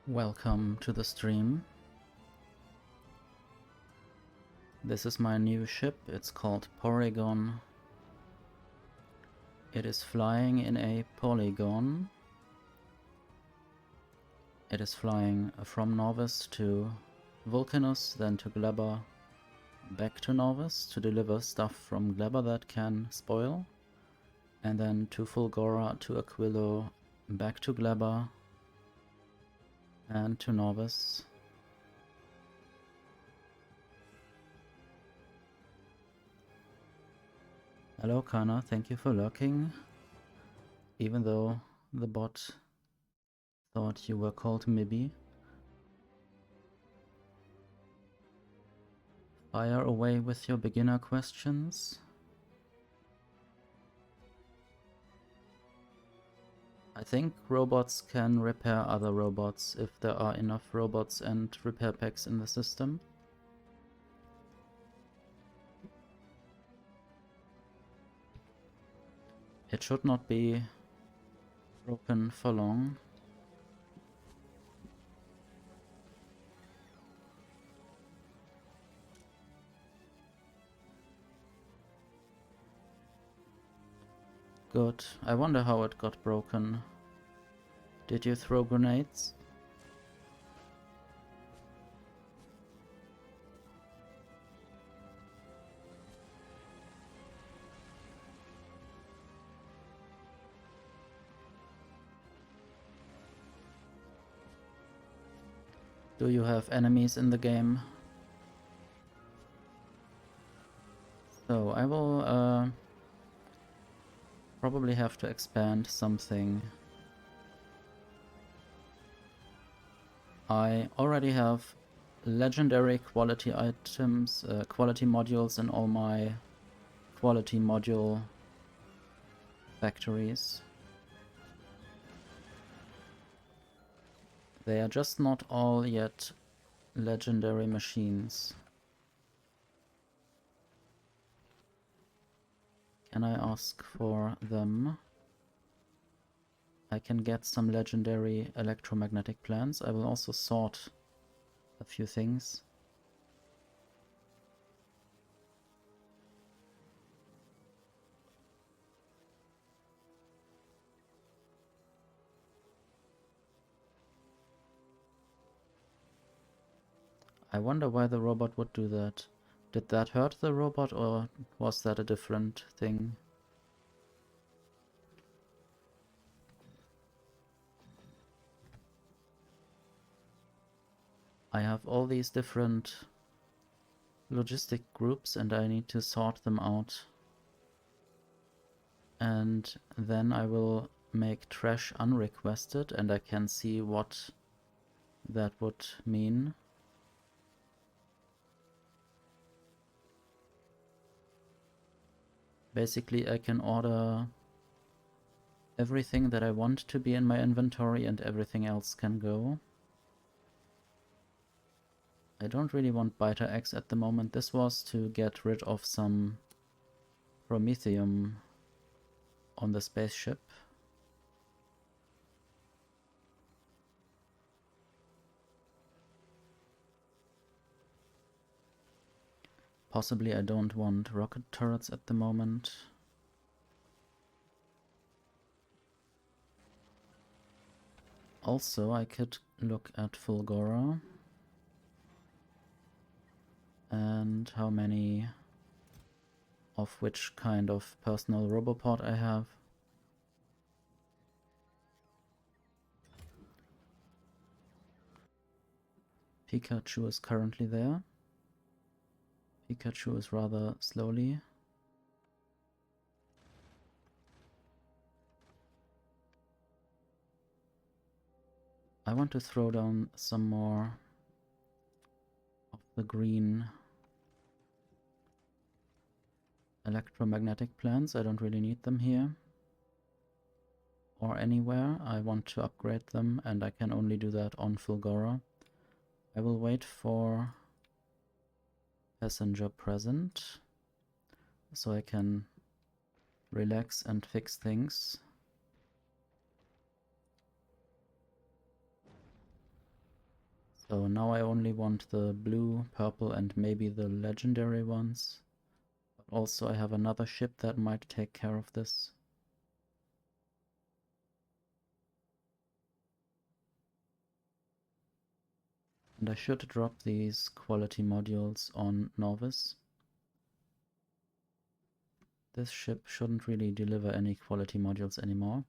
Welcome to the stream. This is my new ship. It's called Porygon. It is flying in a polygon. It is flying from Novice to Vulcanus, then to Glabber, back to Novice to deliver stuff from Glabber that can spoil, and then to Fulgora, to Aquilo, back to Glabber, and to Novice. Hello Kana, thank you for lurking, even though the bot thought you were called Mibby. Fire away with your beginner questions. I think robots can repair other robots if there are enough robots and repair packs in the system. It should not be broken for long. Good. I wonder how it got broken. Did you throw grenades? Do you have enemies in the game? So I will probably have to expand something. I already have legendary quality items, quality modules in all my quality module factories. They are just not all yet legendary machines. Can I ask for them? I can get some legendary electromagnetic plants. I will also sort a few things. I wonder why the robot would do that. Did that hurt the robot, or was that a different thing? I have all these different logistic groups and I need to sort them out. And then I will make trash unrequested and I can see what that would mean. Basically, I can order everything that I want to be in my inventory and everything else can go. I don't really want Biter X at the moment. This was to get rid of some Promethium on the spaceship. Possibly I don't want rocket turrets at the moment. Also, I could look at Fulgora and how many of which kind of personal robopod I have. Pikachu is currently there. Pikachu is rather slowly. I want to throw down some more of the green electromagnetic plants. I don't really need them here or anywhere. I want to upgrade them and I can only do that on Fulgora. I will wait for passenger present so I can relax and fix things. So now I only want the blue, purple, and maybe the legendary ones. But also I have another ship that might take care of this. And I should drop these quality modules on Novice. This ship shouldn't really deliver any quality modules anymore.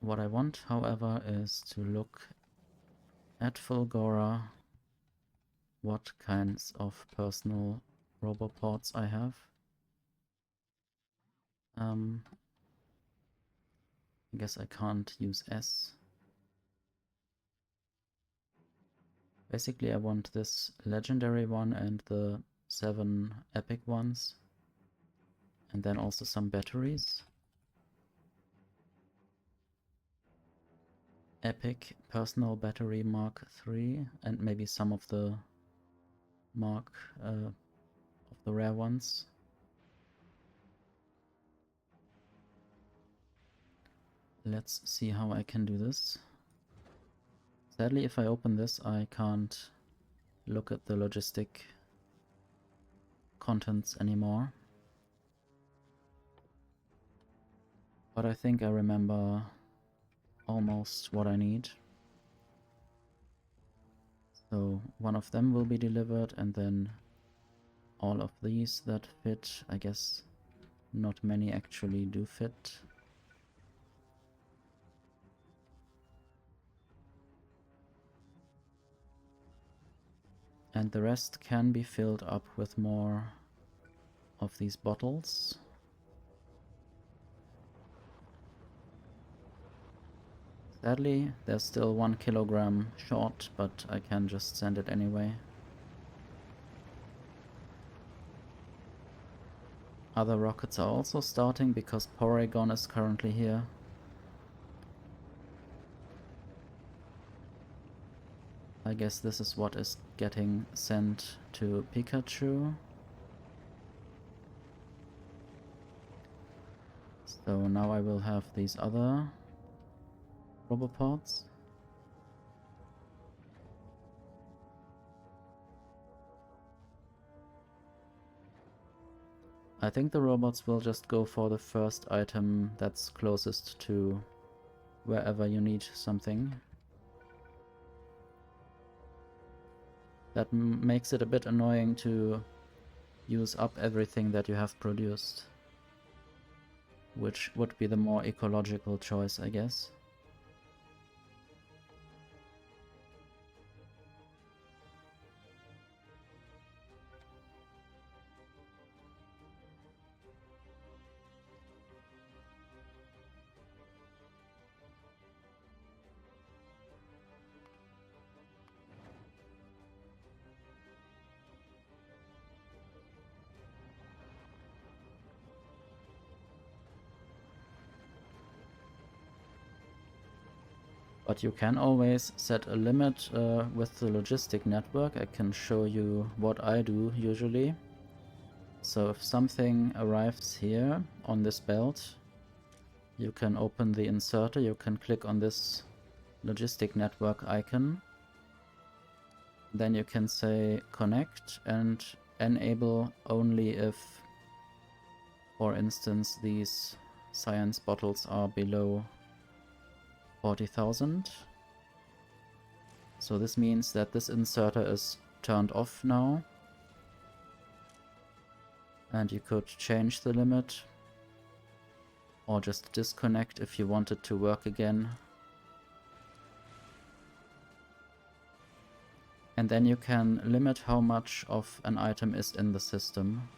What I want, however, is to look at Fulgora, what kinds of personal roboports I have. I guess I can't use S. Basically I want this legendary one and the 7 epic ones. And then also some batteries. Epic personal battery Mark III and maybe some of the rare ones. Let's see how I can do this. Sadly, if I open this, I can't look at the logistic contents anymore. But I think I remember almost what I need. So one of them will be delivered, and then all of these that fit. I guess not many actually do fit. And the rest can be filled up with more of these bottles. Sadly, there's still 1 kilogram short, but I can just send it anyway. Other rockets are also starting because Porygon is currently here. I guess this is what is getting sent to Pikachu. So now I will have these other Robopods. I think the robots will just go for the first item that's closest to wherever you need something. That makes it a bit annoying to use up everything that you have produced, which would be the more ecological choice, I guess. But you can always set a limit with the logistic network. I can show you what I do usually. So if something arrives here on this belt, you can open the inserter, you can click on this logistic network icon. Then you can say connect and enable only if, for instance, these science bottles are below 40,000. So this means that this inserter is turned off now. And you could change the limit or just disconnect if you want it to work again. And then you can limit how much of an item is in the system.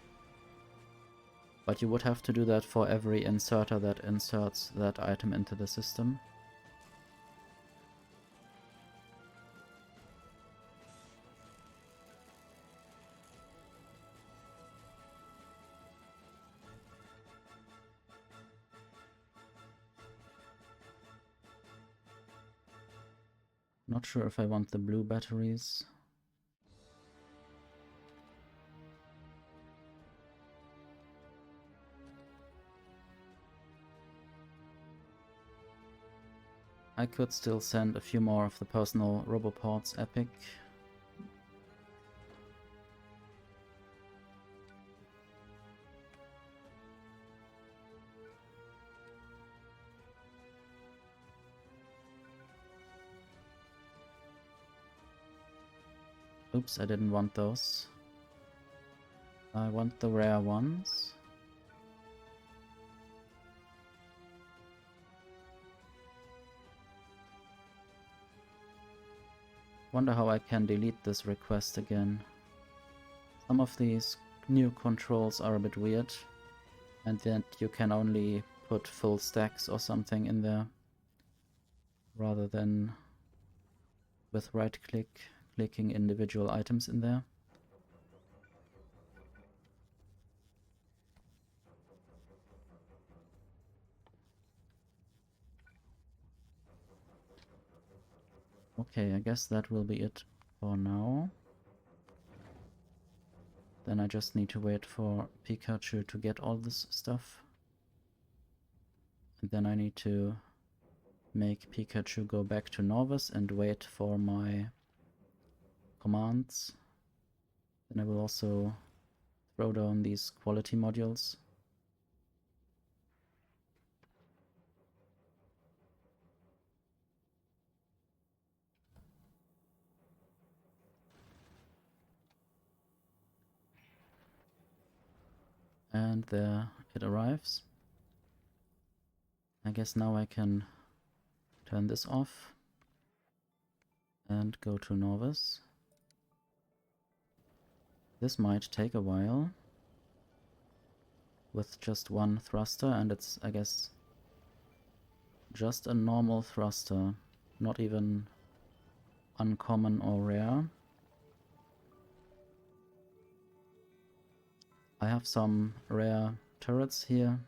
But you would have to do that for every inserter that inserts that item into the system. Not sure if I want the blue batteries. I could still send a few more of the personal Roboports epic. Oops, I didn't want those. I want the rare ones. Wonder how I can delete this request again. Some of these new controls are a bit weird, and that you can only put full stacks or something in there, rather than with right click clicking individual items in there. Okay, I guess that will be it for now. Then I just need to wait for Pikachu to get all this stuff. And then I need to make Pikachu go back to Novice and wait for my commands. Then I will also throw down these quality modules. And there it arrives. I guess now I can turn this off and go to Novice. This might take a while with just one thruster, and it's, I guess, just a normal thruster, not even uncommon or rare. I have some rare turrets here.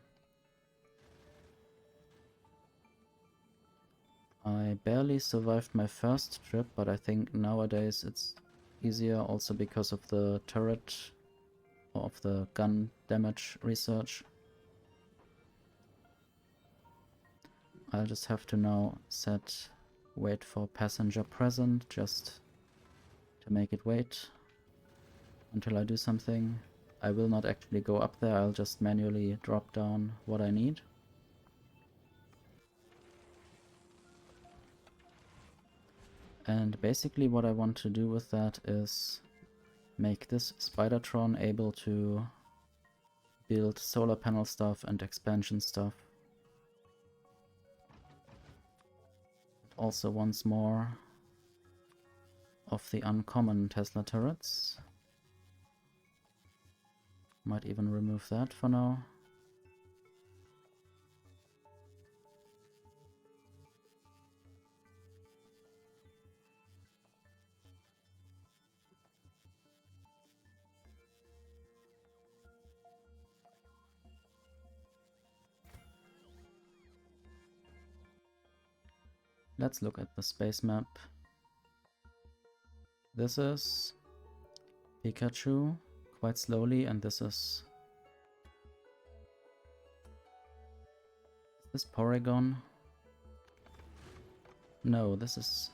I barely survived my first trip, but I think nowadays it's easier also because of the turret or of the gun damage research. I'll just have to now set wait for passenger present just to make it wait until I do something. I will not actually go up there, I'll just manually drop down what I need. And basically what I want to do with that is make this Spidertron able to build solar panel stuff and expansion stuff. Also once more of the uncommon Tesla turrets. Might even remove that for now. Let's look at the space map. This is Pikachu, quite slowly, and this is this Porygon? No, this is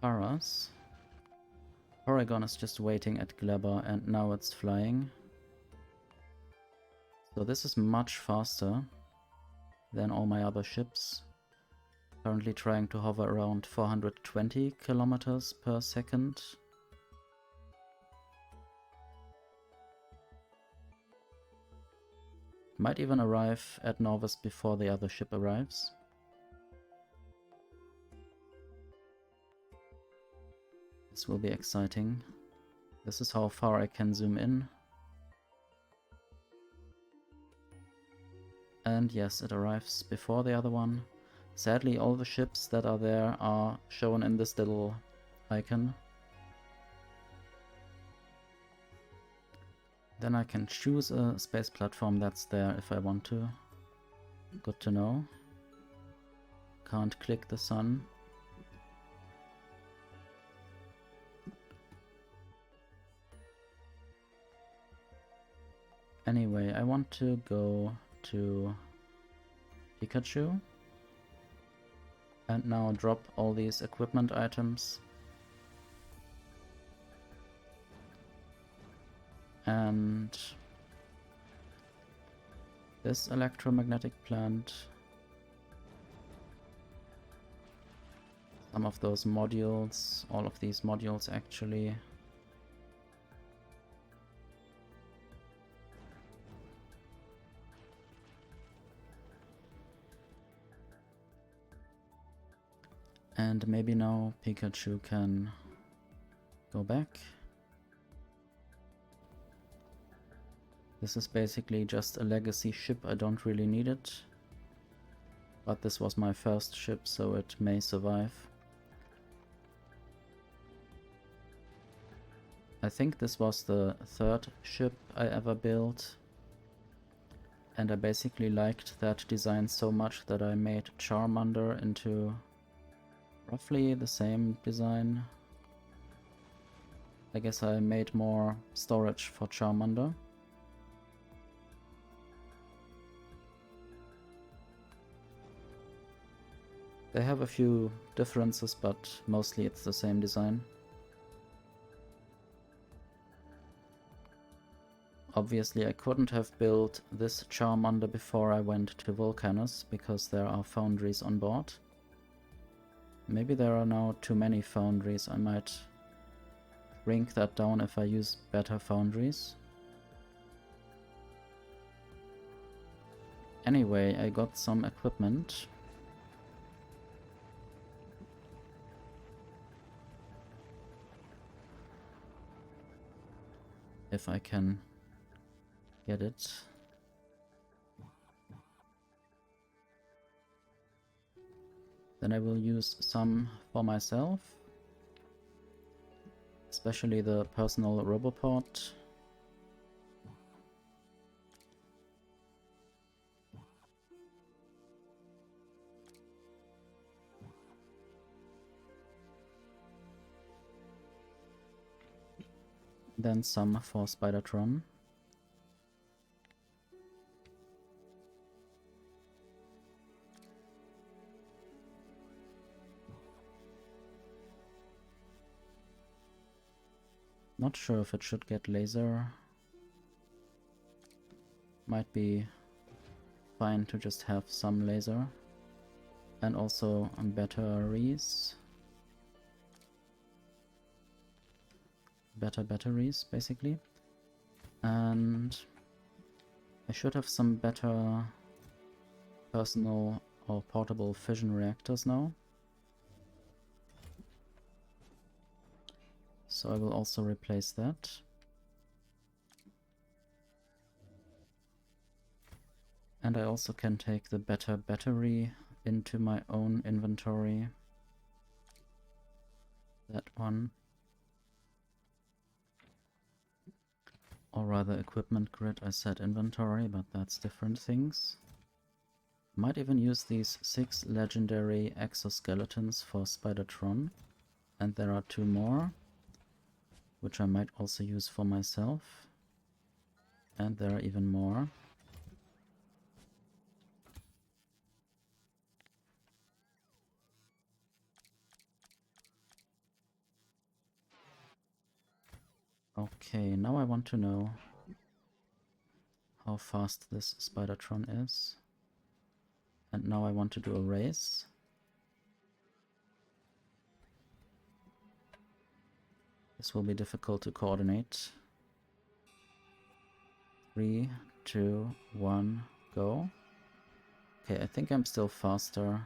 Paras. Porygon is just waiting at Glabber and now it's flying. So this is much faster than all my other ships. Currently trying to hover around 420 kilometers per second. Might even arrive at Novice before the other ship arrives. This will be exciting. This is how far I can zoom in. And yes, it arrives before the other one. Sadly, all the ships that are there are shown in this little icon. Then I can choose a space platform that's there if I want to. Good to know. Can't click the sun. Anyway, I want to go to Pikachu. And now drop all these equipment items. And this electromagnetic plant. Some of those modules, all of these modules actually. And maybe now Pikachu can go back. This is basically just a legacy ship, I don't really need it. But this was my first ship, so it may survive. I think this was the third ship I ever built. And I basically liked that design so much that I made Charmander into roughly the same design. I guess I made more storage for Charmander. They have a few differences, but mostly it's the same design. Obviously I couldn't have built this Charmander before I went to Volcanus, because there are foundries on board. Maybe there are now too many foundries, I might shrink that down if I use better foundries. Anyway, I got some equipment. If I can get it. Then I will use some for myself. Especially the personal Robopod. Then some for Spidertron. Not sure if it should get laser. Might be fine to just have some laser. And also batteries. Better batteries, basically. And I should have some better personal or portable fission reactors now. So I will also replace that. And I also can take the better battery into my own inventory. That one. Or rather equipment grid, I said inventory, but that's different things. Might even use these 6 legendary exoskeletons for Spidertron. And there are 2 more, which I might also use for myself. And there are even more. Okay, now I want to know how fast this Spidertron is. And now I want to do a race. This will be difficult to coordinate. 3, 2, 1, go. Okay, I think I'm still faster.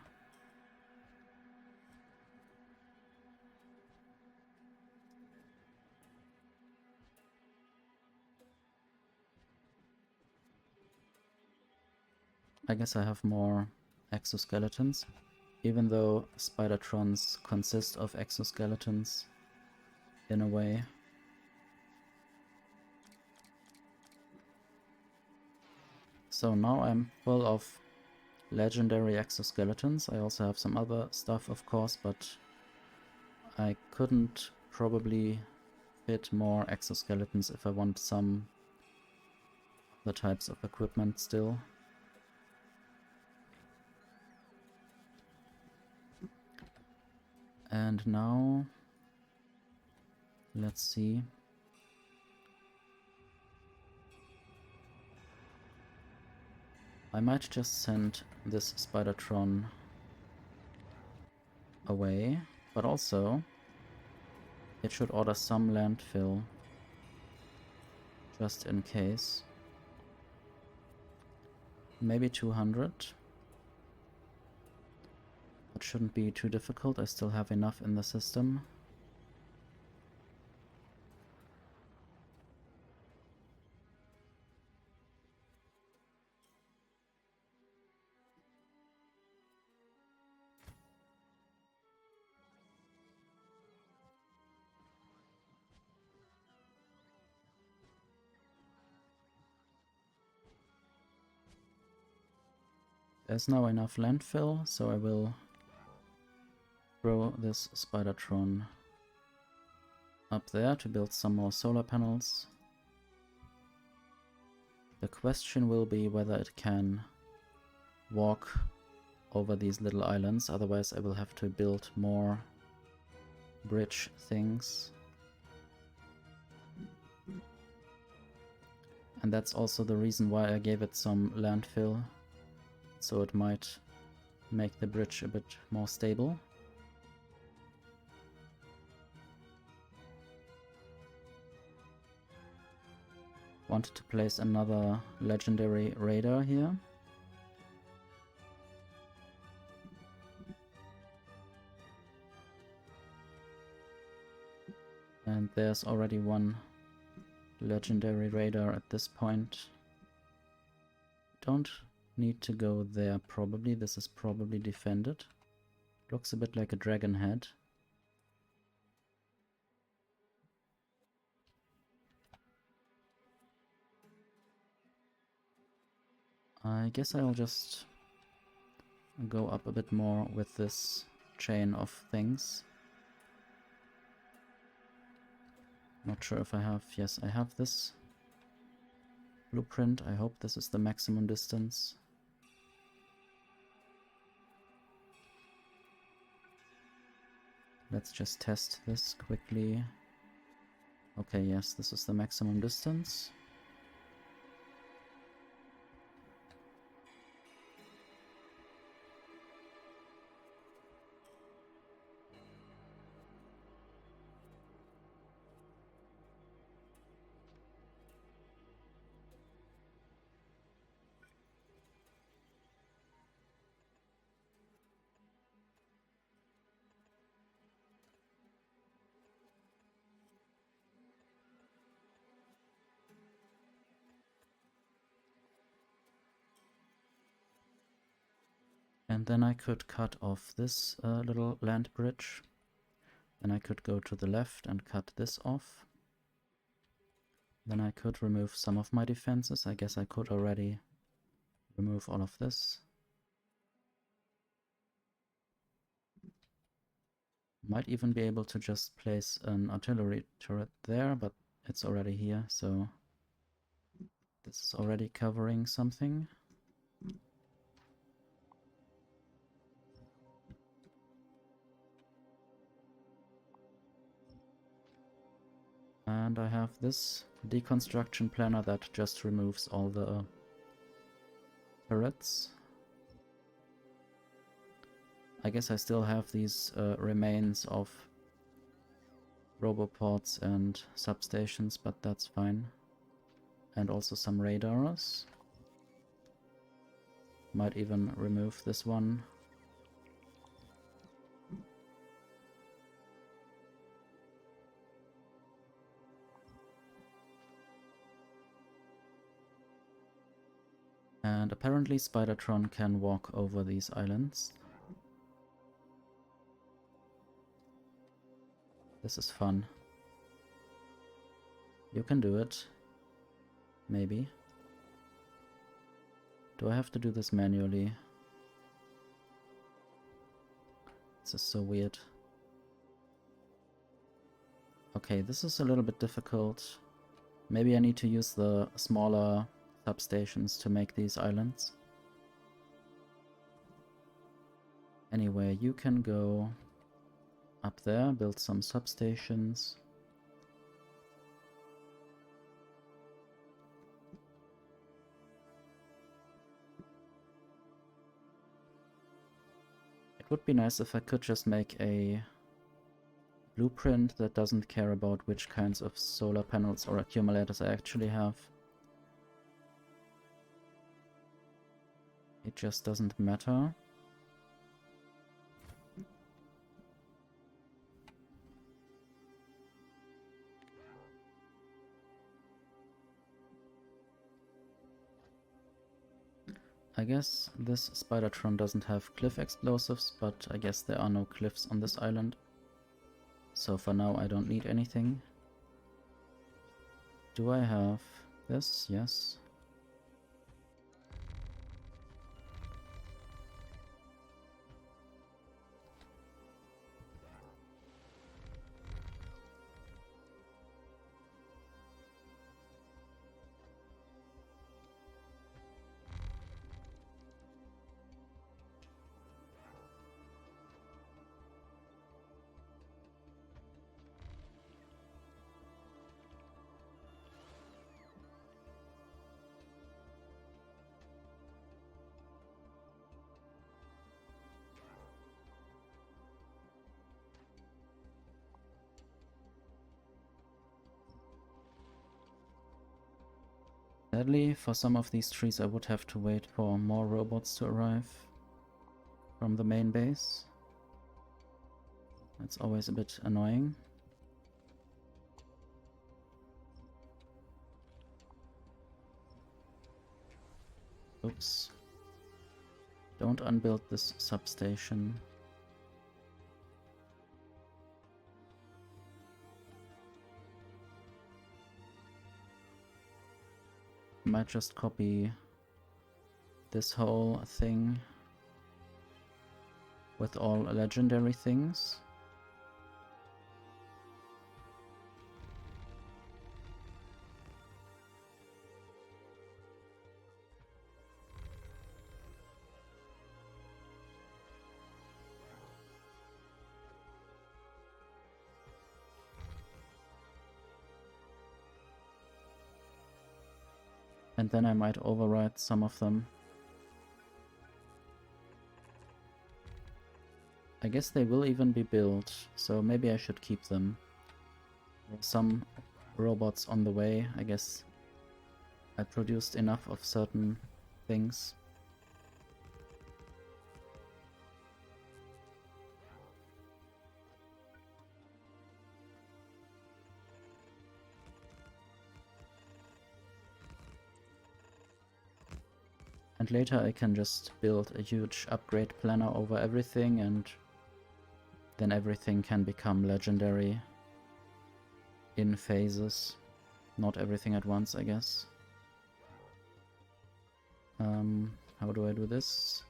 I guess I have more exoskeletons, even though Spidertrons consist of exoskeletons in a way. So now I'm full of legendary exoskeletons. I also have some other stuff, of course, but I couldn't probably fit more exoskeletons if I want some other types of equipment still. And now, let's see. I might just send this Spidertron away, but also it should order some landfill just in case. Maybe 200. That shouldn't be too difficult, I still have enough in the system. There's now enough landfill, so I will throw this Spidertron up there to build some more solar panels. The question will be whether it can walk over these little islands, otherwise I will have to build more bridge things. And that's also the reason why I gave it some landfill, so it might make the bridge a bit more stable. Wanted to place another legendary radar here. And there's already one legendary radar at this point. Don't need to go there probably, this is probably defended. Looks a bit like a dragon head. I guess I'll just go up a bit more with this chain of things. Not sure if I have, yes I have this blueprint, I hope this is the maximum distance. Let's just test this quickly. Okay, yes, this is the maximum distance. And then I could cut off this little land bridge. Then I could go to the left and cut this off. Then I could remove some of my defenses. I guess I could already remove all of this. Might even be able to just place an artillery turret there, but it's already here, so this is already covering something. And I have this deconstruction planner that just removes all the turrets. I guess I still have these remains of roboports and substations, but that's fine. And also some radars. Might even remove this one. And apparently Spidertron can walk over these islands. This is fun. You can do it. Maybe. Do I have to do this manually? This is so weird. Okay, this is a little bit difficult. Maybe I need to use the smaller substations to make these islands. Anyway, you can go up there, build some substations. It would be nice if I could just make a blueprint that doesn't care about which kinds of solar panels or accumulators I actually have. It just doesn't matter. I guess this Spidertron doesn't have cliff explosives, but I guess there are no cliffs on this island. So for now I don't need anything. Do I have this? Yes. Sadly, for some of these trees I would have to wait for more robots to arrive from the main base. That's always a bit annoying. Oops. Don't unbuild this substation. Might just copy this whole thing with all legendary things. And then I might override some of them. I guess they will even be built, so maybe I should keep them. There are some robots on the way. I guess I produced enough of certain things. And later I can just build a huge upgrade planner over everything, and then everything can become legendary in phases. Not everything at once, I guess. How do I do this?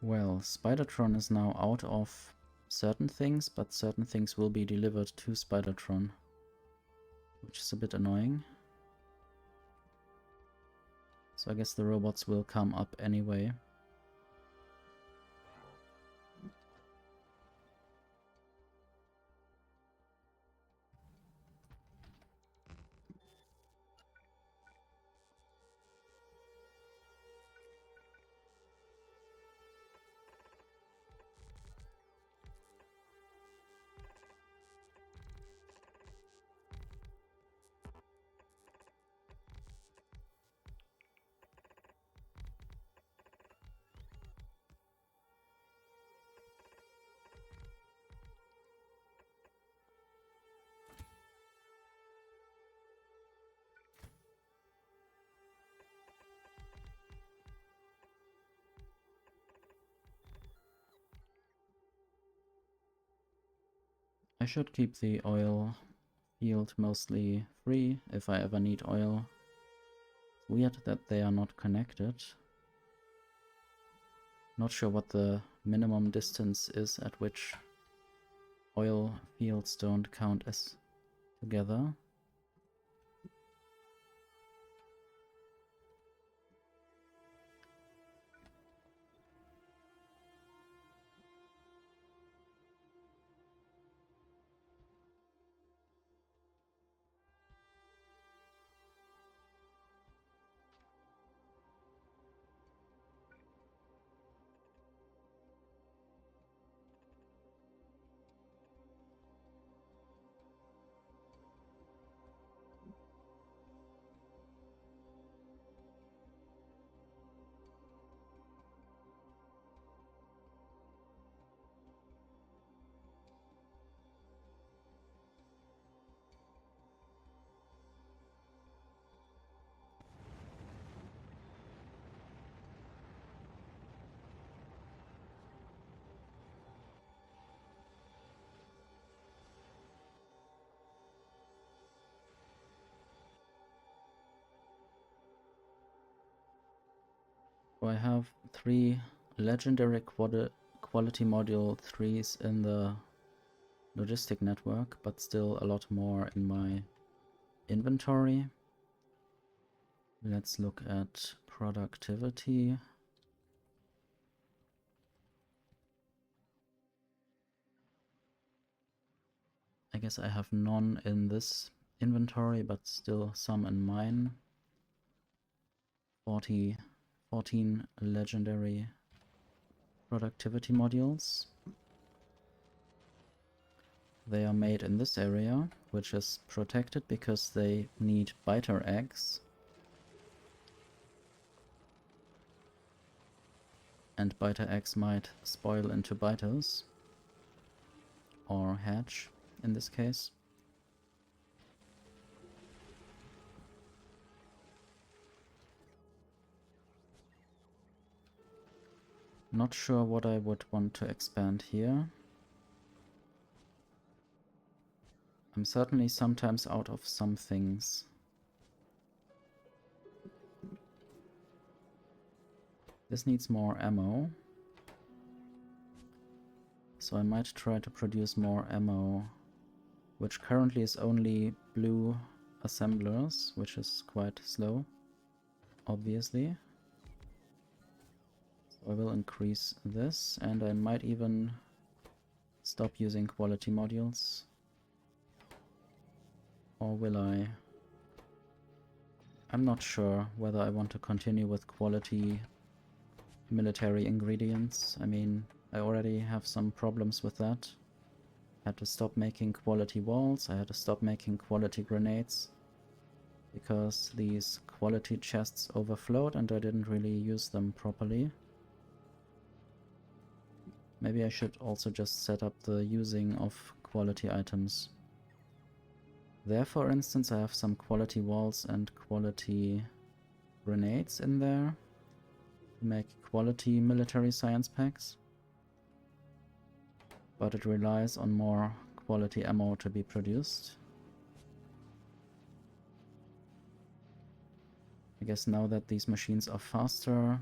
Well, Spidertron is now out of certain things, but certain things will be delivered to Spidertron, which is a bit annoying. So I guess the robots will come up anyway. I should keep the oil field mostly free if I ever need oil. It's weird that they are not connected. Not sure what the minimum distance is at which oil fields don't count as together. So I have 3 legendary quality module 3s in the logistic network, but still a lot more in my inventory. Let's look at productivity. I guess I have none in this inventory, but still some in mine. 14 legendary productivity modules. They are made in this area, which is protected because they need biter eggs. And biter eggs might spoil into biters. Or hatch, in this case. Not sure what I would want to expand here. I'm certainly sometimes out of some things. This needs more ammo. So I might try to produce more ammo, which currently is only blue assemblers, which is quite slow, obviously. So I will increase this, and I might even stop using quality modules. Or will I? I'm not sure whether I want to continue with quality military ingredients. I mean, I already have some problems with that. I had to stop making quality walls, I had to stop making quality grenades, because these quality chests overflowed and I didn't really use them properly. Maybe I should also just set up the using of quality items. There, for instance, I have some quality walls and quality grenades in there to make quality military science packs. But it relies on more quality ammo to be produced. I guess now that these machines are faster,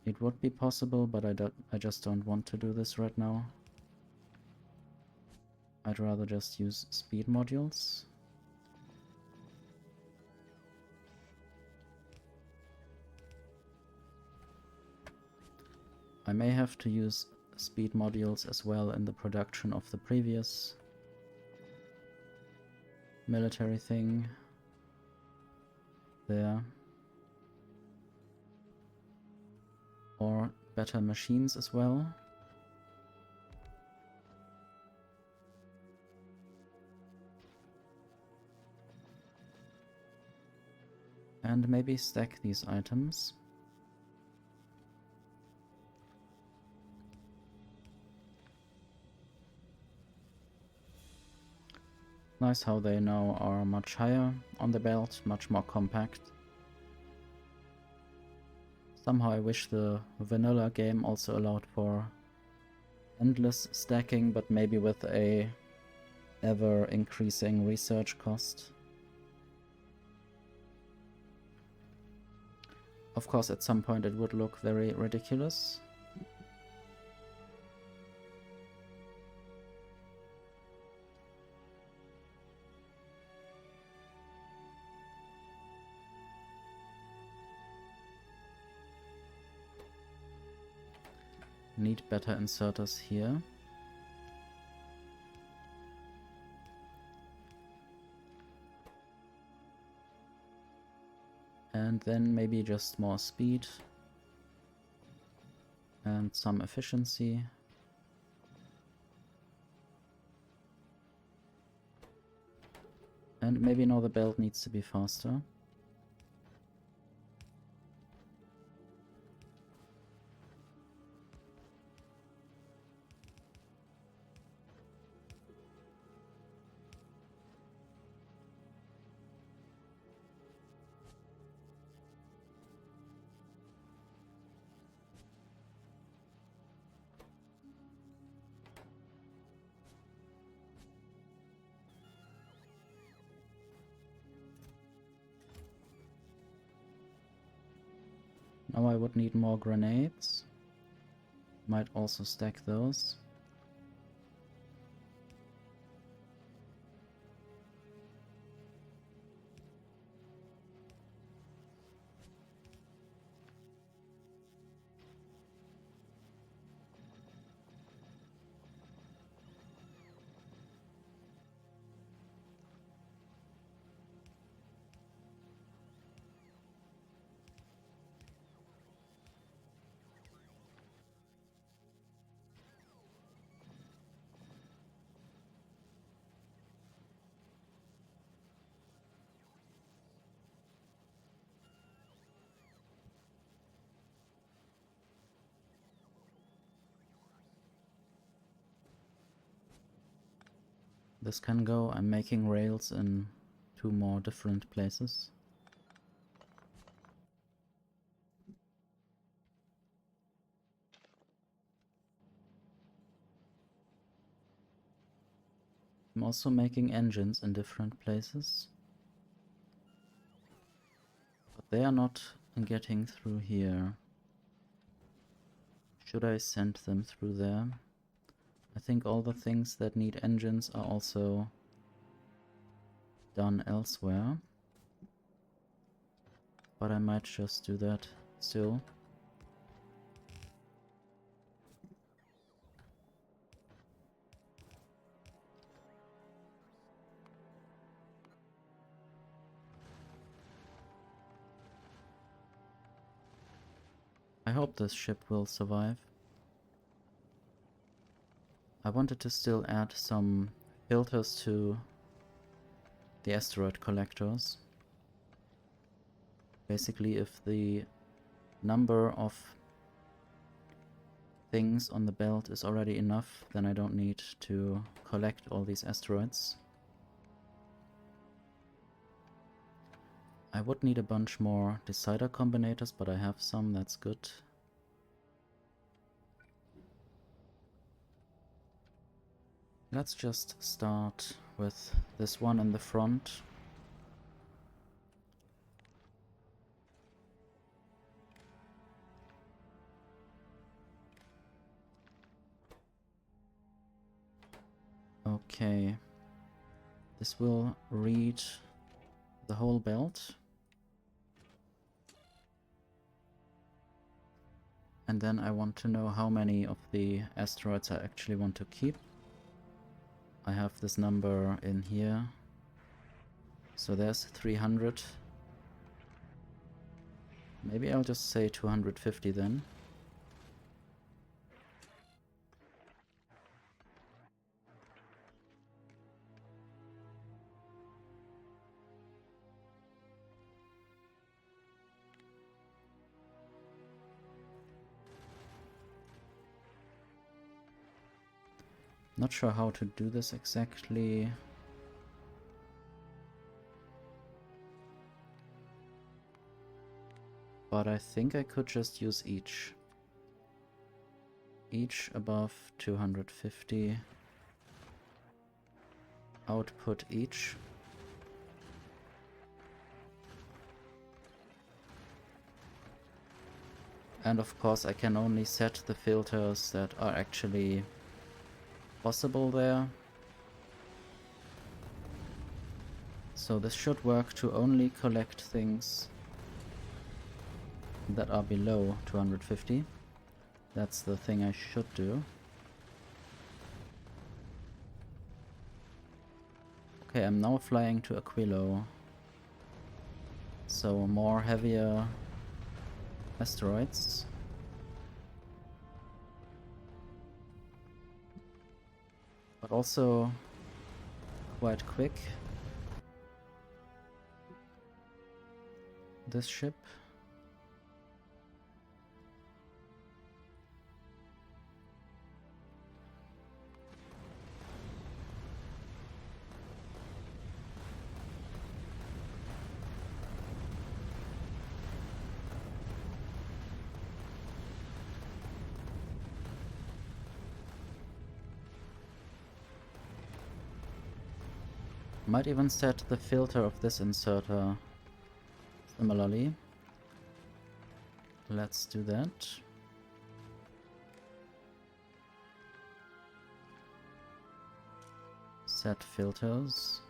it would be possible, but I just don't want to do this right now. I'd rather just use speed modules. I may have to use speed modules as well in the production of the previous military thing. There. Or better machines as well. And maybe stack these items. Nice how they now are much higher on the belt, much more compact. Somehow I wish the vanilla game also allowed for endless stacking, but maybe with a ever increasing research cost. Of course, at some point it would look very ridiculous. Need better inserters here. And then maybe just more speed and some efficiency. And maybe now the belt needs to be faster. Now I would need more grenades. Might also stack those. This can go. I'm making rails in 2 more different places. I'm also making engines in different places. But they are not getting through here. Should I send them through there? I think all the things that need engines are also done elsewhere. But I might just do that still. I hope this ship will survive. I wanted to still add some filters to the asteroid collectors. Basically, if the number of things on the belt is already enough, then I don't need to collect all these asteroids. I would need a bunch more decider combinators, but I have some, that's good. Let's just start with this one in the front. Okay. This will read the whole belt. And then I want to know how many of the asteroids I actually want to keep. I have this number in here. So there's 300. Maybe I'll just say 250 then. Not sure how to do this exactly. But I think I could just use each each above 250. Output each. And of course I can only set the filters that are actually possible there. So this should work to only collect things that are below 250. That's the thing I should do. Okay, I'm now flying to Aquilo. So more heavier asteroids. But also quite quick. This ship. Might even set the filter of this inserter similarly. Let's do that. Set filters.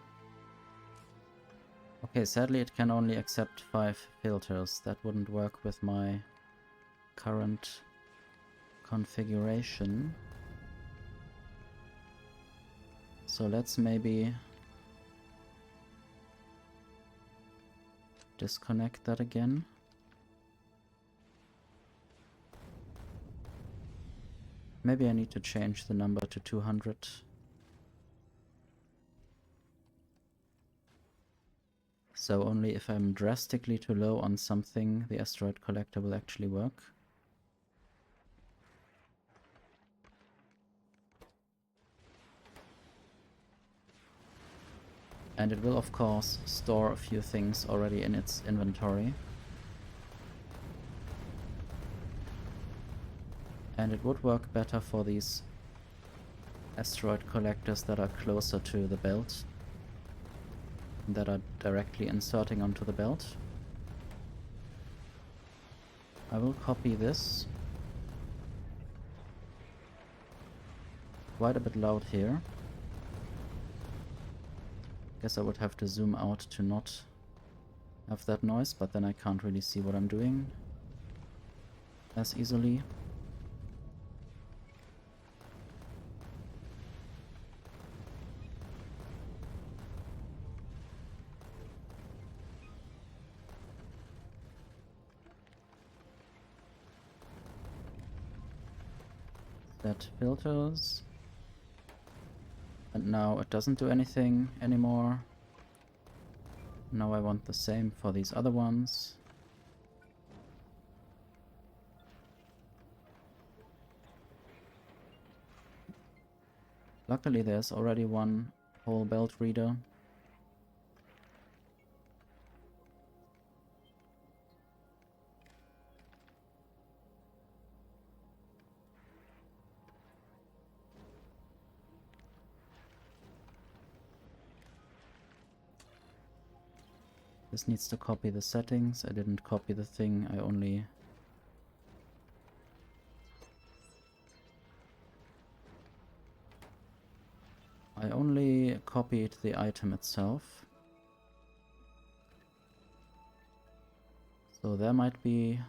Okay, sadly it can only accept 5 filters. That wouldn't work with my current configuration. So let's maybe disconnect that again. Maybe I need to change the number to 200. So only if I'm drastically too low on something, the asteroid collector will actually work. And it will of course store a few things already in its inventory. And it would work better for these asteroid collectors that are closer to the belt, that are directly inserting onto the belt. I will copy this. Quite a bit loud here. Guess I would have to zoom out to not have that noise, but then I can't really see what I'm doing as easily. Set filters. And now it doesn't do anything anymore. Now I want the same for these other ones. Luckily there's already one whole belt reader. This needs to copy the settings. I didn't copy the thing, I only copied the item itself. So there might be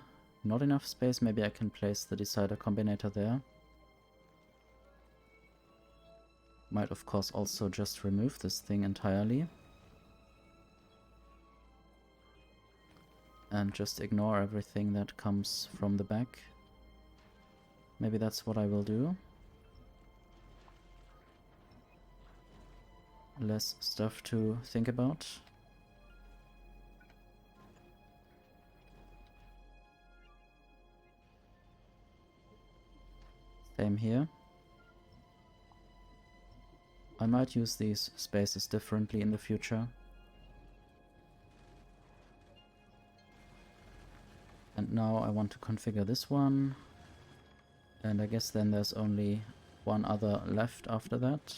not enough space. Maybe I can place the decider combinator there. Might of course also just remove this thing entirely. And just ignore everything that comes from the back. Maybe that's what I will do. Less stuff to think about. Same here. I might use these spaces differently in the future. And now I want to configure this one And I guess then there's only one other left after that.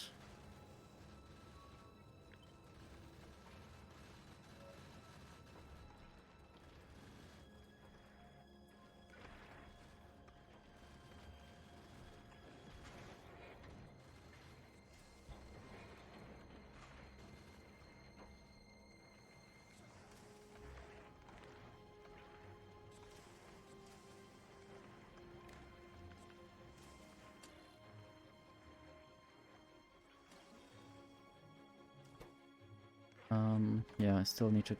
Yeah, I still need to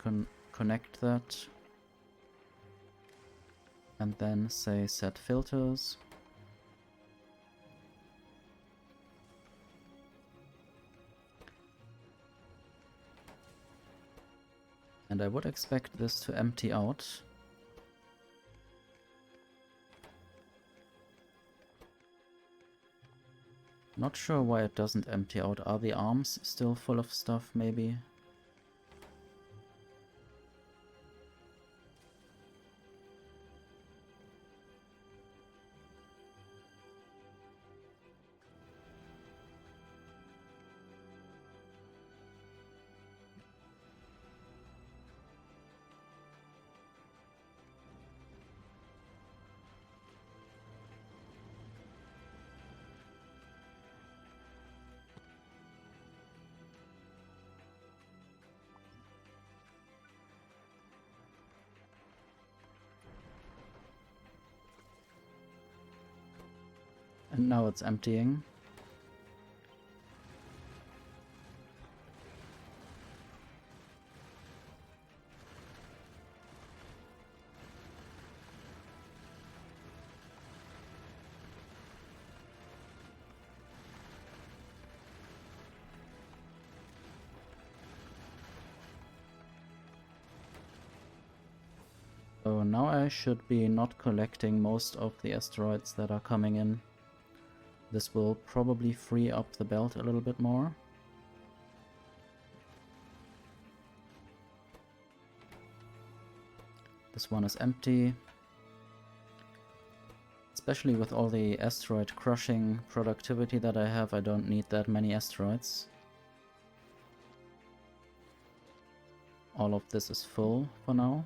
connect that. And then say set filters. And I would expect this to empty out. Not sure why it doesn't empty out. Are the arms still full of stuff, maybe? And now it's emptying. So now I should be not collecting most of the asteroids that are coming in. This will probably free up the belt a little bit more. This one is empty. Especially with all the asteroid crushing productivity that I have, I don't need that many asteroids. All of this is full for now.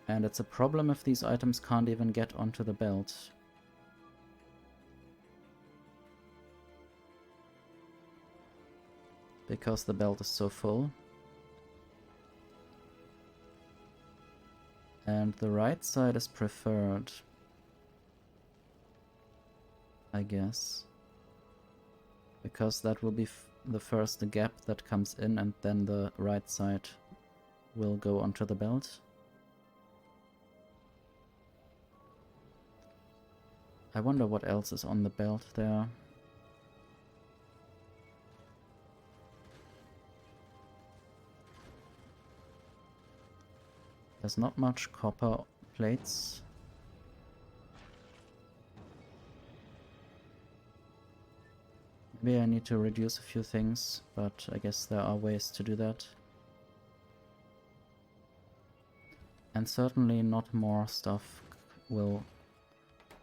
And it's a problem if these items can't even get onto the belt. Because the belt is so full. And the right side is preferred, I guess. Because that will be the first gap that comes in, and then the right side will go onto the belt. I wonder what else is on the belt there. There's not much copper plates. Maybe I need to reduce a few things, but I guess there are ways to do that. And certainly not more stuff will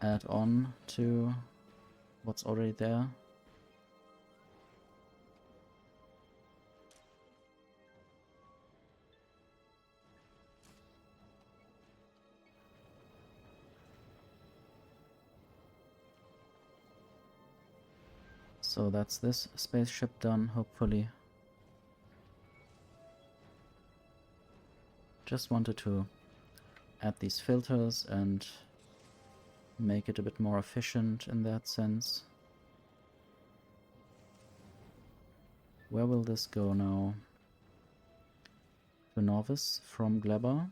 add on to what's already there. So that's this spaceship done, hopefully. Just wanted to add these filters and make it a bit more efficient in that sense. Where will this go now? To Novice from Gleber.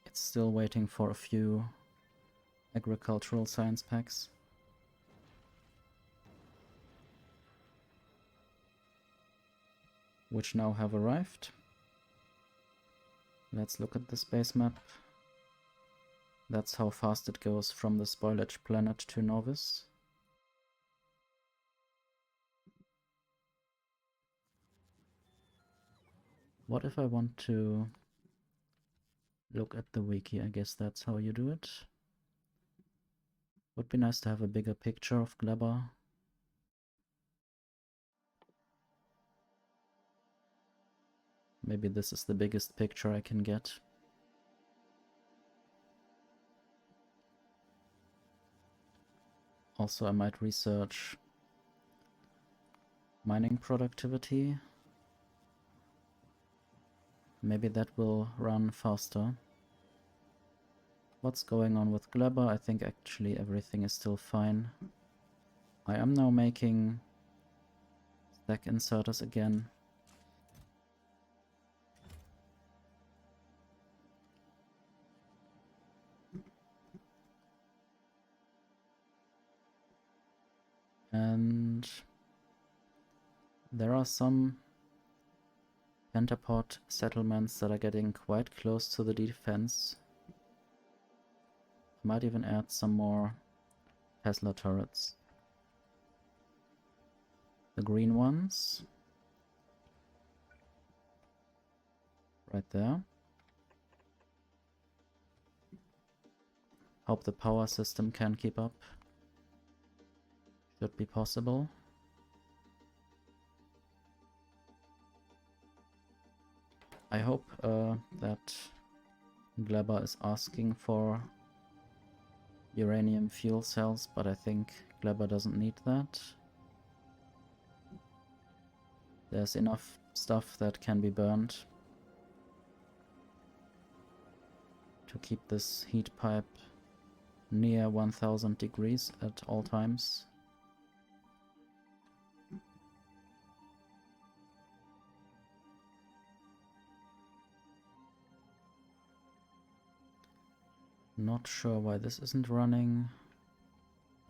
It's still waiting for a few agricultural science packs. Which now have arrived. Let's look at the space map. That's how fast it goes from the spoilage planet to Novice. What if I want to look at the wiki? I guess that's how you do it. Would be nice to have a bigger picture of Glabber. Maybe this is the biggest picture I can get. Also, I might research mining productivity. Maybe that will run faster. What's going on with Glabber? I think actually everything is still fine. I am now making stack inserters again. And there are some pentapod settlements that are getting quite close to the defense. I might even add some more Tesla turrets. The green ones. Right there. Hope the power system can keep up. Should be possible. I hope that Glabber is asking for uranium fuel cells, but I think Glabber doesn't need that. There's enough stuff that can be burned to keep this heat pipe near 1000 degrees at all times. Not sure why this isn't running.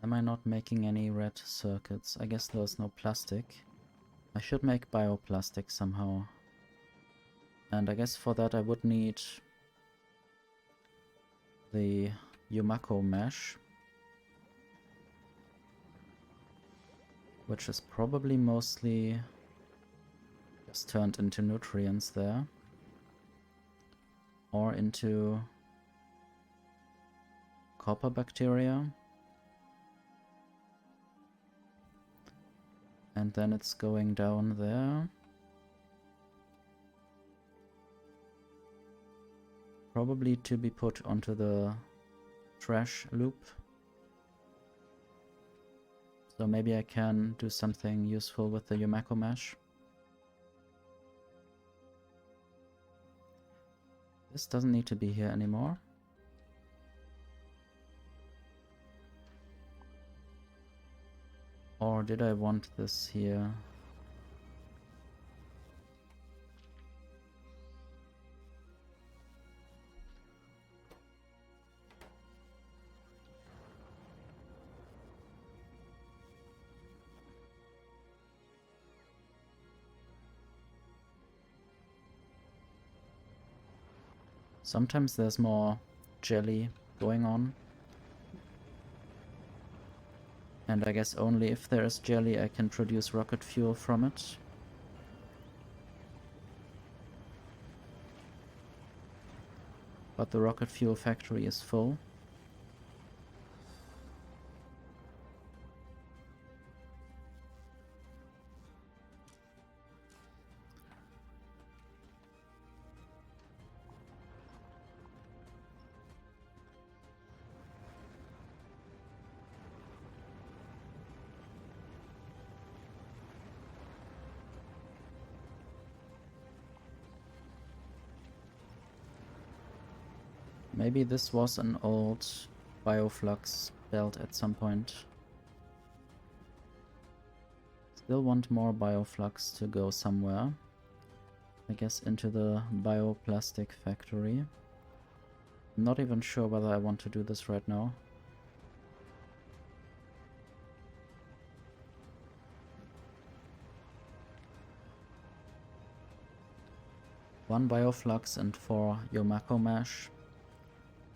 Am I not making any red circuits? I guess there's no plastic. I should make bioplastic somehow. And I guess for that I would need the Yumako mesh, which is probably mostly just turned into nutrients there. Or into copper bacteria. And then it's going down there. Probably to be put onto the trash loop. So maybe I can do something useful with the Yumako mesh. This doesn't need to be here anymore. Or did I want this here? Sometimes there's more jelly going on. And I guess only if there is jelly I can produce rocket fuel from it. But the rocket fuel factory is full. Maybe this was an old bioflux belt at some point. Still want more bioflux to go somewhere. I guess into the bioplastic factory. I'm not even sure whether I want to do this right now. One bioflux and 4 Yomako mesh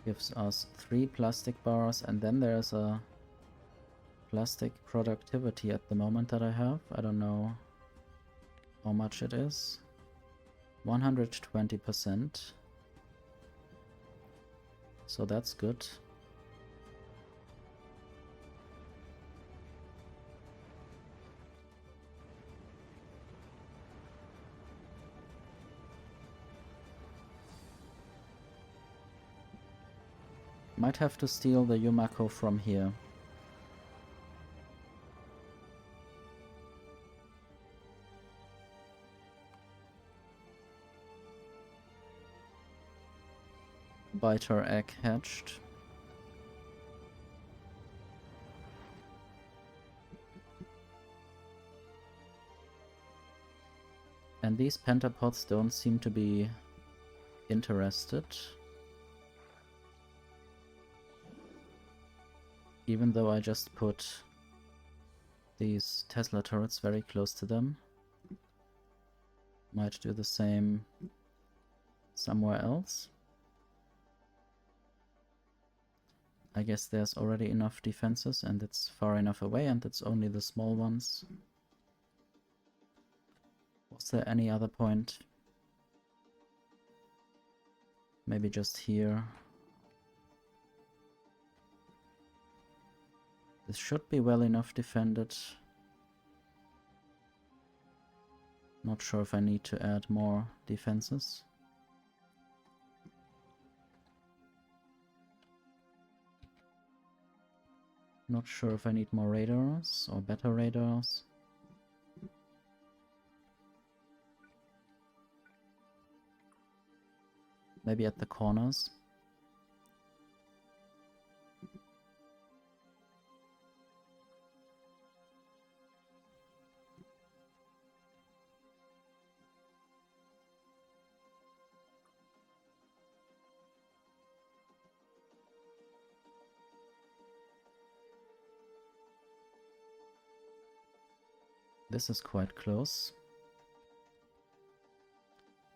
gives us 3 plastic bars, and then there's a plastic productivity at the moment that I have. I don't know how much it is. 120%. So that's good. Might have to steal the Yumako from here. Biter egg hatched. And these pentapods don't seem to be interested. Even though I just put these Tesla turrets very close to them. Might do the same somewhere else. I guess there's already enough defenses and it's far enough away and it's only the small ones. Was there any other point? Maybe just here. This should be well enough defended. Not sure if I need to add more defenses. Not sure if I need more radars or better radars. Maybe at the corners. This is quite close,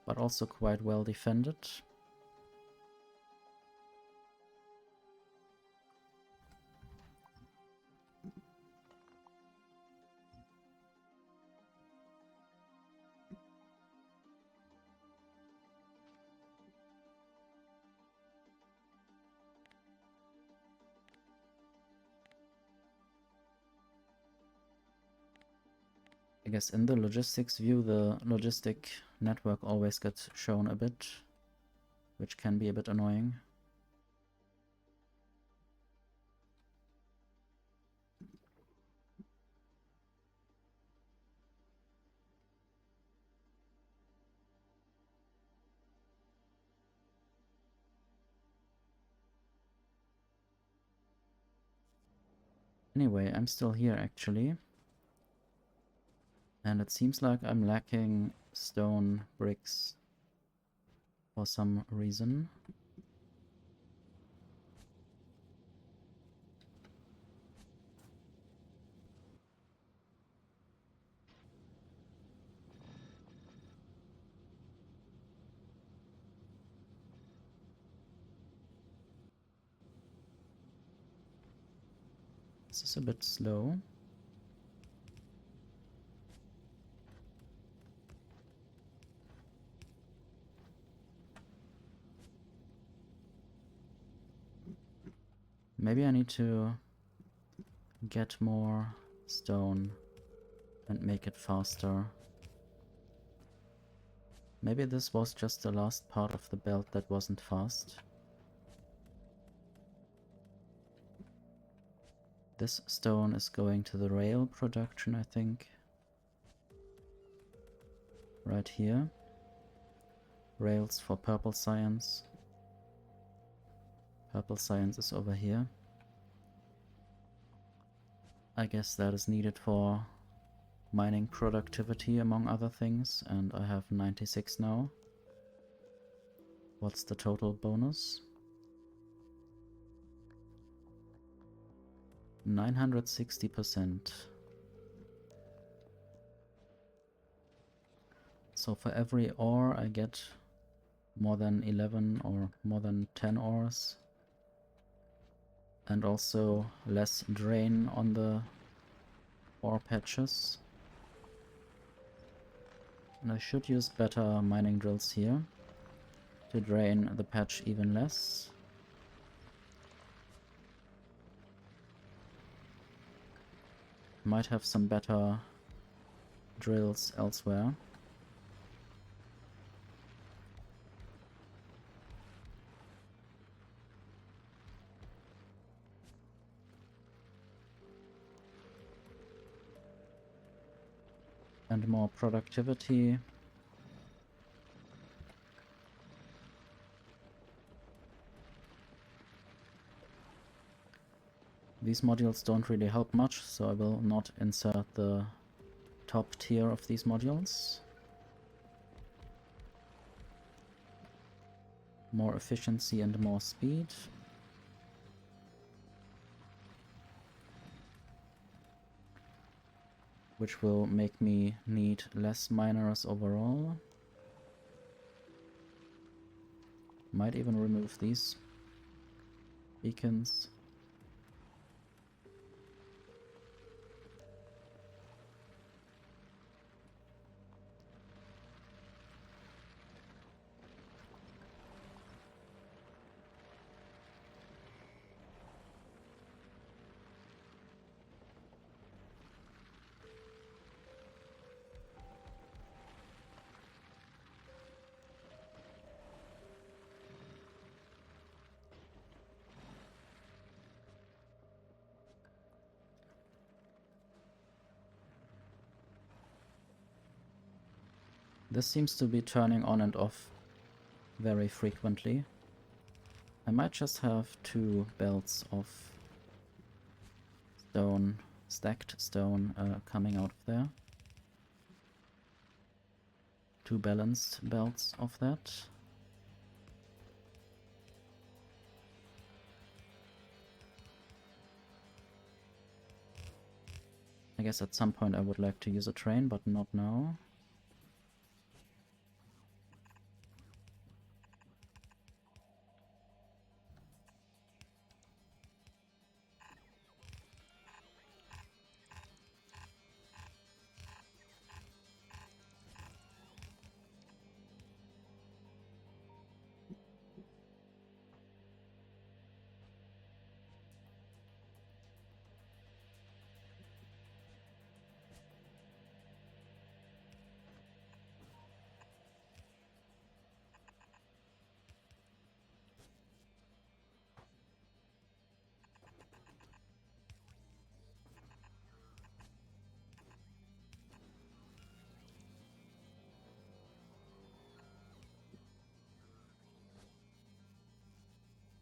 but also quite well defended. I guess in the logistics view, the logistic network always gets shown a bit, which can be a bit annoying. Anyway, I'm still here actually. And it seems like I'm lacking stone bricks for some reason. This is a bit slow. Maybe I need to get more stone and make it faster. Maybe this was just the last part of the belt that wasn't fast. This stone is going to the rail production, I think. Right here. Rails for purple science. Purple science is over here. I guess that is needed for mining productivity among other things, and I have 96 now. What's the total bonus? 960%. So for every ore I get more than 11 or more than 10 ores. And also less drain on the ore patches. And I should use better mining drills here to drain the patch even less. Might have some better drills elsewhere. And more productivity. These modules don't really help much, so I will not insert the top tier of these modules. More efficiency and more speed. Which will make me need less miners overall. Might even remove these beacons. This seems to be turning on and off very frequently. I might just have 2 belts of stone, stacked stone, coming out of there. 2 balanced belts of that. I guess at some point I would like to use a train, but not now.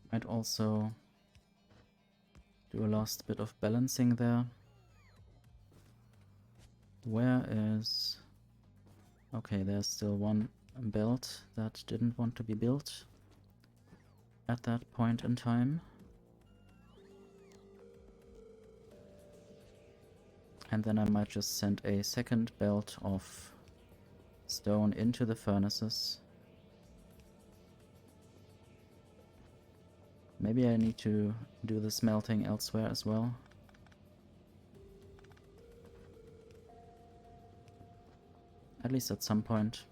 Might also do a last bit of balancing there. Where is... Okay, there's still one belt that didn't want to be built at that point in time. And then I might just send a second belt of stone into the furnaces. Maybe I need to do the smelting elsewhere as well. At least at some point.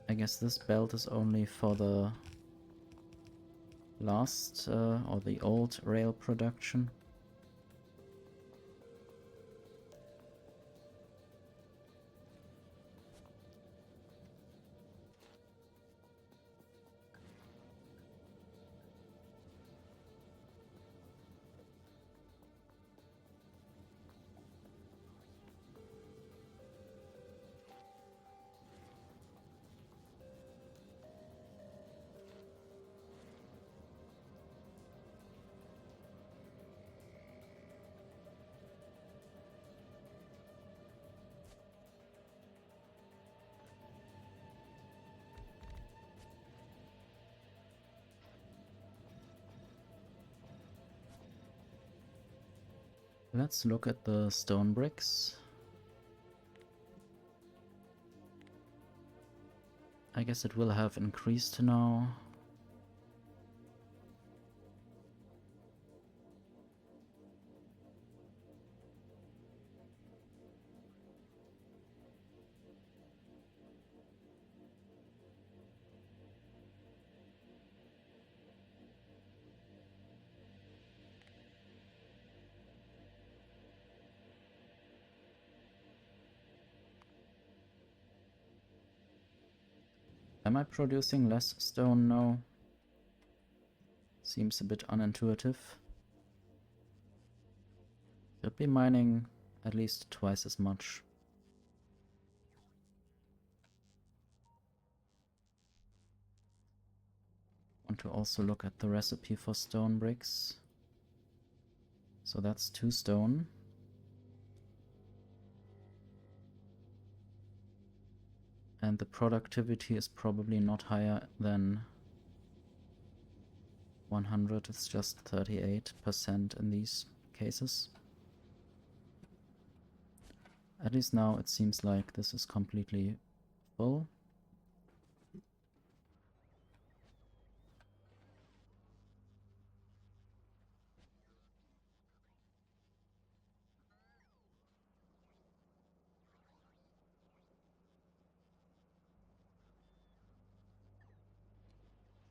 I guess this belt is only for the last or the old rail production. Let's look at the stone bricks. I guess it will have increased now. Am I producing less stone now? Seems a bit unintuitive. Should be mining at least twice as much. Want to also look at the recipe for stone bricks. So that's 2 stone. And the productivity is probably not higher than 100, it's just 38% in these cases. At least now it seems like this is completely full.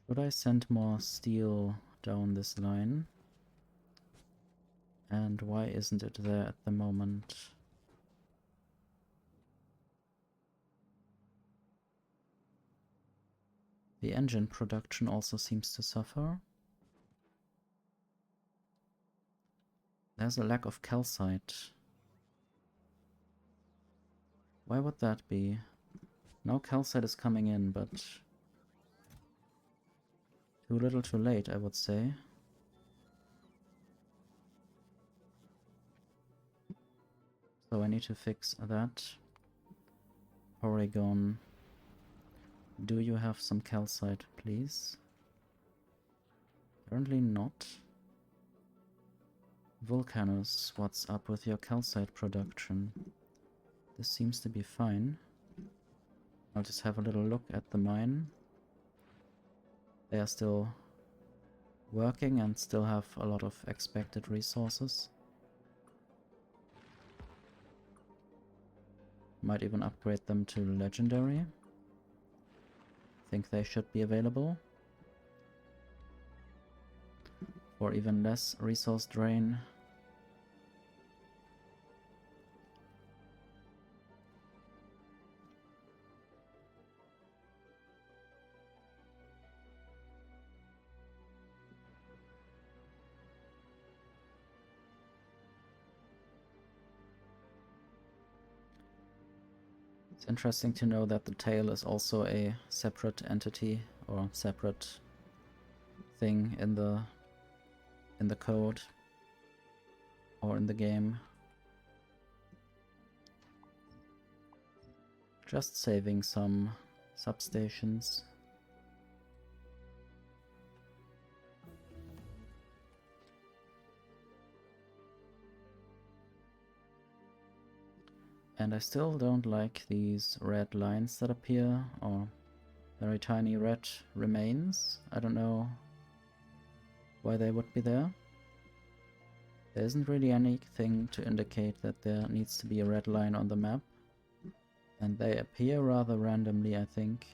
Should I send more steel down this line? And why isn't it there at the moment? The engine production also seems to suffer. There's a lack of calcite. Why would that be? Now calcite is coming in, but too little too late, I would say. So I need to fix that. Porygon, do you have some calcite, please? Apparently not. Volcanus, what's up with your calcite production? This seems to be fine. I'll just have a little look at the mine. They are still working and still have a lot of expected resources. Might even upgrade them to legendary. Think they should be available. For even less resource drain. It's interesting to know that the tail is also a separate entity or separate thing in the code or in the game. Just saving some substations. And I still don't like these red lines that appear, or very tiny red remains. I don't know why they would be there. There isn't really anything to indicate that there needs to be a red line on the map. And they appear rather randomly, I think.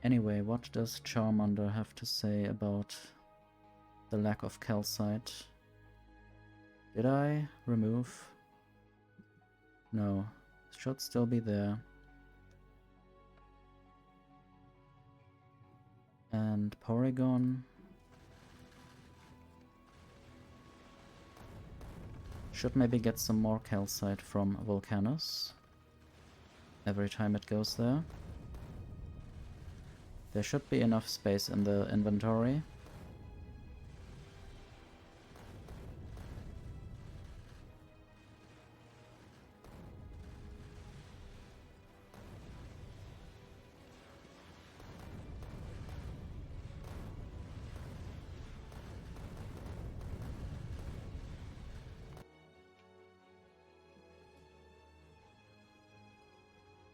Anyway, what does Charmander have to say about the lack of calcite? Did I remove? No, it should still be there. And Porygon should maybe get some more calcite from Volcanus every time it goes there. There should be enough space in the inventory.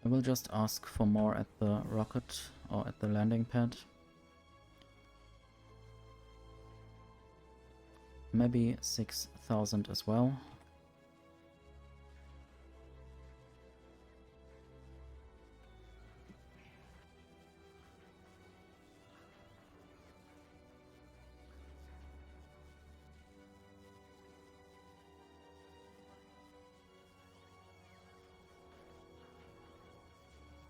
I will just ask for more at the rocket or at the landing pad. Maybe 6,000 as well.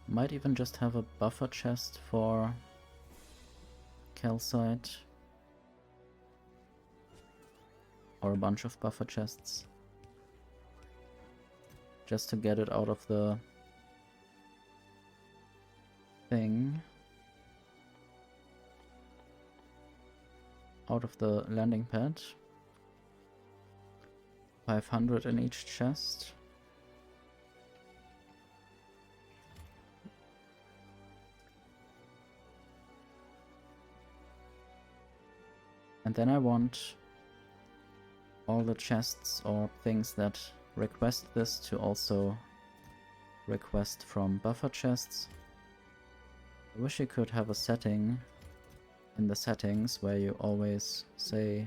Might even just have a buffer chest for calcite. Or a bunch of buffer chests. Just to get it out of the thing. Out of the landing pad. 500 in each chest. And then I want all the chests or things that request this to also request from buffer chests. I wish you could have a setting in the settings where you always say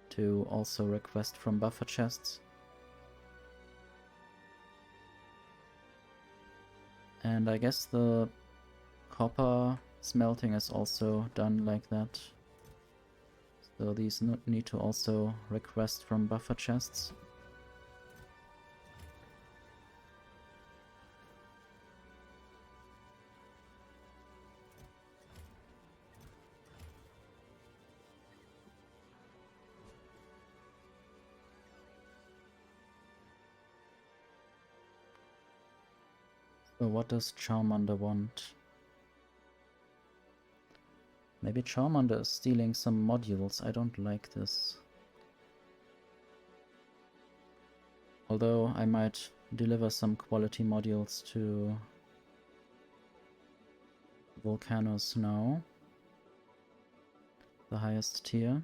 to also request from buffer chests. And I guess the copper smelting is also done like that. So these need to also request from buffer chests. So what does Charmander want? Maybe Charmander is stealing some modules. I don't like this. Although I might deliver some quality modules to Volcanos now. The highest tier.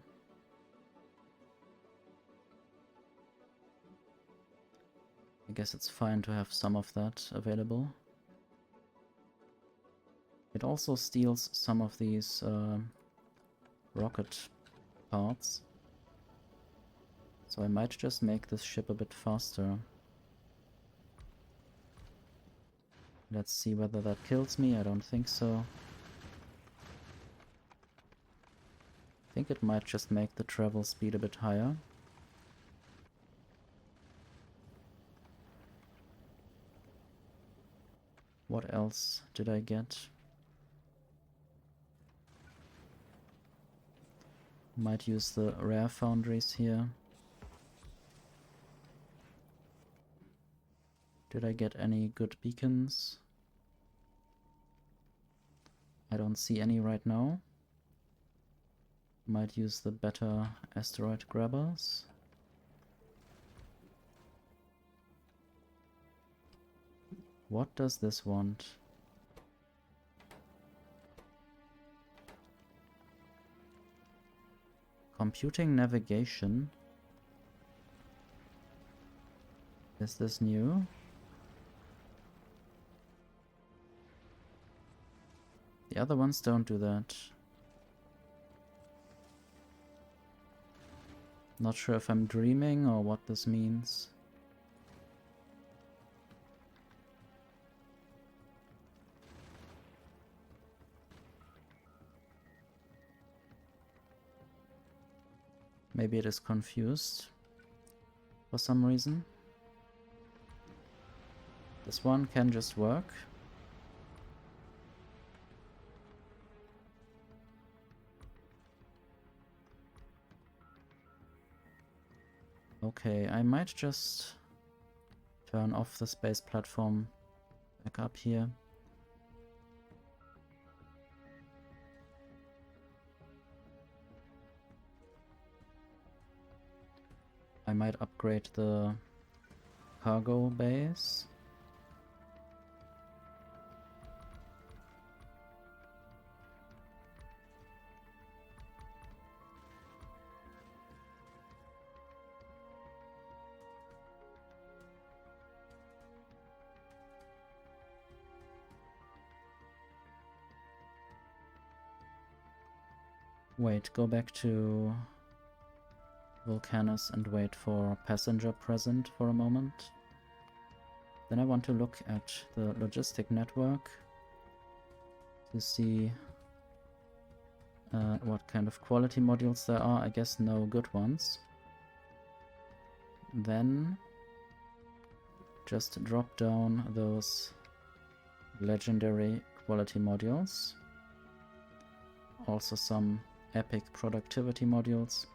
I guess it's fine to have some of that available. It also steals some of these rocket parts. So I might just make this ship a bit faster. Let's see whether that kills me. I don't think so. I think it might just make the travel speed a bit higher. What else did I get? Might use the rare foundries here. Did I get any good beacons? I don't see any right now. Might use the better asteroid grabbers. What does this want? Computing navigation. Is this new? The other ones don't do that. Not sure if I'm dreaming or what this means. Maybe it is confused for some reason. This one can just work. Okay, I might just turn off the space platform back up here. I might upgrade the cargo base. Wait, go back to Volcanus and wait for passenger present for a moment. Then I want to look at the logistic network to see what kind of quality modules there are. I guess no good ones. Then just drop down those legendary quality modules. Also some epic productivity modules.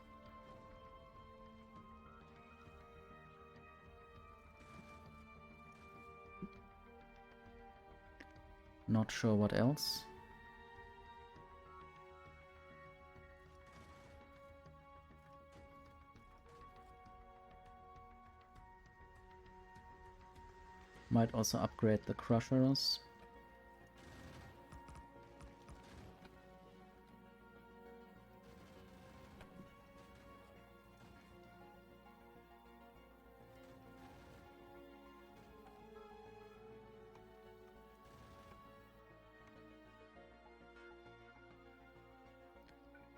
Not sure what else. Might also upgrade the crushers.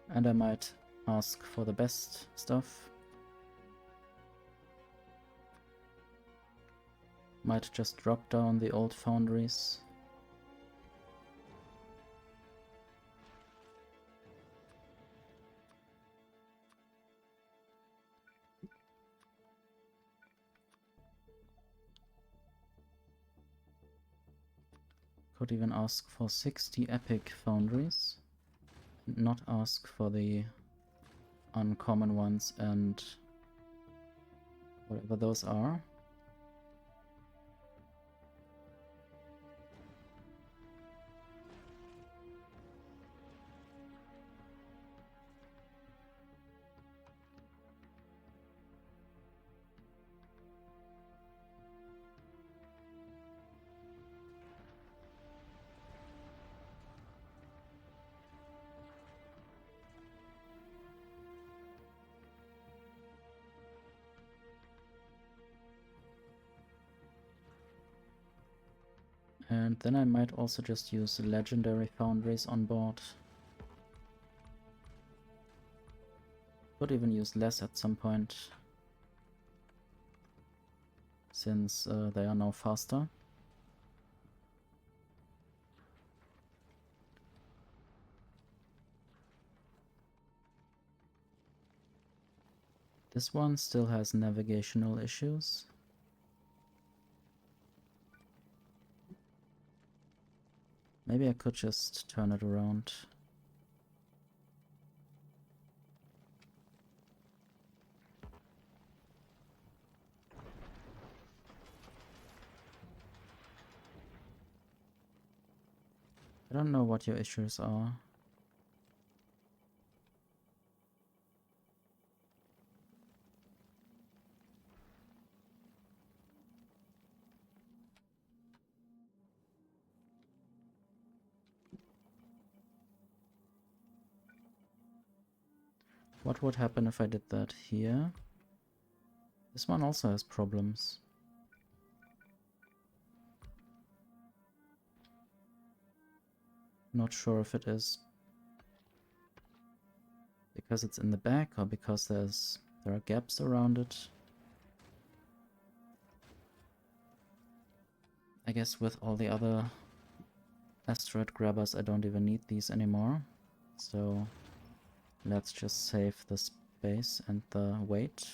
And I might ask for the best stuff. Might just drop down the old foundries. Could even ask for 60 epic foundries. Not ask for the uncommon ones and whatever those are. And then I might also just use legendary foundries on board. Could even use less at some point, since they are now faster. This one still has navigational issues. Maybe I could just turn it around. I don't know what your issues are. What would happen if I did that here? This one also has problems. Not sure if it is because it's in the back or because there are gaps around it. I guess with all the other asteroid grabbers I don't even need these anymore. So let's just save the space and the weight.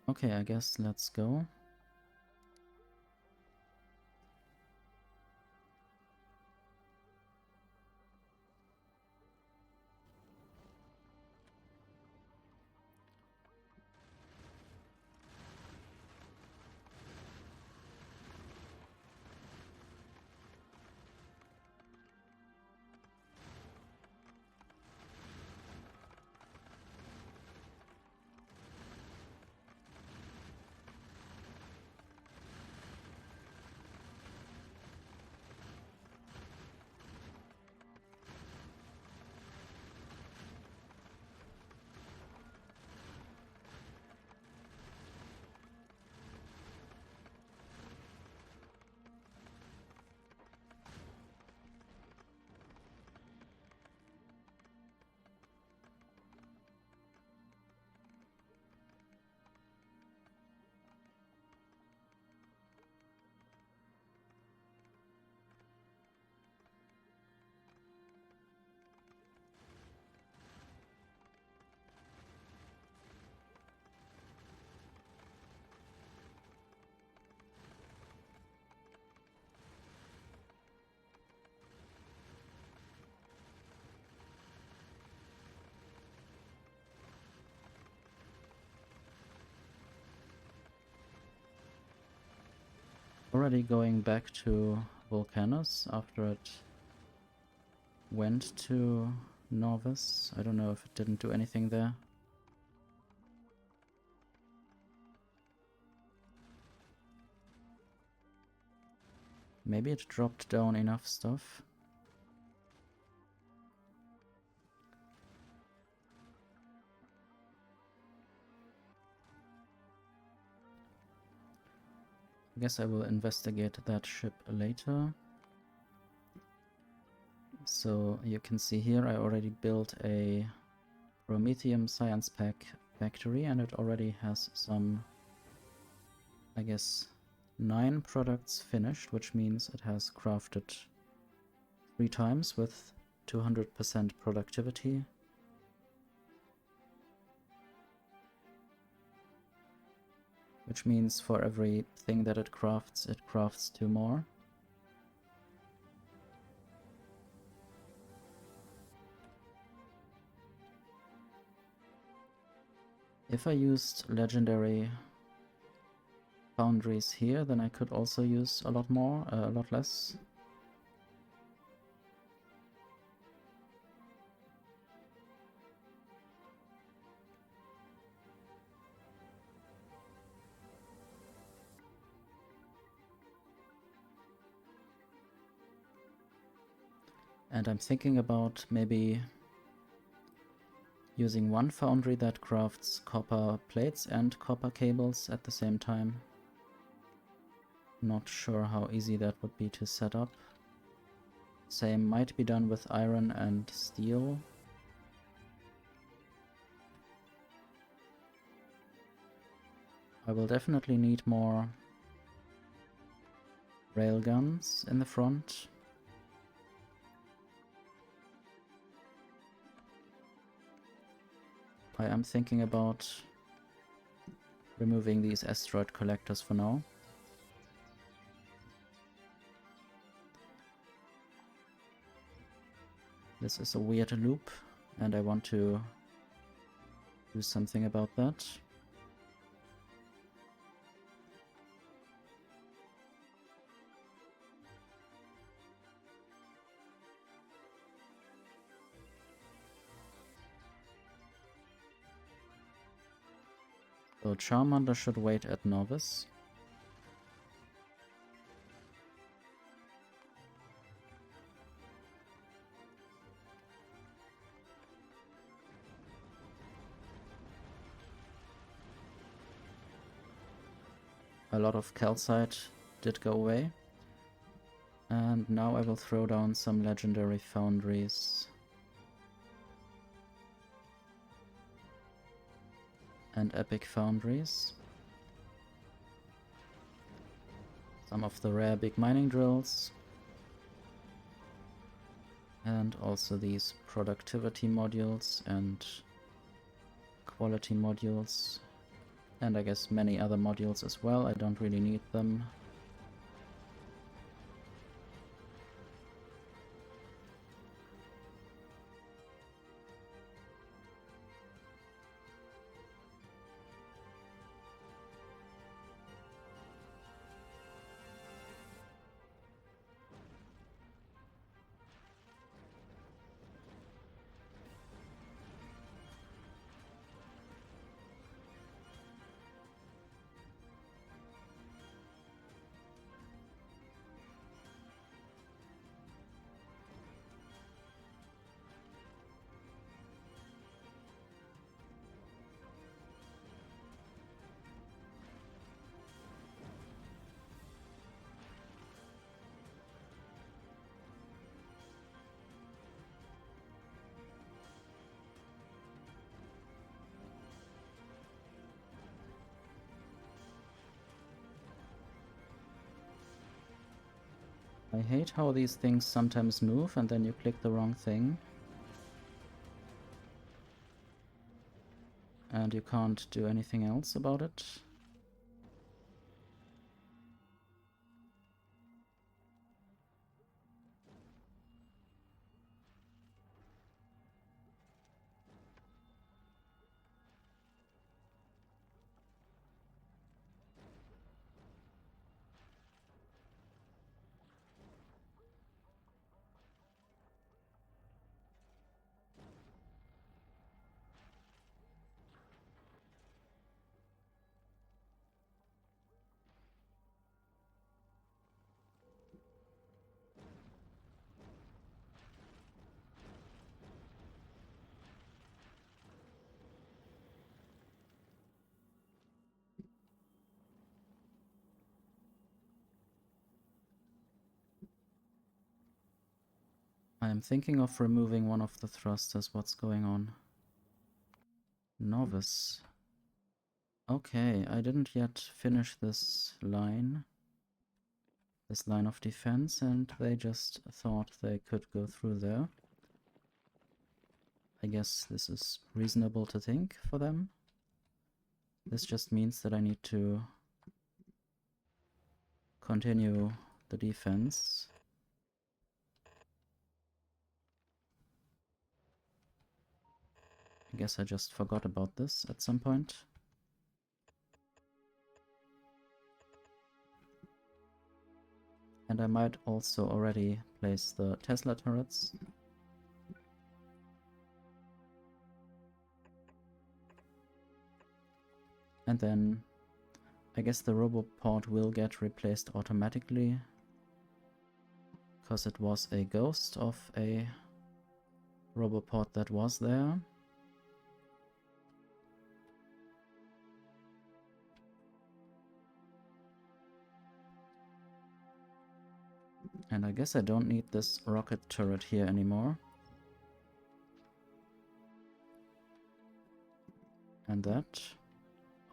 Okay, I guess let's go. already going back to Volcanus after it went to Novice. I don't know if it didn't do anything there. Maybe it dropped down enough stuff. I guess I will investigate that ship later. So you can see here I already built a Promethium Science Pack factory, and it already has some, I guess, 9 products finished, which means it has crafted 3 times with 200% productivity. Which means for every thing that it crafts 2 more. If I used legendary foundries here, then I could also use a lot more, a lot less. And I'm thinking about maybe using one foundry that crafts copper plates and copper cables at the same time. Not sure how easy that would be to set up. Same might be done with iron and steel. I will definitely need more railguns in the front. I am thinking about removing these asteroid collectors for now. This is a weird loop, and I want to do something about that. So Charmander should wait at Novice. A lot of calcite did go away. And now I will throw down some legendary foundries. And epic foundries. Some of the rare big mining drills. And also these productivity modules and quality modules. And I guess many other modules as well. I don't really need them. I hate how these things sometimes move and then you click the wrong thing. And you can't do anything else about it. I'm thinking of removing one of the thrusters. What's going on? Novice. Okay, I didn't yet finish this line of defense, and they just thought they could go through there. I guess this is reasonable to think for them. This just means that I need to continue the defense. I guess I just forgot about this at some point. And I might also already place the Tesla turrets. And then I guess the Roboport will get replaced automatically, because it was a ghost of a Roboport that was there. And I guess I don't need this rocket turret here anymore. And that.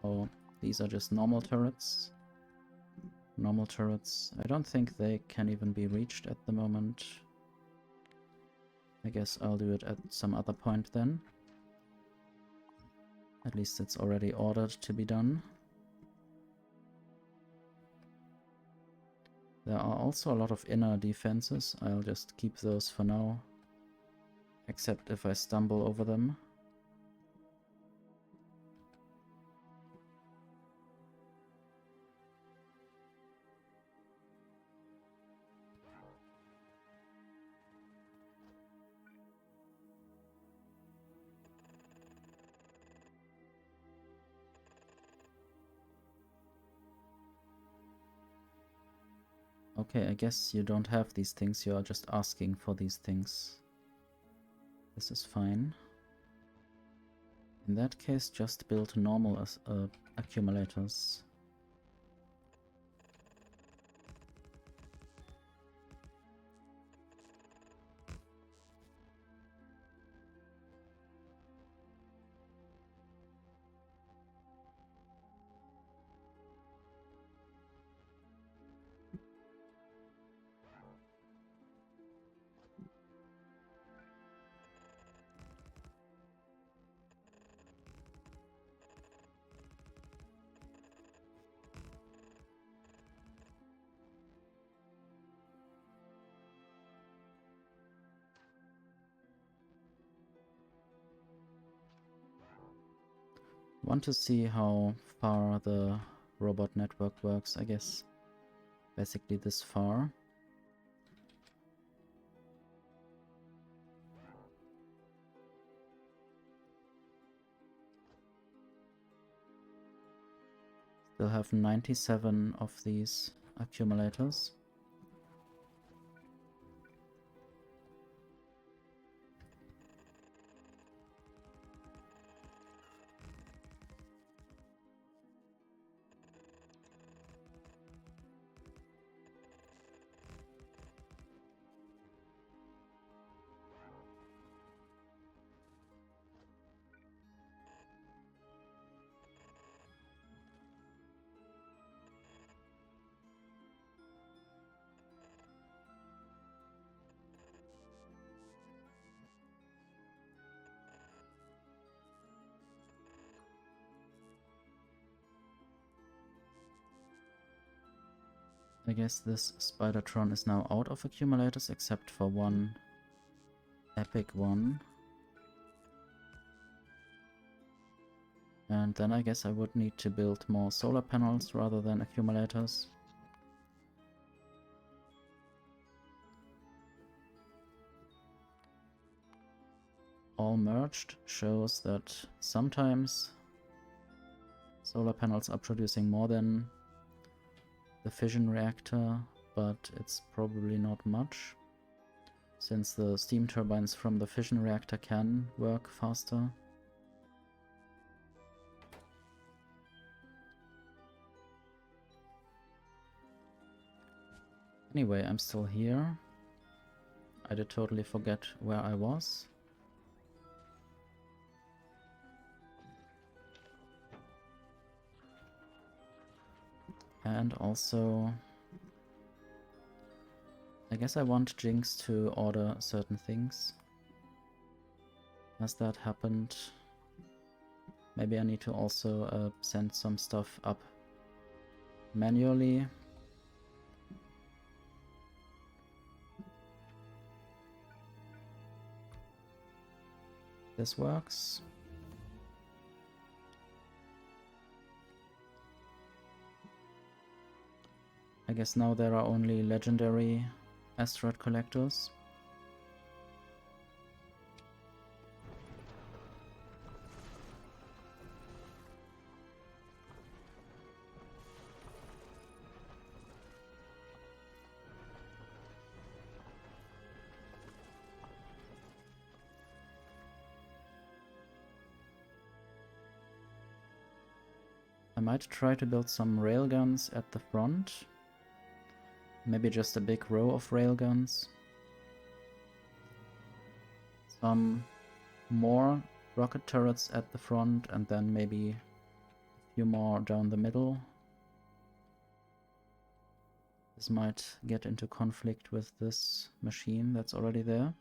Oh, these are just normal turrets. Normal turrets. I don't think they can even be reached at the moment. I guess I'll do it at some other point then. At least it's already ordered to be done. There are also a lot of inner defenses. I'll just keep those for now. Except if I stumble over them. Okay, I guess you don't have these things, you are just asking for these things. This is fine. In that case, just build normal accumulators. Want to see how far the robot network works, I guess. Basically this far. Still have 97 of these accumulators. I guess this Spidertron is now out of accumulators except for one epic one. And then I guess I would need to build more solar panels rather than accumulators. All merged shows that sometimes solar panels are producing more than the fission reactor, but it's probably not much, since the steam turbines from the fission reactor can work faster. Anyway, I'm still here. I did totally forget where I was. And also, I guess I want Jinx to order certain things. Has that happened? Maybe I need to also send some stuff up manually. This works. I guess now there are only legendary asteroid collectors. I might try to build some railguns at the front. Maybe just a big row of railguns. Some more rocket turrets at the front, and then maybe a few more down the middle. This might get into conflict with this machine that's already there.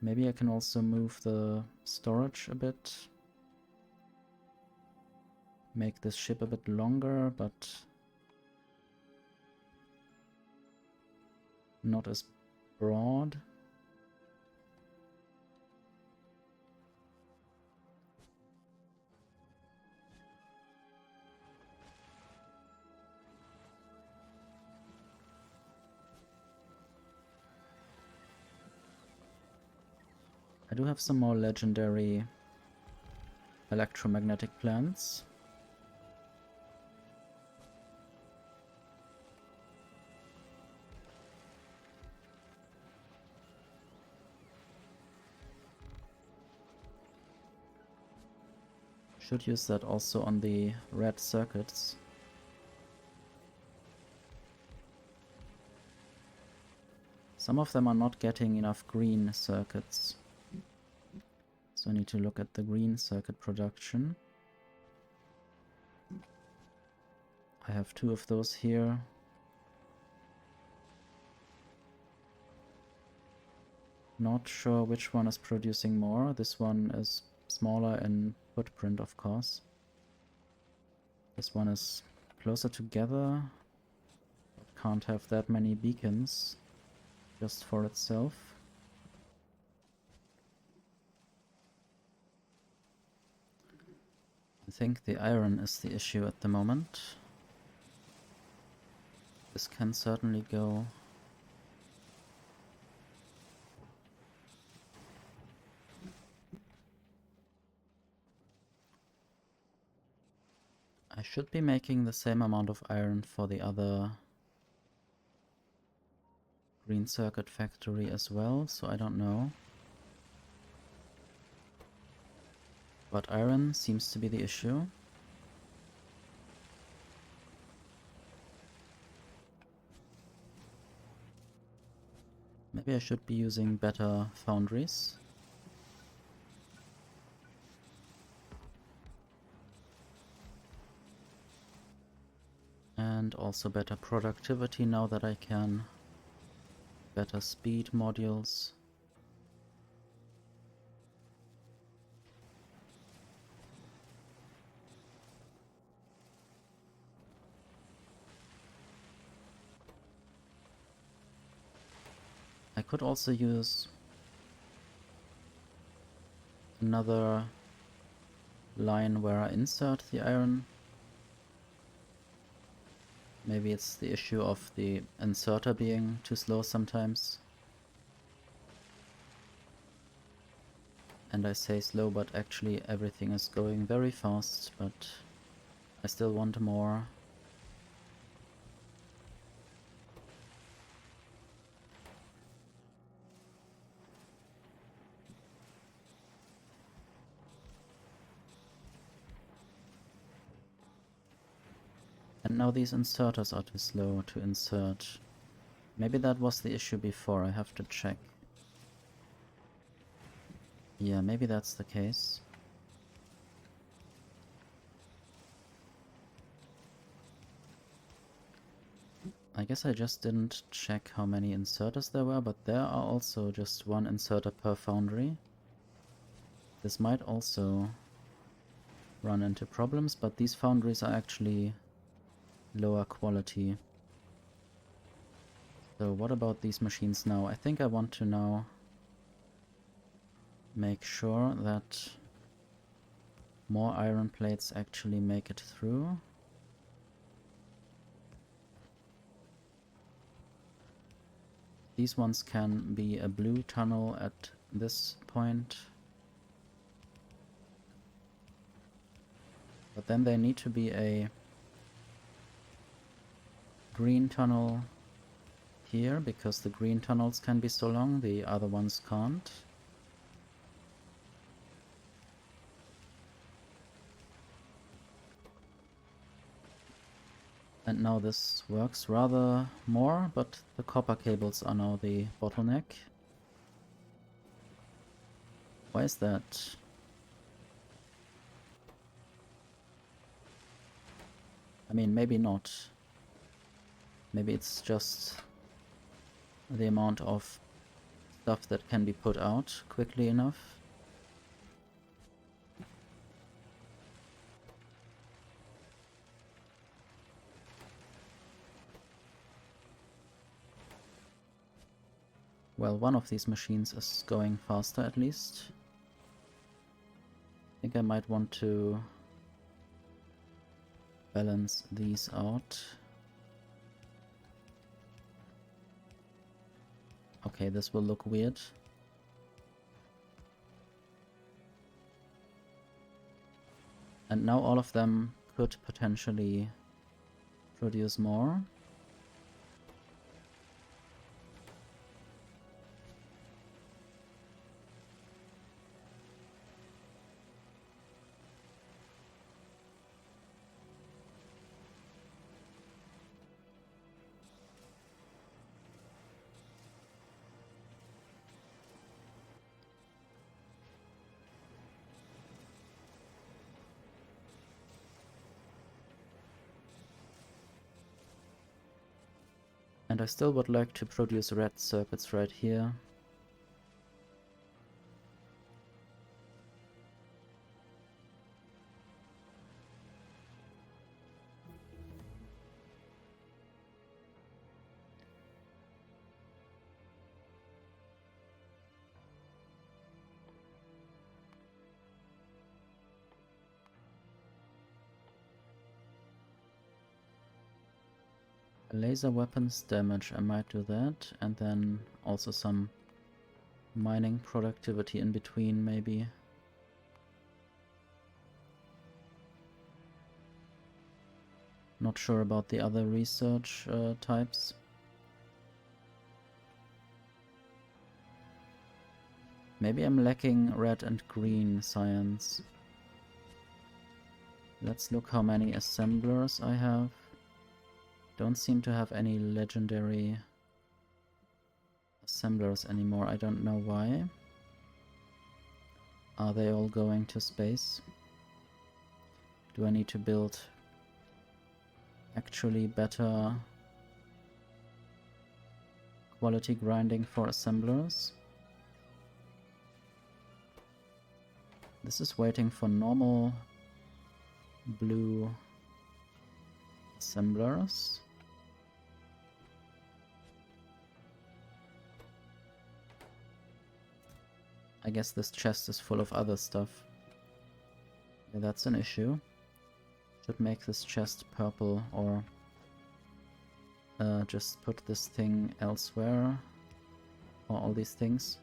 Maybe I can also move the storage a bit. Make this ship a bit longer, but not as broad. I do have some more legendary electromagnetic plants. Should use that also on the red circuits. Some of them are not getting enough green circuits. So I need to look at the green circuit production. I have 2 of those here. Not sure which one is producing more. This one is smaller in footprint, of course. This one is closer together. It can't have that many beacons just for itself. I think the iron is the issue at the moment. This can certainly go. I should be making the same amount of iron for the other green circuit factory as well, so I don't know. But iron seems to be the issue. Maybe I should be using better foundries. And also better productivity now that I can. Better speed modules. I could also use another line where I insert the iron. Maybe it's the issue of the inserter being too slow sometimes. And I say slow, but actually everything is going very fast, but I still want more. And now these inserters are too slow to insert Maybe that was the issue before, I have to check. Yeah, maybe that's the case. I guess I just didn't check how many inserters there were, but there are also just one inserter per foundry. This might also run into problems, but these foundries are actually lower quality. So what about these machines now? I think I want to now make sure that more iron plates actually make it through. These ones can be a blue tunnel at this point. But then they need to be a green tunnel here, because the green tunnels can be so long, the other ones can't. And now this works rather more, but the copper cables are now the bottleneck. Why is that? I mean, maybe not. Maybe it's just the amount of stuff that can be put out quickly enough. Well, one of these machines is going faster at least. I think I might want to balance these out. Okay, this will look weird. And now all of them could potentially produce more. And I still would like to produce red circuits right here. Laser weapons damage, I might do that, and then also some mining productivity in between, maybe. Not sure about the other research types. Maybe I'm lacking red and green science. Let's look how many assemblers I have. Don't seem to have any legendary assemblers anymore. I don't know why. Are they all going to space? Do I need to build actually better quality grinding for assemblers? This is waiting for normal blue assemblers. I guess this chest is full of other stuff. Yeah, that's an issue. Should make this chest purple, or just put this thing elsewhere, or all these things.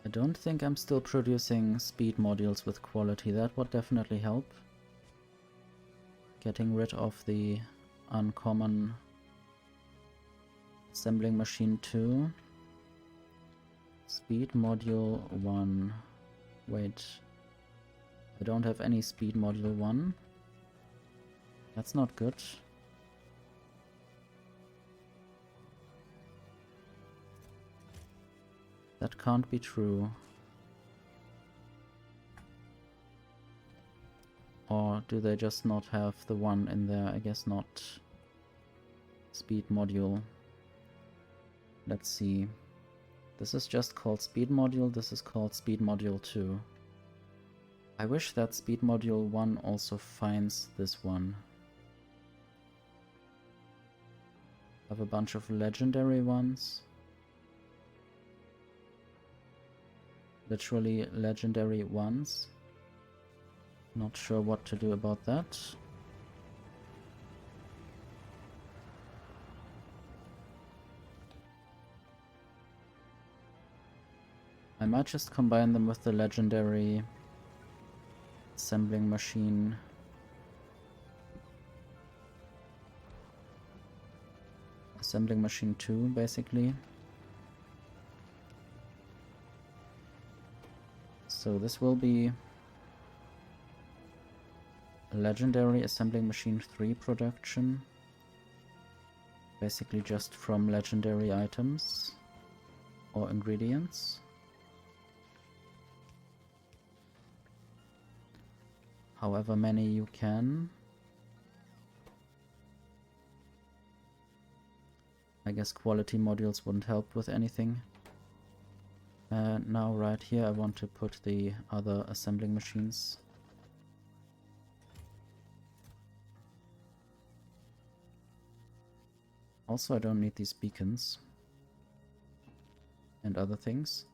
I don't think I'm still producing speed modules with quality. That would definitely help. Getting rid of the uncommon assembling machine 2. Speed module 1. Wait. I don't have any speed module 1. That's not good. That can't be true. Or do they just not have the one in there? I guess not. Speed module. Let's see. This is just called speed module. This is called speed module 2. I wish that speed module 1 also finds this one. I have a bunch of legendary ones. Literally legendary ones. Not sure what to do about that. I might just combine them with the legendary assembling machine. Assembling machine 2, basically. So this will be a legendary assembling machine 3 production. Basically just from legendary items or ingredients. However many you can. I guess quality modules wouldn't help with anything. Now right here I want to put the other assembling machines. Also I don't need these beacons and other things.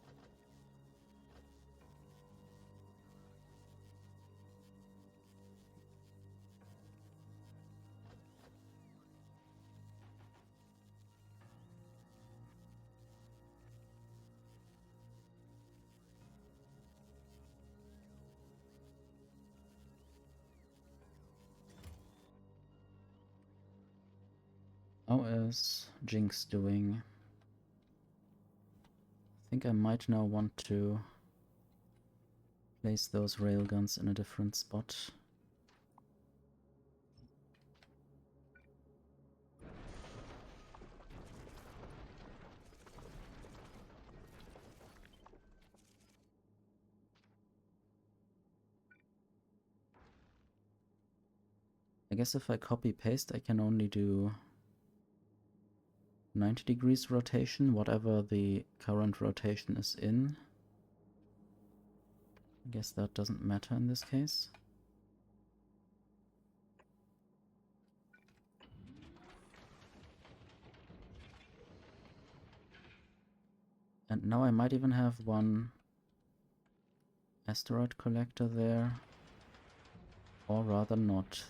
How is Jinx doing? I think I might now want to place those railguns in a different spot. I guess if I copy paste I can only do 90 degrees rotation, whatever the current rotation is in. I guess that doesn't matter in this case. And now I might even have one asteroid collector there, or rather not.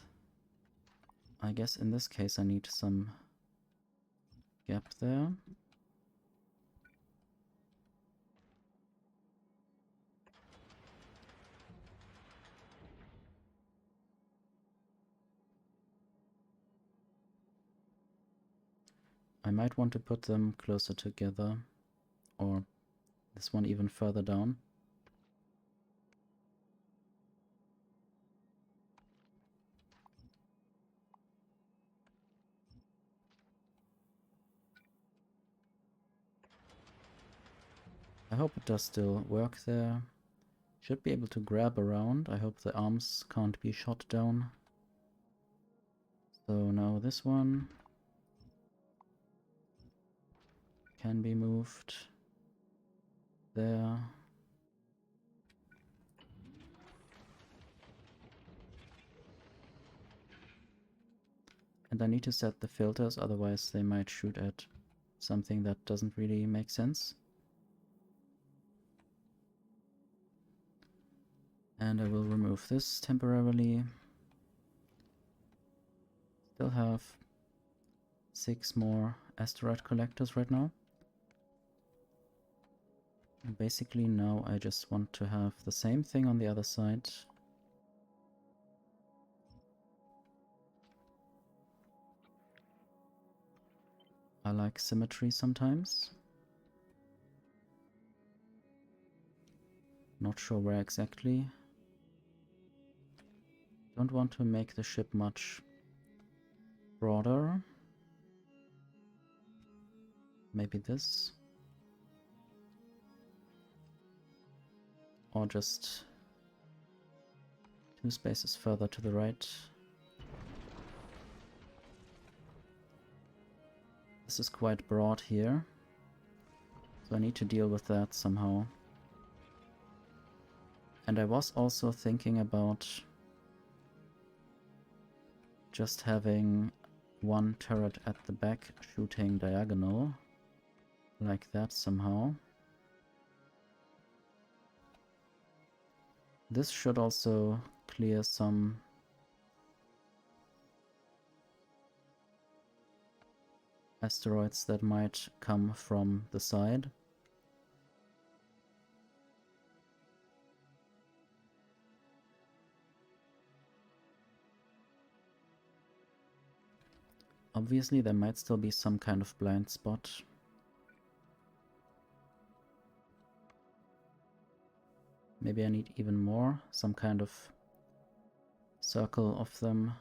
I guess in this case I need some gap there. I might want to put them closer together, or this one even further down. I hope it does still work there. Should be able to grab around. I hope the arms can't be shot down. So now this one can be moved there. And I need to set the filters, otherwise they might shoot at something that doesn't really make sense. And I will remove this temporarily. Still have 6 more asteroid collectors right now. And basically now I just want to have the same thing on the other side. I like symmetry sometimes. Not sure where exactly. Don't want to make the ship much broader. Maybe this. Or just 2 spaces further to the right. This is quite broad here, so I need to deal with that somehow. And I was also thinking about just having 1 turret at the back shooting diagonal, like that somehow. This should also clear some asteroids that might come from the side. Obviously, there might still be some kind of blind spot. Maybe I need even more, some kind of circle of them.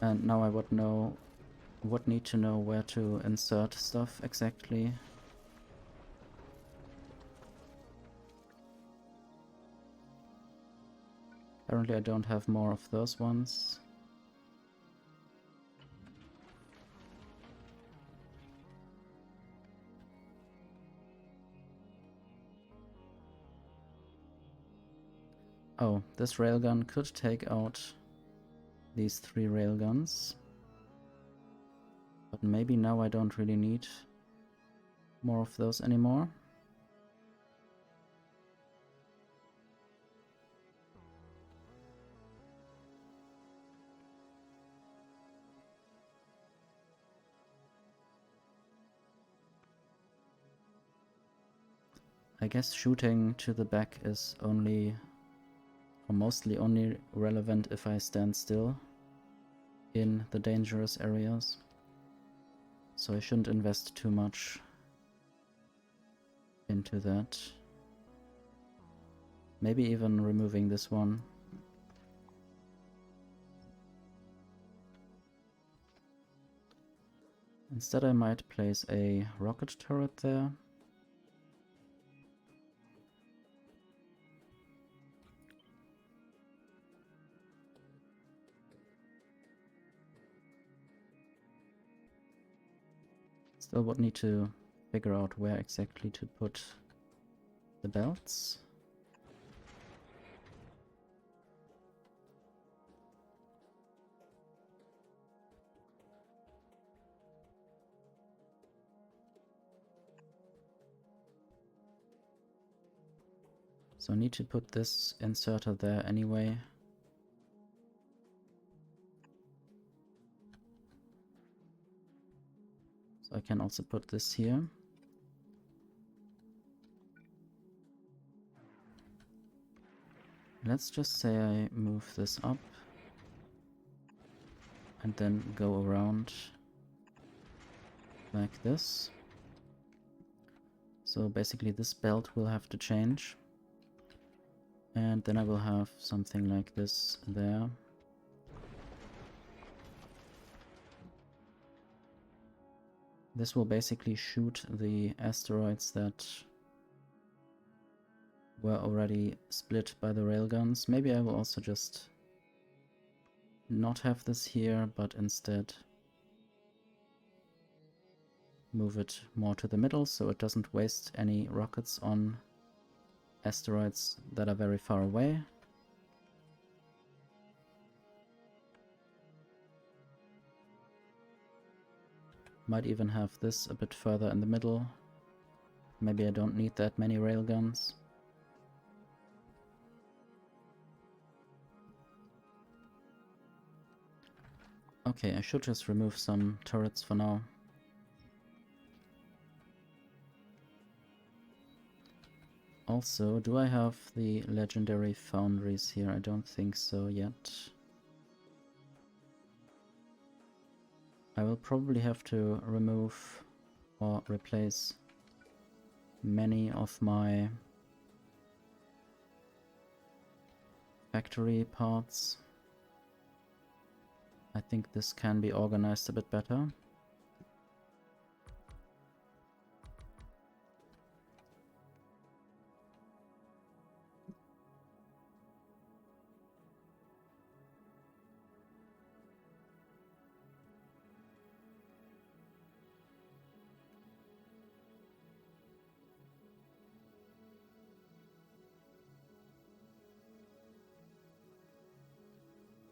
And now I would need to know where to insert stuff exactly. Apparently I don't have more of those ones. Oh, this railgun could take out these 3 railguns. But maybe now I don't really need more of those anymore. I guess shooting to the back is only, or mostly only relevant if I stand still in the dangerous areas. So I shouldn't invest too much into that. Maybe even removing this one. Instead I might place a rocket turret there. Still would need to figure out where exactly to put the belts. So I need to put this inserter there anyway. So I can also put this here. Let's just say I move this up and then go around like this. So basically this belt will have to change. And then I will have something like this there. This will basically shoot the asteroids that were already split by the railguns. Maybe I will also just not have this here, but instead move it more to the middle so it doesn't waste any rockets on asteroids that are very far away. Might even have this a bit further in the middle, Maybe I don't need that many railguns. Okay, I should just remove some turrets for now. Also, do I have the legendary foundries here? I don't think so yet. I will probably have to remove or replace many of my factory parts. I think this can be organized a bit better.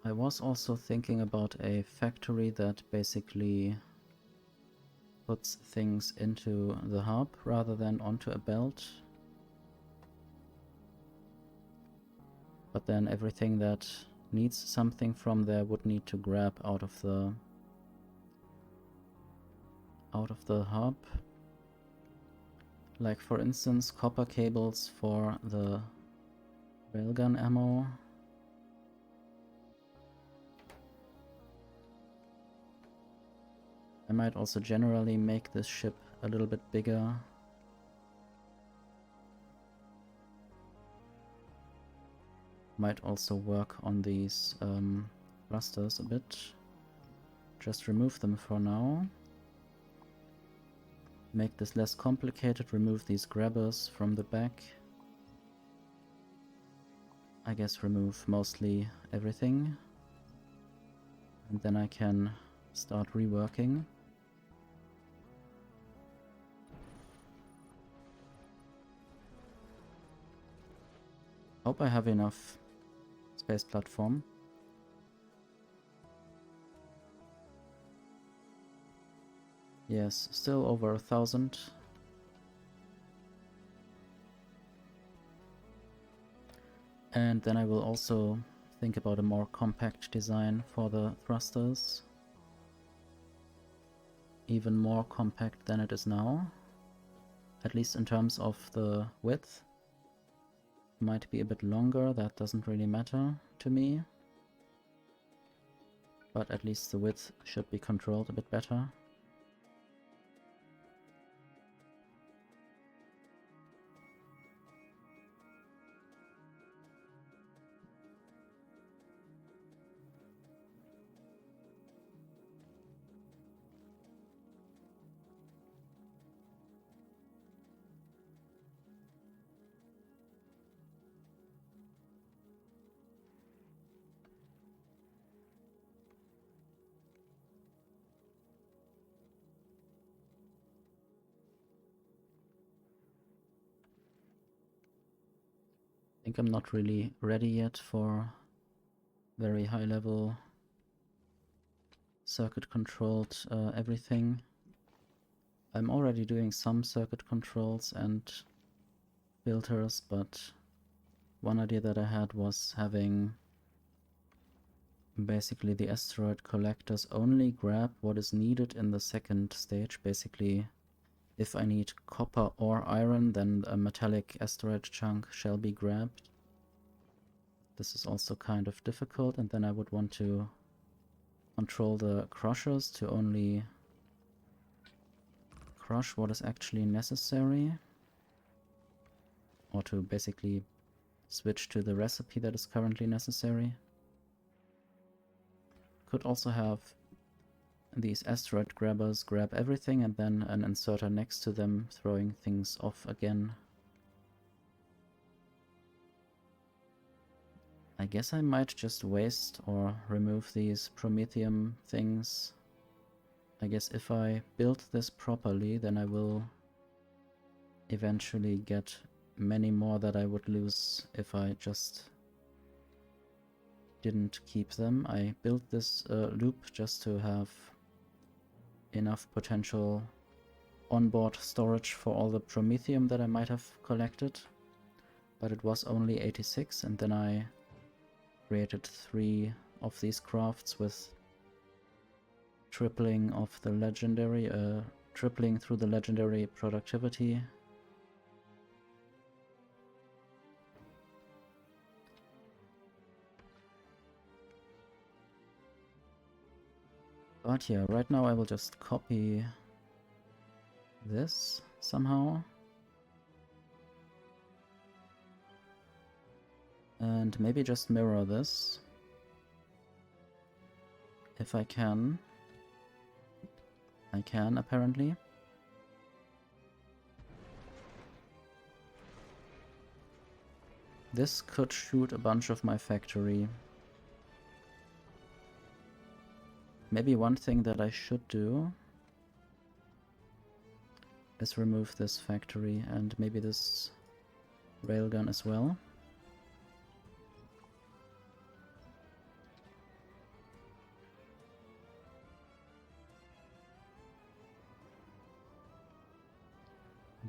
I was also thinking about a factory that basically puts things into the hub rather than onto a belt. But then everything that needs something from there would need to grab out of the hub. Like for instance, copper cables for the railgun ammo. I might also generally make this ship a little bit bigger. Might also work on these thrusters a bit. Just remove them for now. Make this less complicated, remove these grabbers from the back. I guess remove mostly everything. And then I can start reworking. Hope I have enough space platform. Yes, still over 1,000. And then I will also think about a more compact design for the thrusters. Even more compact than it is now. At least in terms of the width. Might be a bit longer, that doesn't really matter to me. But at least the width should be controlled a bit better. I think I'm not really ready yet for very high level circuit controlled everything. I'm already doing some circuit controls and filters, but one idea that I had was having basically the asteroid collectors only grab what is needed in the second stage. Basically, if I need copper or iron, then a metallic asteroid chunk shall be grabbed. This is also kind of difficult, and then I would want to control the crushers to only crush what is actually necessary, or to basically switch to the recipe that is currently necessary. Could also have these asteroid grabbers grab everything and then an inserter next to them throwing things off again. I guess I might just waste or remove these Promethium things. I guess if I build this properly, then I will eventually get many more that I would lose if I just didn't keep them. I built this loop just to have enough potential onboard storage for all the Promethium that I might have collected, but it was only 86, and then I created 3 of these crafts with tripling of the legendary, tripling through the legendary productivity. But yeah, right now I will just copy this somehow. And maybe just mirror this. If I can. I can, apparently. This could shoot a bunch of my factory. Maybe one thing that I should do is remove this factory and maybe this railgun as well.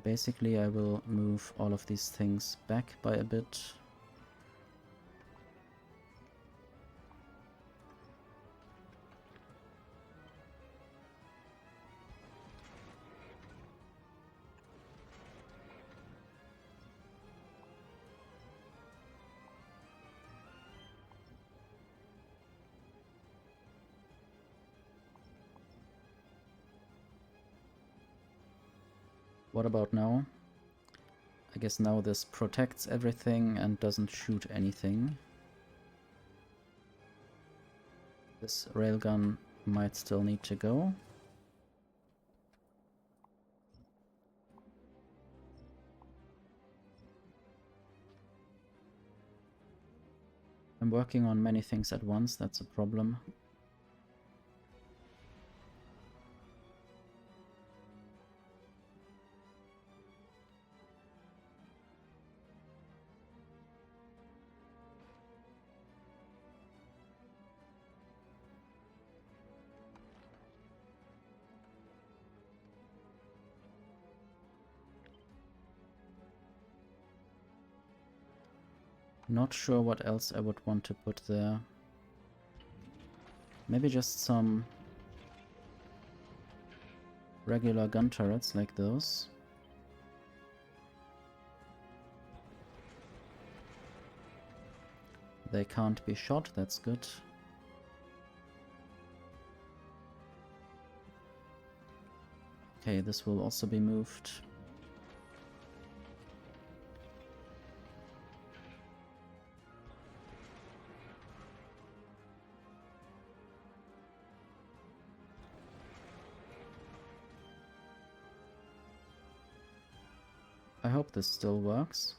Basically, I will move all of these things back by a bit. What about now? I guess now this protects everything and doesn't shoot anything. This railgun might still need to go. I'm working on many things at once, that's a problem. Not sure what else I would want to put there. Maybe just some regular gun turrets like those. They can't be shot, that's good. Okay, this will also be moved. I hope this still works.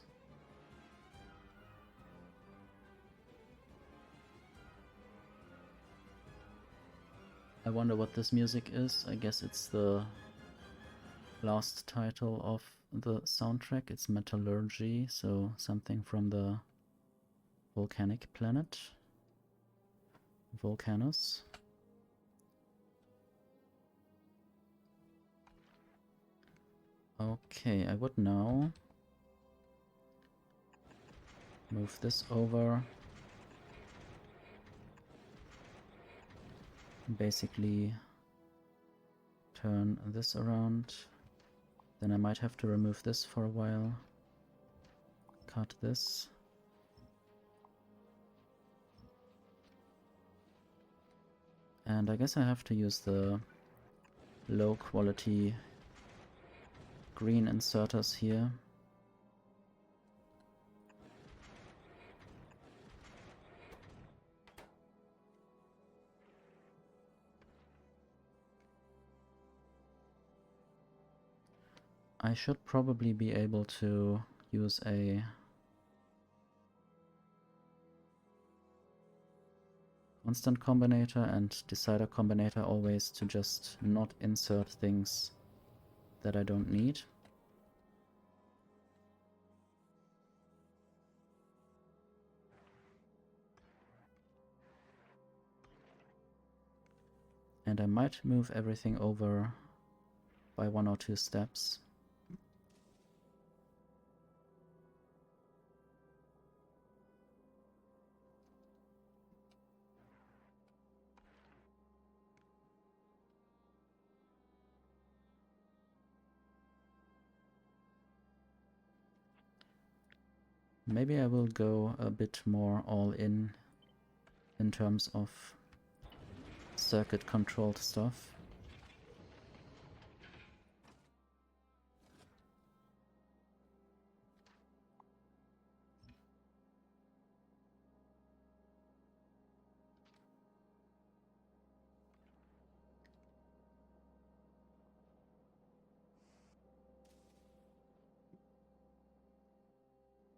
I wonder what this music is. I guess it's the last title of the soundtrack. It's Metallurgy, so something from the volcanic planet. Volcanus. Okay, I would now move this over. Basically turn this around. Then I might have to remove this for a while. Cut this. And I guess I have to use the low quality green inserters here. I should probably be able to use a constant combinator and decider combinator always to just not insert things that I don't need. And I might move everything over by 1 or 2 steps. Maybe I will go a bit more all in terms of circuit controlled stuff.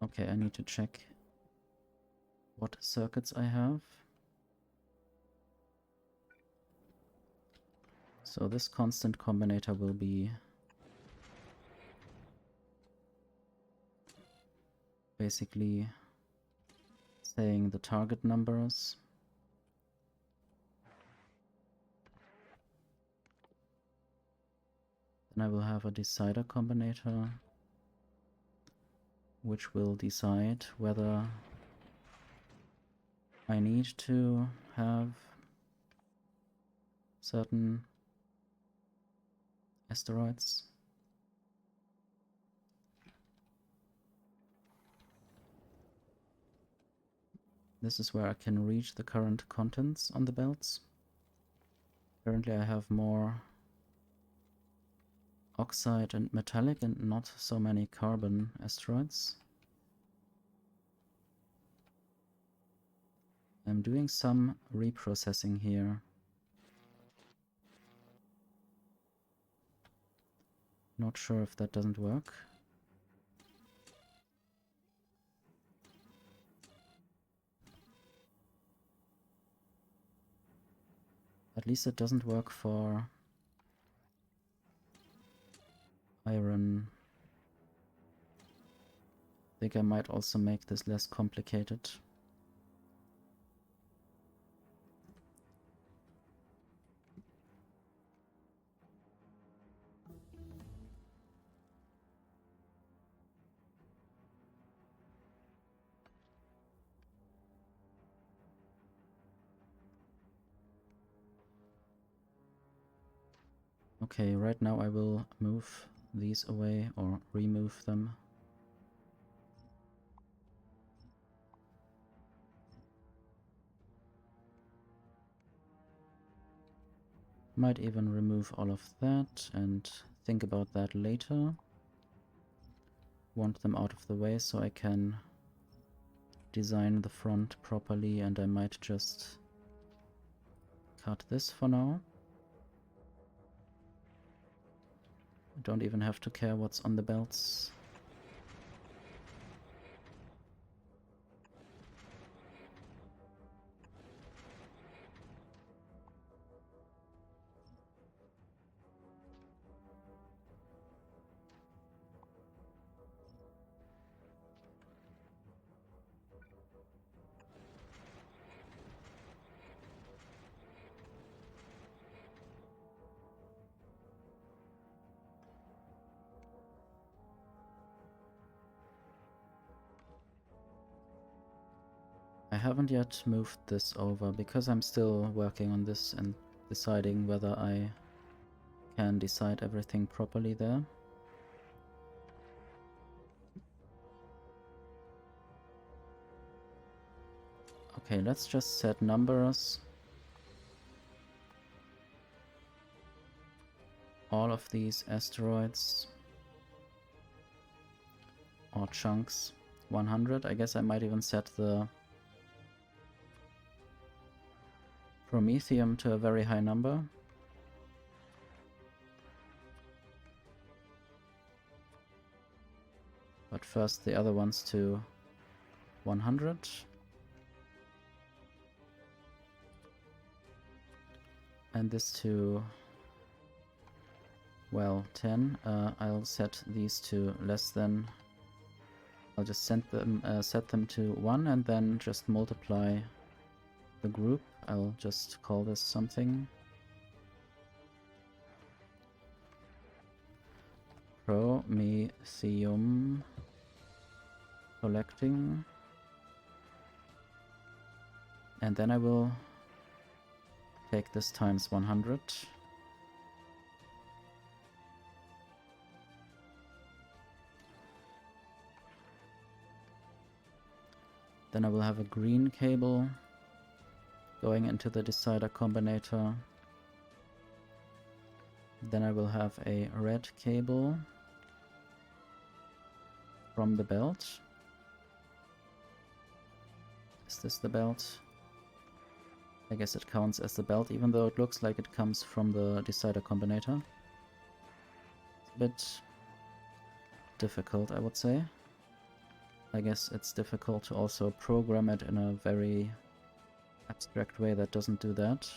Okay, I need to check what circuits I have. So this constant combinator will be basically saying the target numbers. Then I will have a decider combinator, which will decide whether I need to have certain asteroids. This is where I can reach the current contents on the belts. Currently I have more oxide and metallic and not so many carbon asteroids. I'm doing some reprocessing here. Not sure if that doesn't work. At least it doesn't work for iron. I think I might also make this less complicated. Okay, right now I will move these away or remove them. Might even remove all of that and think about that later. Want them out of the way so I can design the front properly, and I might just cut this for now. I don't even have to care what's on the belts. I haven't yet moved this over because I'm still working on this and deciding whether I can decide everything properly there. Okay, let's just set numbers. All of these asteroids or chunks 100. I guess I might even set the Promethium to a very high number. But first the other ones to 100. And this to, well, 10. I'll set these to less than. I'll just set them to 1 and then just multiply the group. I'll just call this something. Promethium collecting. And then I will take this times 100. Then I will have a green cable going into the decider combinator. Then I will have a red cable from the belt. Is this the belt? I guess it counts as the belt, even though it looks like it comes from the decider combinator. It's a bit difficult, I would say. I guess it's difficult to also program it in a very abstract way that doesn't do that.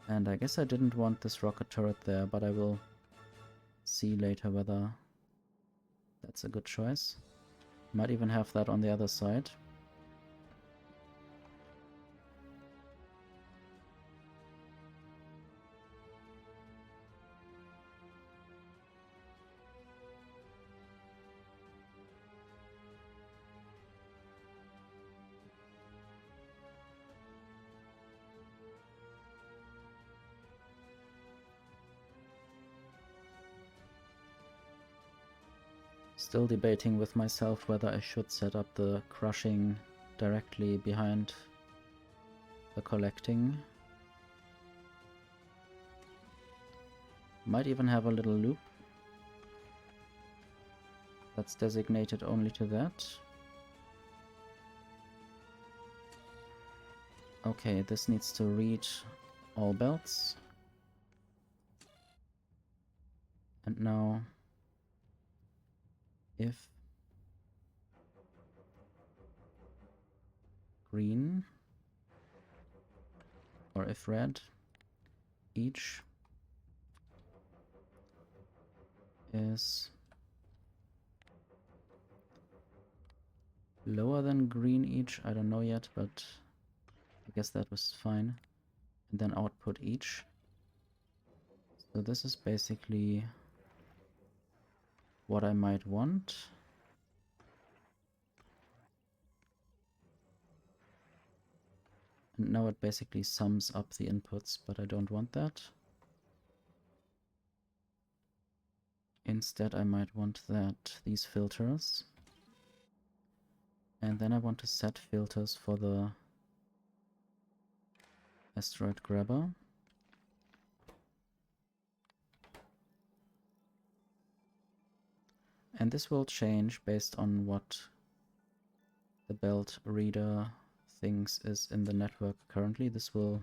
And I guess I didn't want this rocket turret there, but I will see later whether that's a good choice. Might even have that on the other side. Still debating with myself whether I should set up the crushing directly behind the collecting. Might even have a little loop that's designated only to that. Okay, this needs to read all belts. And now, if green or if red, each is lower than green each, I don't know yet, but I guess that was fine. And then output each. So this is basically what I might want. And now it basically sums up the inputs, but I don't want that. Instead I might want these filters. And then I want to set filters for the asteroid grabber. And this will change based on what the belt reader thinks is in the network currently. This will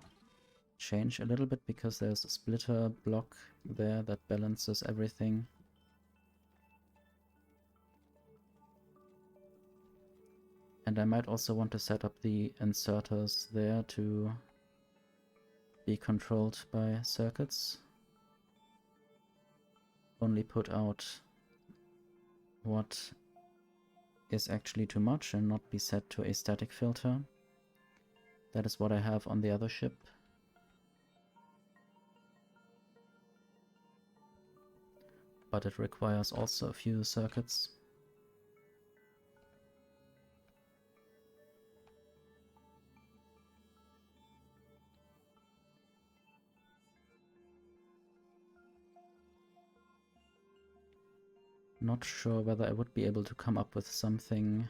change a little bit because there's a splitter block there that balances everything. And I might also want to set up the inserters there to be controlled by circuits. Only put out what is actually too much and not be set to a static filter. That is what I have on the other ship. But it requires also a few circuits. Not sure whether I would be able to come up with something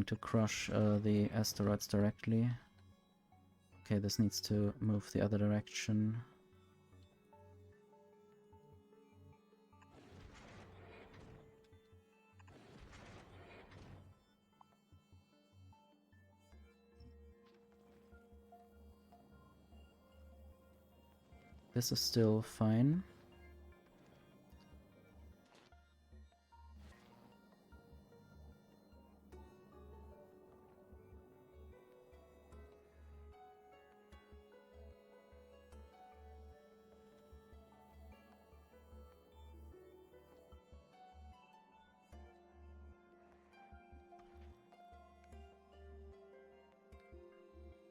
to crush the asteroids directly. Okay, this needs to move the other direction. This is still fine.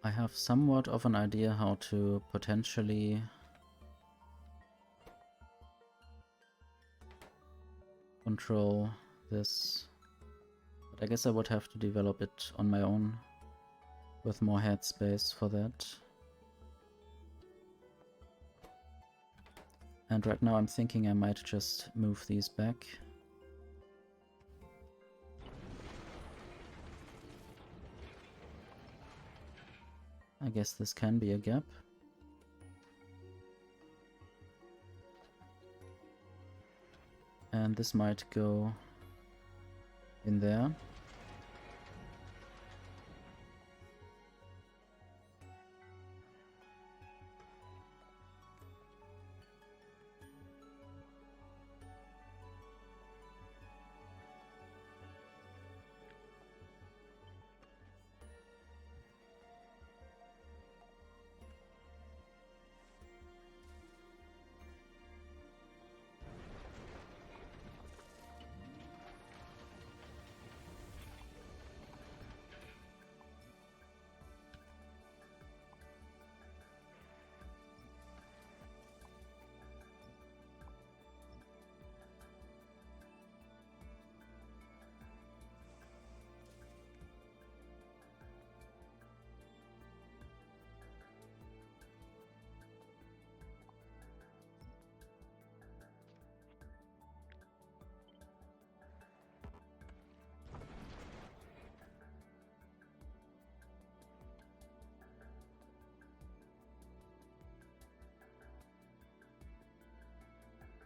I have somewhat of an idea how to potentially control this, but I guess I would have to develop it on my own with more headspace for that. And right now I'm thinking I might just move these back. I guess this can be a gap. And this might go in there.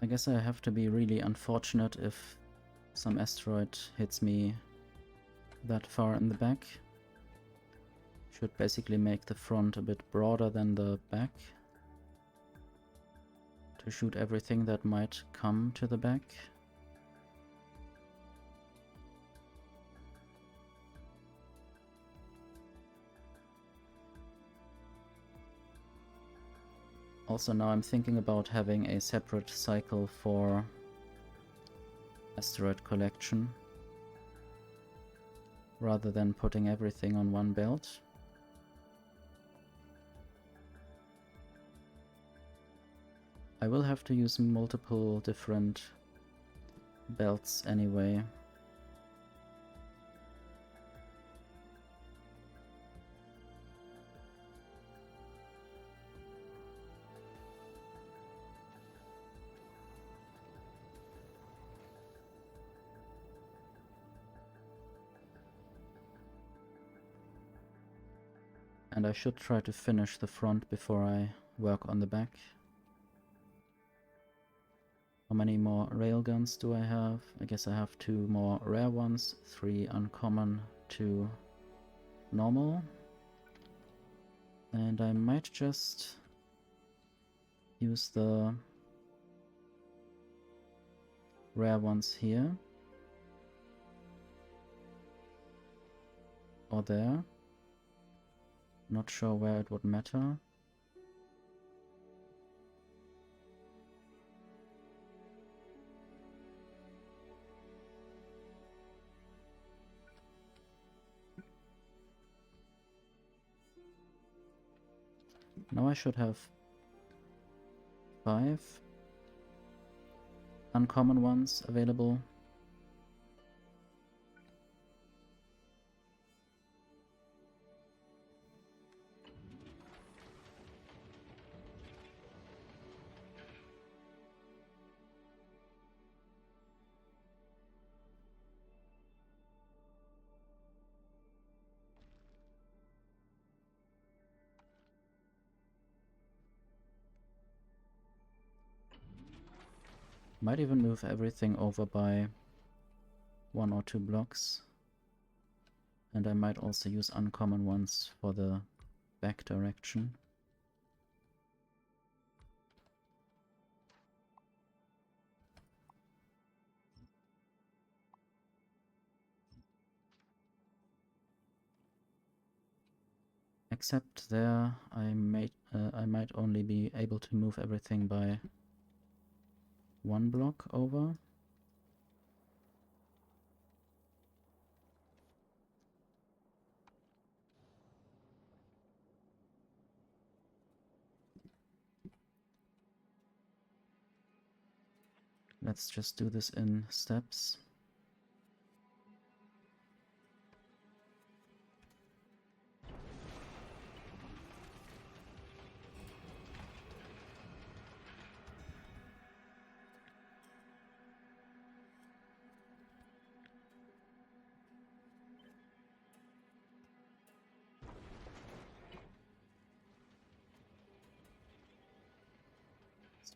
I guess I have to be really unfortunate if some asteroid hits me that far in the back. Should basically make the front a bit broader than the back to shoot everything that might come to the back. Also now I'm thinking about having a separate cycle for asteroid collection rather than putting everything on one belt. I will have to use multiple different belts anyway. And I should try to finish the front before I work on the back. How many more railguns do I have? I guess I have 2 more rare ones, 3 uncommon, 2 normal. And I might just use the rare ones here. Or there. Not sure where it would matter. Now I should have 5 uncommon ones available. Might even move everything over by 1 or 2 blocks. And I might also use uncommon ones for the back direction. Except there I might only be able to move everything by 1 block over. let's just do this in steps.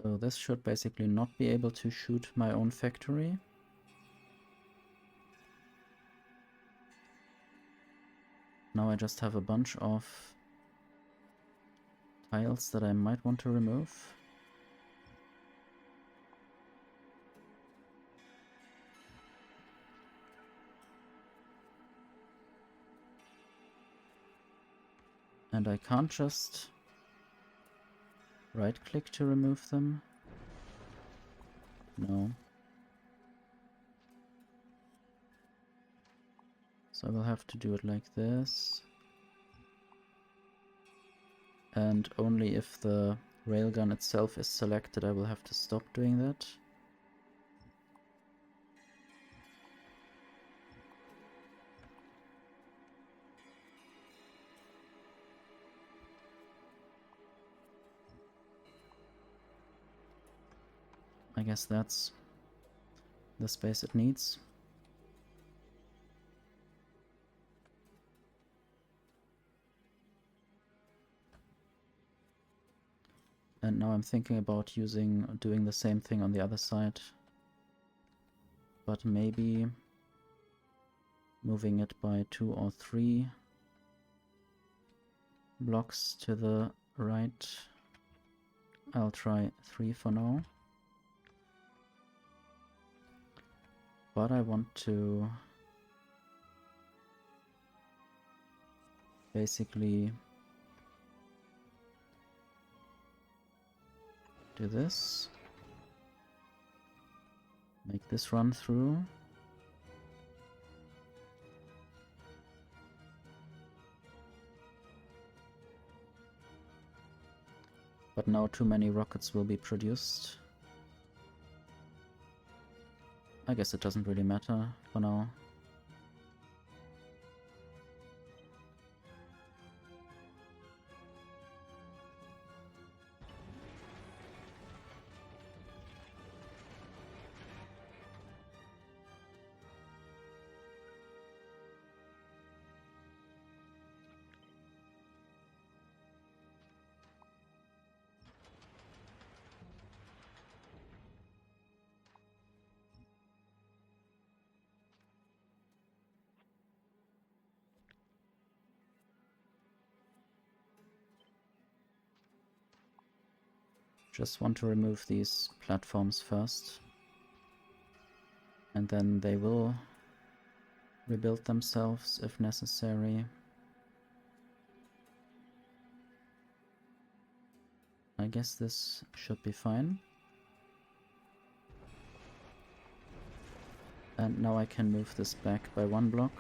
So this should basically not be able to shoot my own factory. Now I just have a bunch of tiles that I might want to remove. And I can't just right-click to remove them. No. So I will have to do it like this. And only if the railgun itself is selected, I will have to stop doing that. I guess that's the space it needs. And now I'm thinking about doing the same thing on the other side. But maybe moving it by 2 or 3 blocks to the right. I'll try 3 for now. But I want to basically do this. Make this run through. But now too many rockets will be produced. I guess it doesn't really matter for now. Just want to remove these platforms first. And then they will rebuild themselves if necessary. I guess this should be fine. And now I can move this back by 1 block.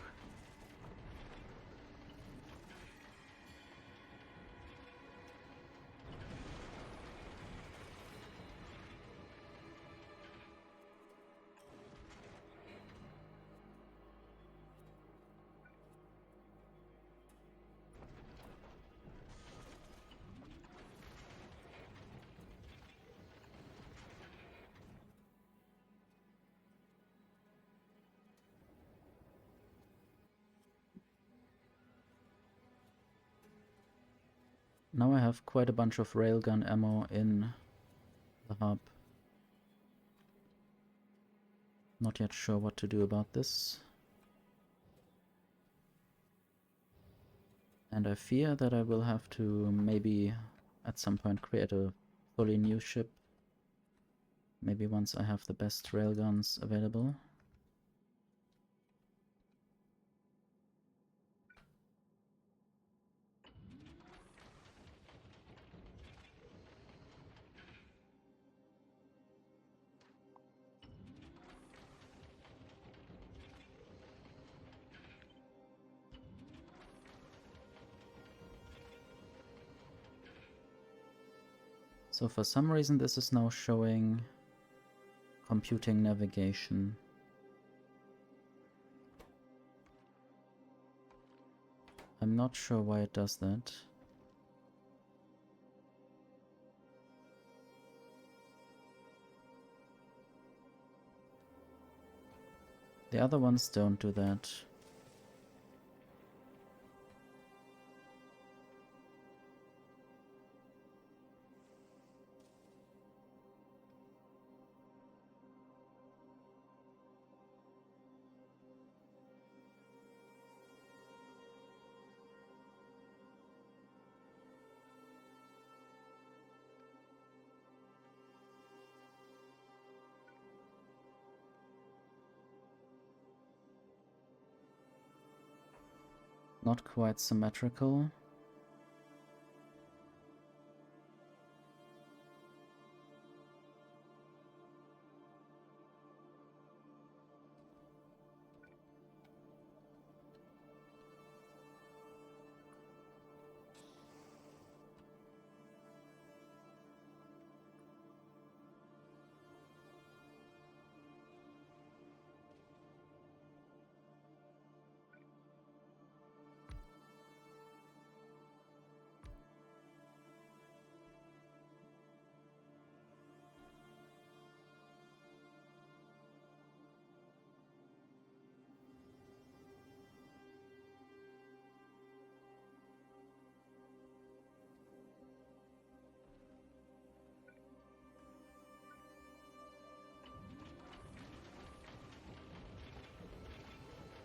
Now I have quite a bunch of railgun ammo in the hub. Not yet sure what to do about this. And I fear that I will have to maybe at some point create a fully new ship. Maybe once I have the best railguns available. So for some reason this is now showing computing navigation. I'm not sure why it does that. The other ones don't do that. Not quite symmetrical.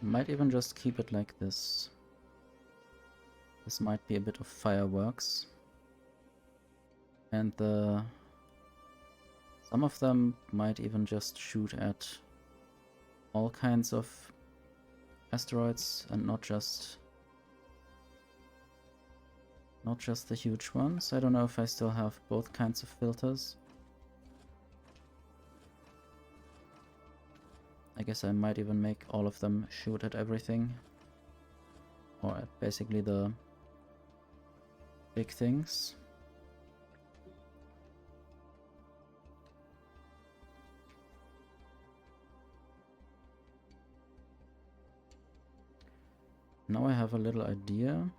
Might even just keep it like this. This might be a bit of fireworks. And some of them might even just shoot at all kinds of asteroids and not just the huge ones. I don't know if I still have both kinds of filters. I guess I might even make all of them shoot at everything. Or at basically the big things. Now I have a little idea.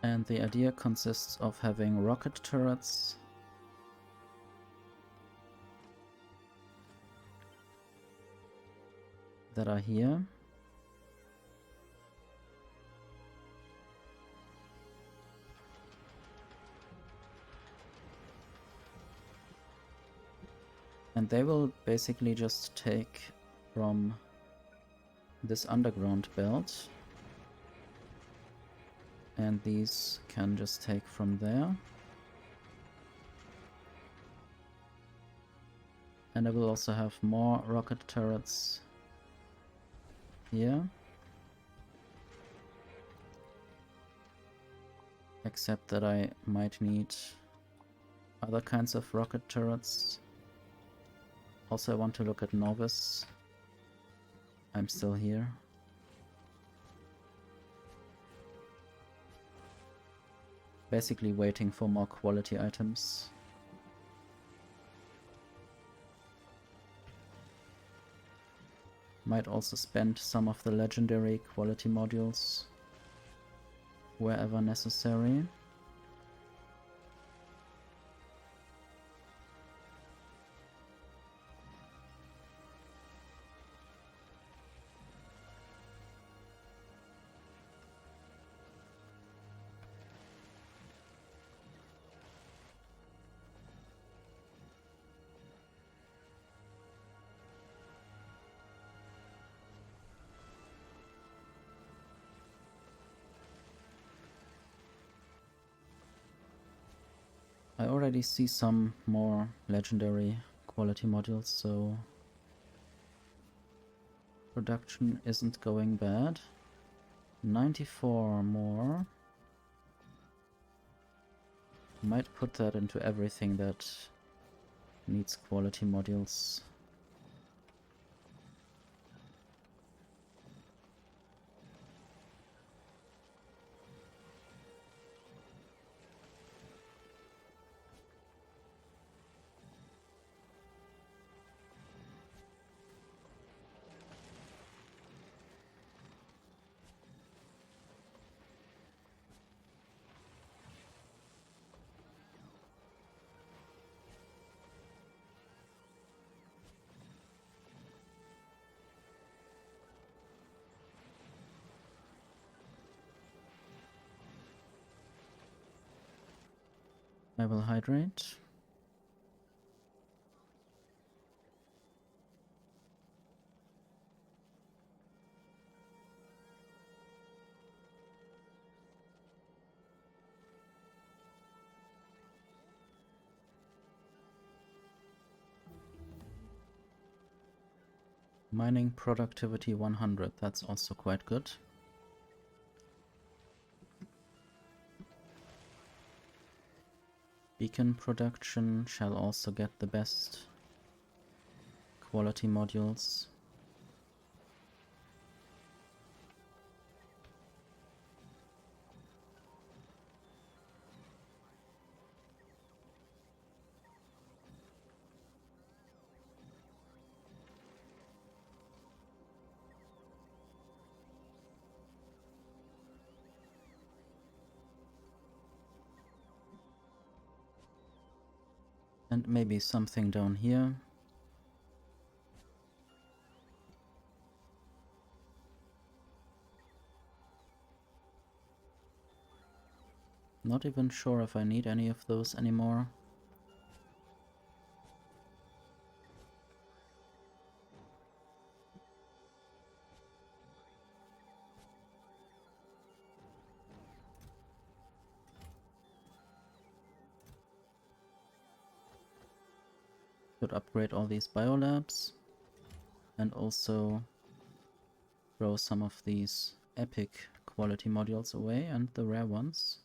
And the idea consists of having rocket turrets that are here. And they will basically just take from this underground belt. And these can just take from there. And I will also have more rocket turrets here. Except that I might need other kinds of rocket turrets. Also, I want to look at Novice. I'm still here. Basically waiting for more quality items. Might also spend some of the legendary quality modules wherever necessary. I already see some more legendary quality modules, so production isn't going bad. 94 more. Might put that into everything that needs quality modules. I will hydrate. Mining productivity 100, that's also quite good. Beacon production shall also get the best quality modules. And maybe something down here. Not even sure if I need any of those anymore. Could upgrade all these biolabs and also throw some of these epic quality modules away and the rare ones.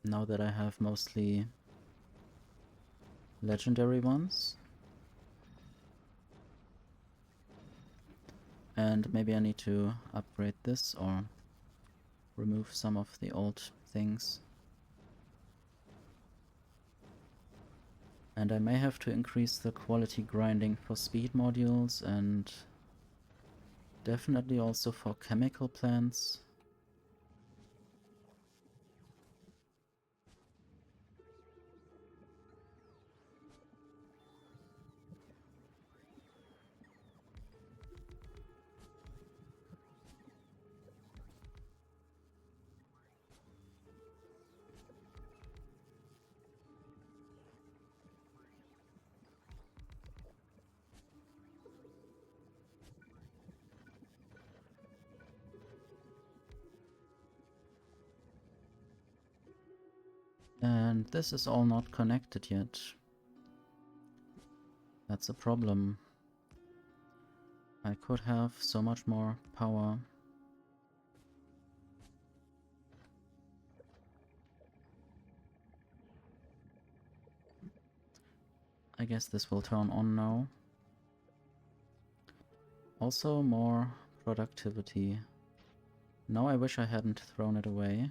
Now that I have mostly legendary ones. And maybe I need to upgrade this or remove some of the old things. And I may have to increase the quality grinding for speed modules and definitely also for chemical plants. And this is all not connected yet. That's a problem. I could have so much more power. I guess this will turn on now. Also more productivity. Now I wish I hadn't thrown it away.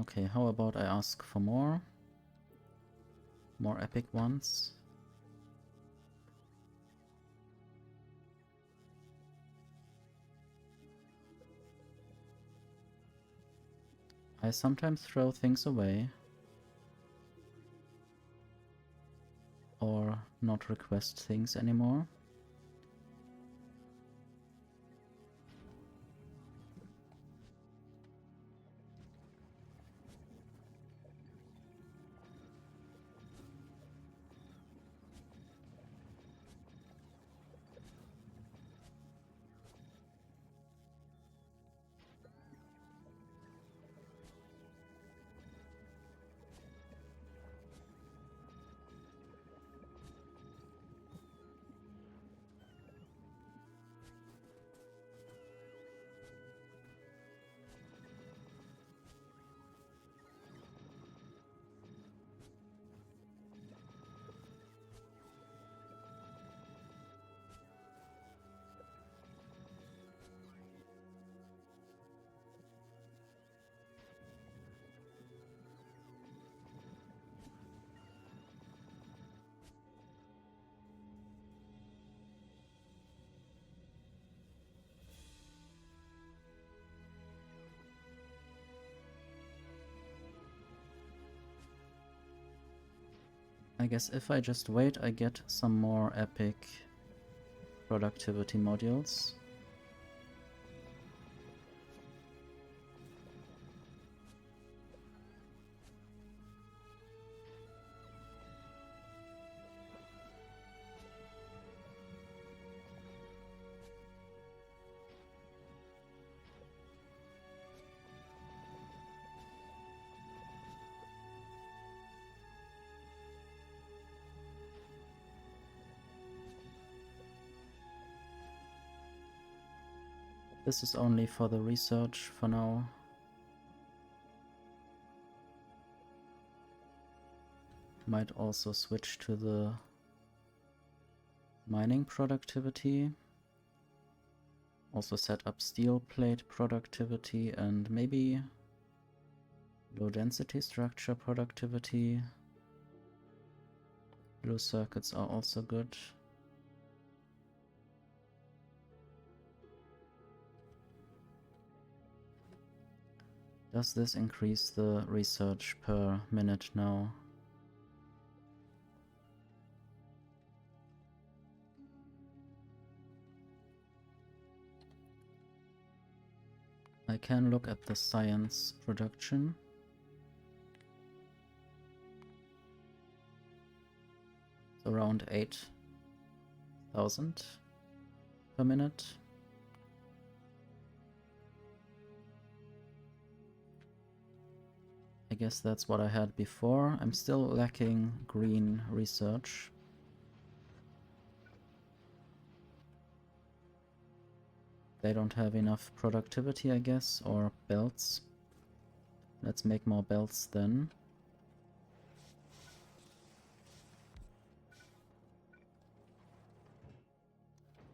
Okay, how about I ask for more epic ones? I sometimes throw things away or not request things anymore. I guess if I just wait, I get some more epic productivity modules. This is only for the research for now. Might also switch to the mining productivity. Also set up steel plate productivity and maybe low density structure productivity. Blue circuits are also good. Does this increase the research per minute now? I can look at the science production. It's around 8,000 per minute. I guess that's what I had before. I'm still lacking green research. They don't have enough productivity, I guess, or belts. Let's make more belts then.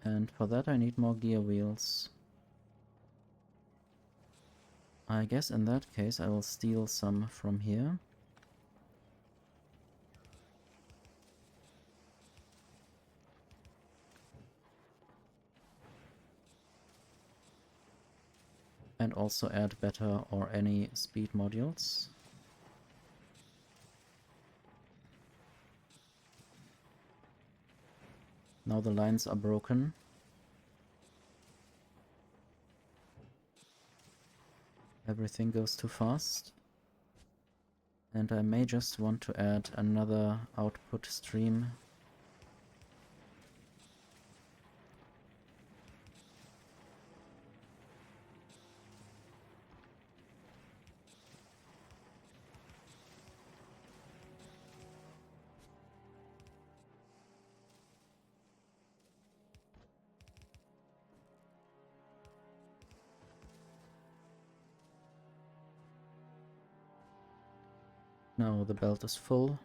And for that I need more gear wheels. I guess in that case I will steal some from here. And also add better or any speed modules. Now the lines are broken. Everything goes too fast. And I may just want to add another output stream. Now the belt is full.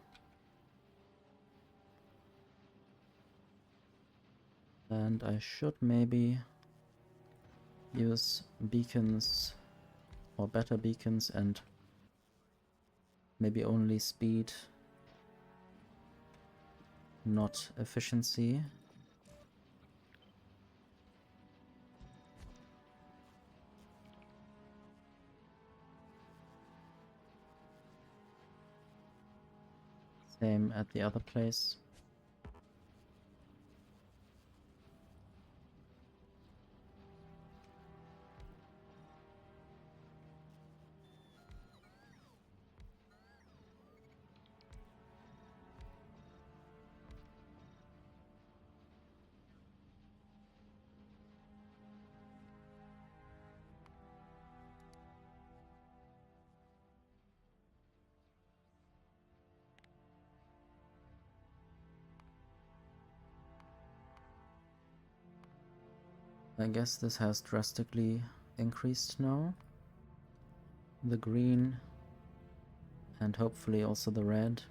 And I should maybe use beacons or better beacons and maybe only speed, not efficiency. Same at the other place. I guess this has drastically increased now. The green and hopefully also the red.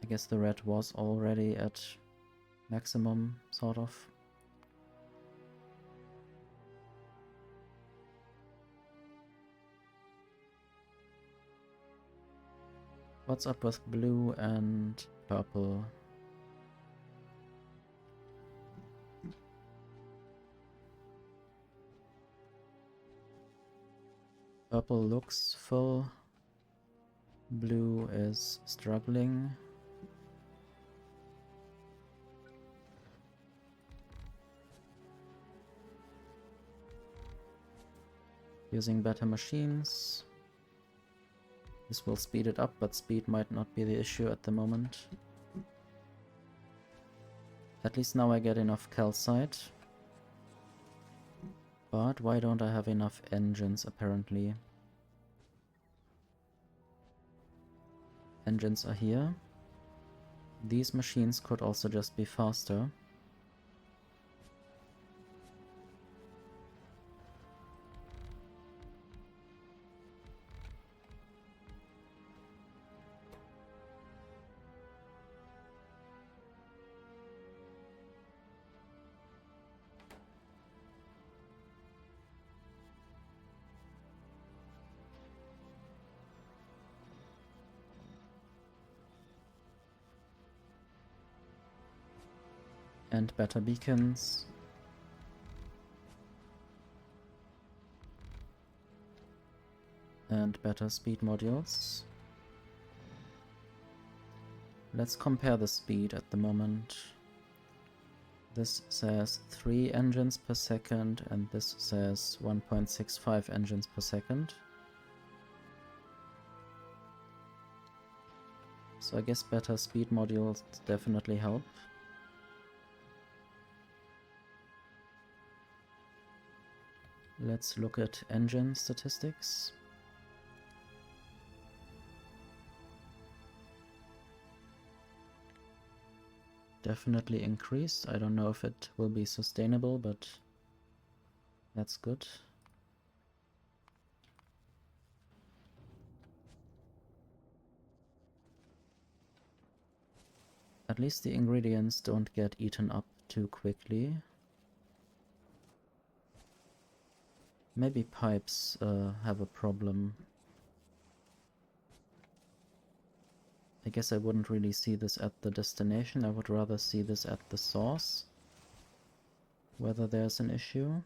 I guess the red was already at maximum, sort of. What's up with blue and purple? Purple looks full. Blue is struggling. Using better machines. This will speed it up, but speed might not be the issue at the moment. At least now I get enough calcite. But why don't I have enough engines, apparently? Engines are here. These machines could also just be faster. And better beacons. And better speed modules. Let's compare the speed at the moment. This says 3 engines per second and this says 1.65 engines per second. So I guess better speed modules definitely help. Let's look at engine statistics. Definitely increased. I don't know if it will be sustainable, but that's good. At least the ingredients don't get eaten up too quickly. Maybe pipes have a problem. I guess I wouldn't really see this at the destination, I would rather see this at the source. Whether there's an issue.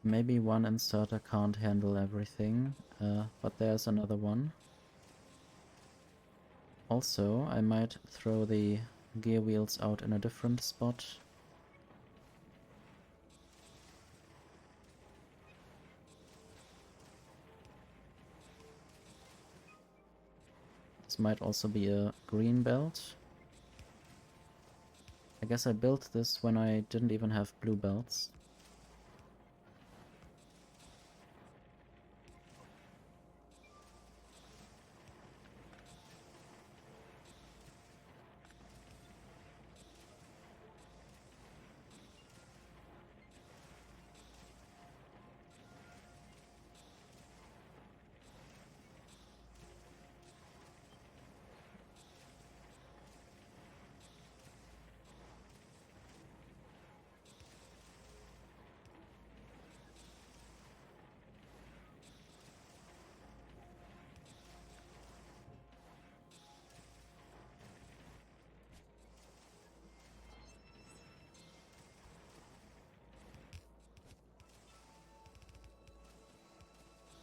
Maybe one inserter can't handle everything, but there's another one. Also, I might throw the gear wheels out in a different spot. This might also be a green belt. I guess I built this when I didn't even have blue belts.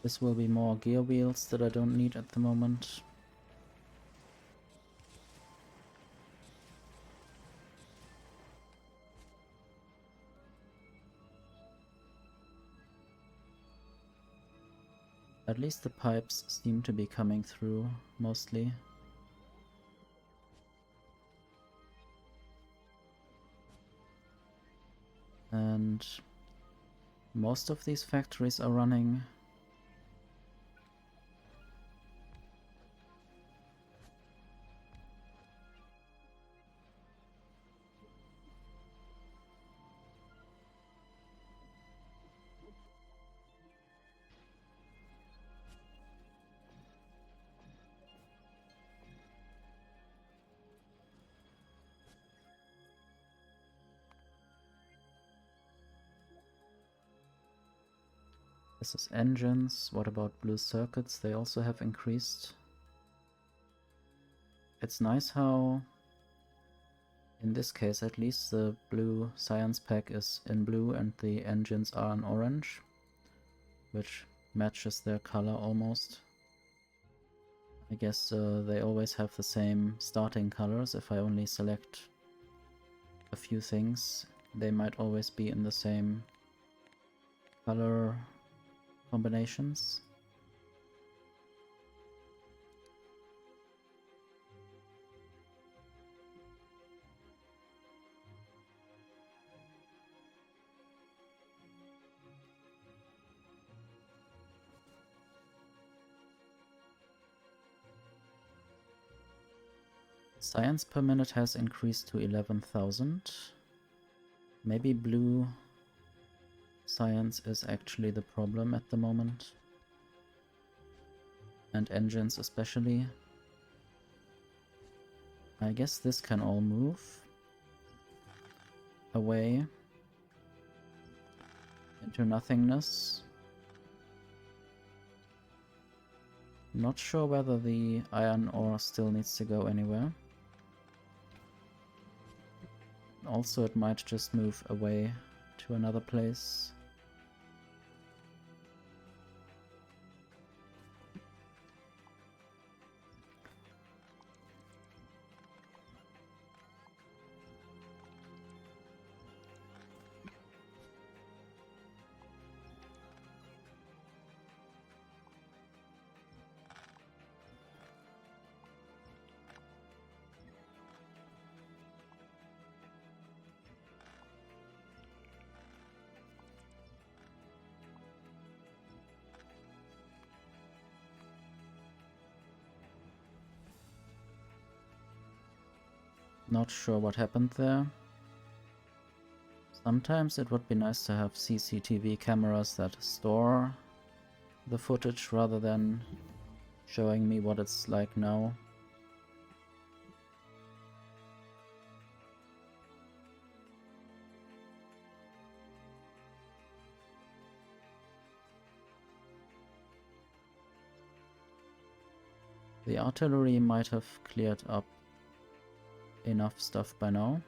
This will be more gear wheels that I don't need at the moment. At least the pipes seem to be coming through, mostly. And most of these factories are running. This is engines. What about blue circuits? They also have increased. It's nice how, in this case at least, the blue science pack is in blue and the engines are in orange, which matches their color almost. I guess they always have the same starting colors. If I only select a few things, they might always be in the same color combinations. Science per minute has increased to 11,000. Maybe blue science is actually the problem at the moment. And engines especially. I guess this can all move away into nothingness. Not sure whether the iron ore still needs to go anywhere. Also, it might just move away to another place. Not sure what happened there. Sometimes it would be nice to have CCTV cameras that store the footage rather than showing me what it's like now. The artillery might have cleared up enough stuff by now.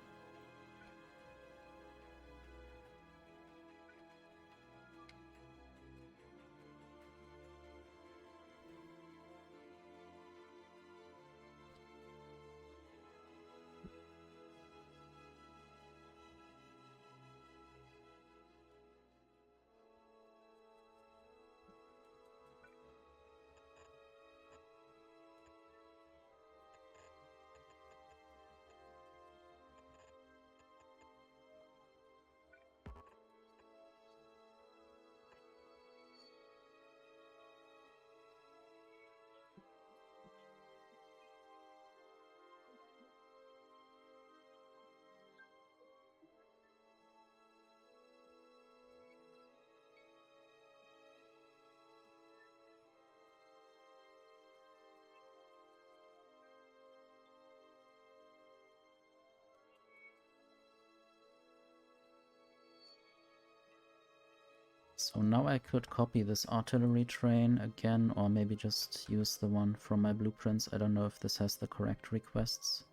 So now I could copy this artillery train again, or maybe just use the one from my blueprints. I don't know if this has the correct requests.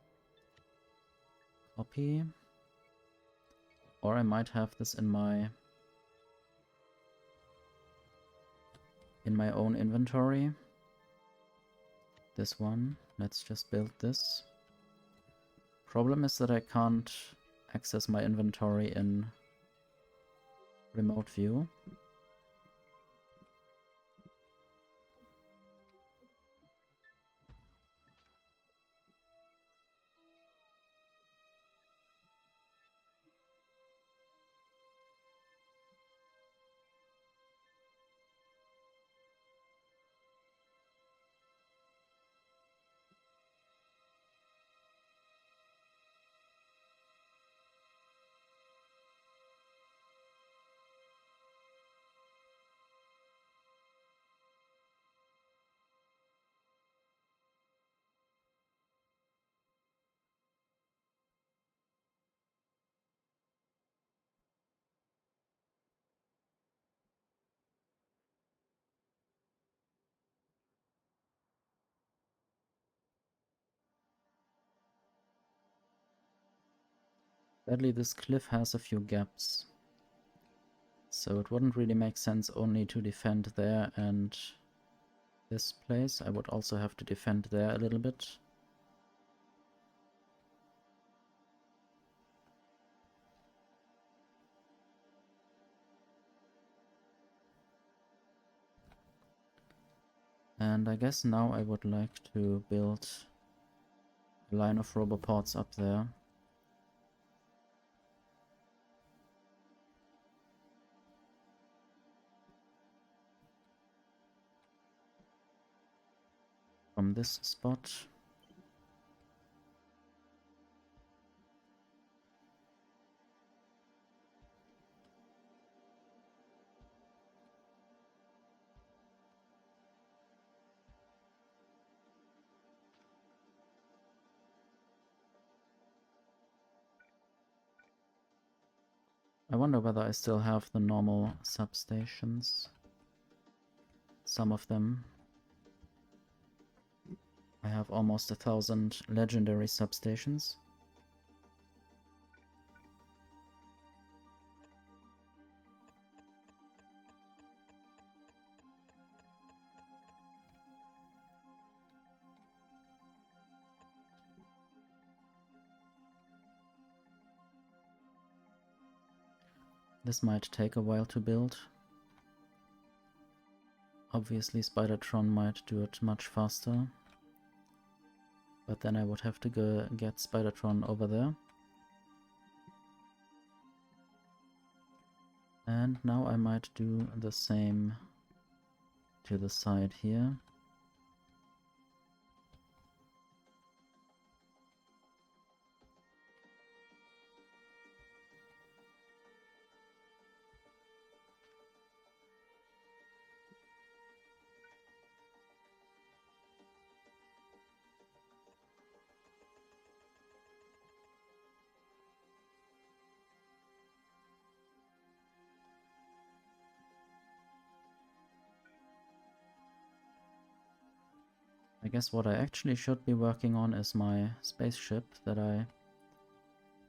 Copy. Or I might have this in my own inventory. This one. Let's just build this. Problem is that I can't access my inventory in remote view. Sadly, this cliff has a few gaps, so it wouldn't really make sense only to defend there and this place. I would also have to defend there a little bit. And I guess now I would like to build a line of roboports up there. From this spot. I wonder whether I still have the normal substations. Some of them. I have almost 1,000 legendary substations. This might take a while to build. Obviously Spidertron might do it much faster. But then I would have to go get Spidertron over there. And now I might do the same to the side here. I guess what I actually should be working on is my spaceship that I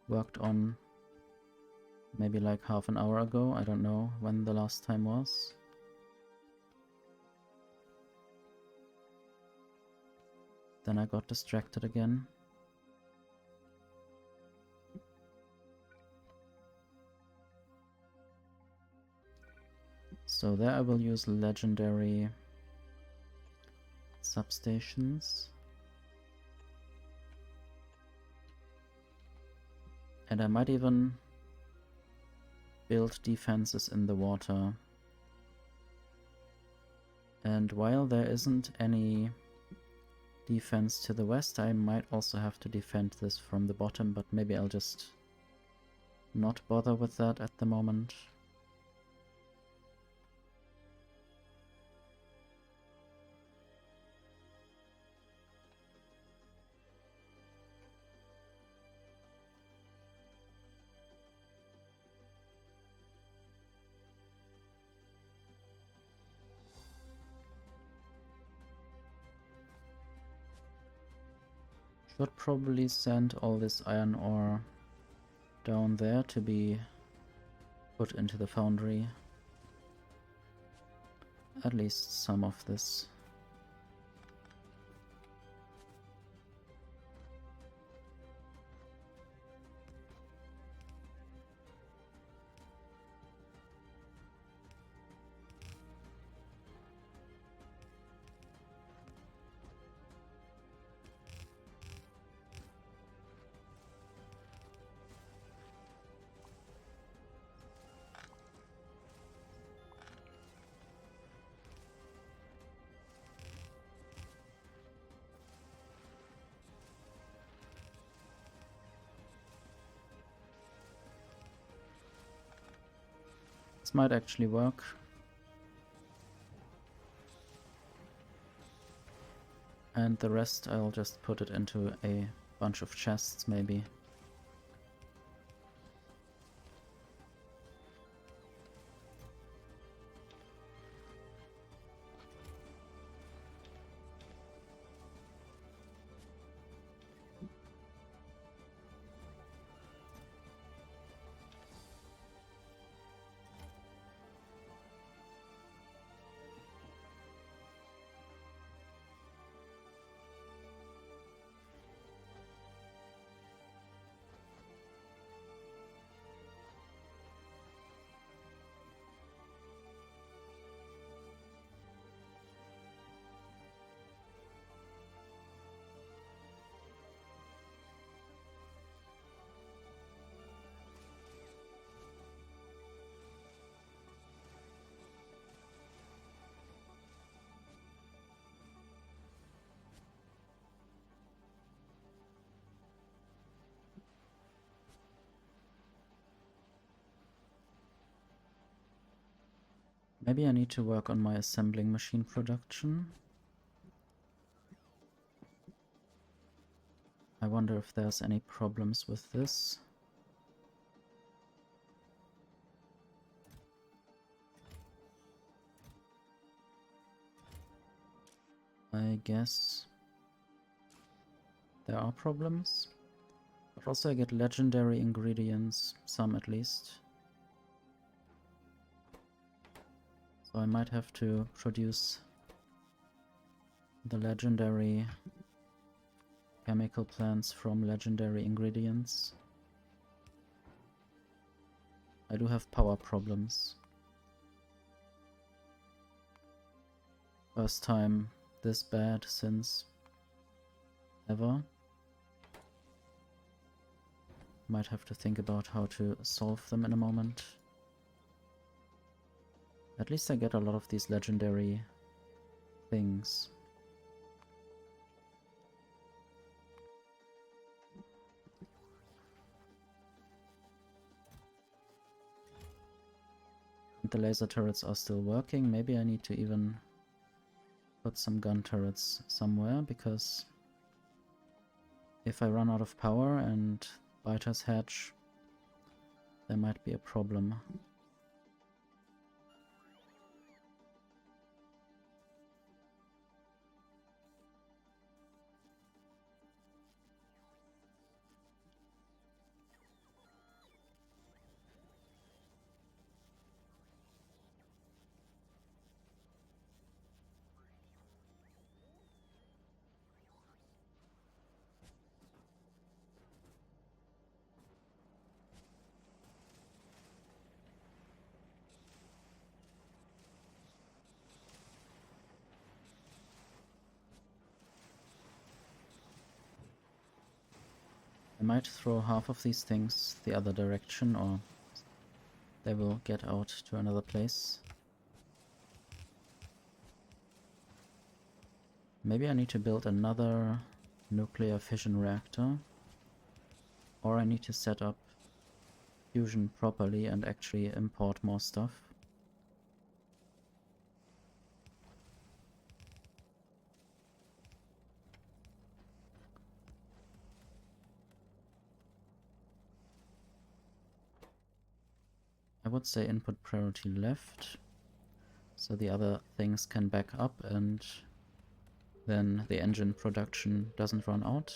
worked on maybe like half an hour ago. I don't know when the last time was. Then I got distracted again. So there I will use legendary substations. And I might even build defenses in the water. And while there isn't any defense to the west, I might also have to defend this from the bottom, but maybe I'll just not bother with that at the moment. Should probably send all this iron ore down there to be put into the foundry. At least some of this. This might actually work. And the rest I'll just put it into a bunch of chests maybe. Maybe I need to work on my assembling machine production. I wonder if there's any problems with this. I guess there are problems. But also I get legendary ingredients, some at least. So I might have to produce the legendary chemical plants from legendary ingredients. I do have power problems. First time this bad since ever. Might have to think about how to solve them in a moment. At least I get a lot of these legendary things. And the laser turrets are still working. Maybe I need to even put some gun turrets somewhere, because if I run out of power and biters hatch, there might be a problem. I might throw half of these things the other direction, or they will get out to another place. Maybe I need to build another nuclear fission reactor, or I need to set up fusion properly and actually import more stuff. I would say input priority left, so the other things can back up and then the engine production doesn't run out.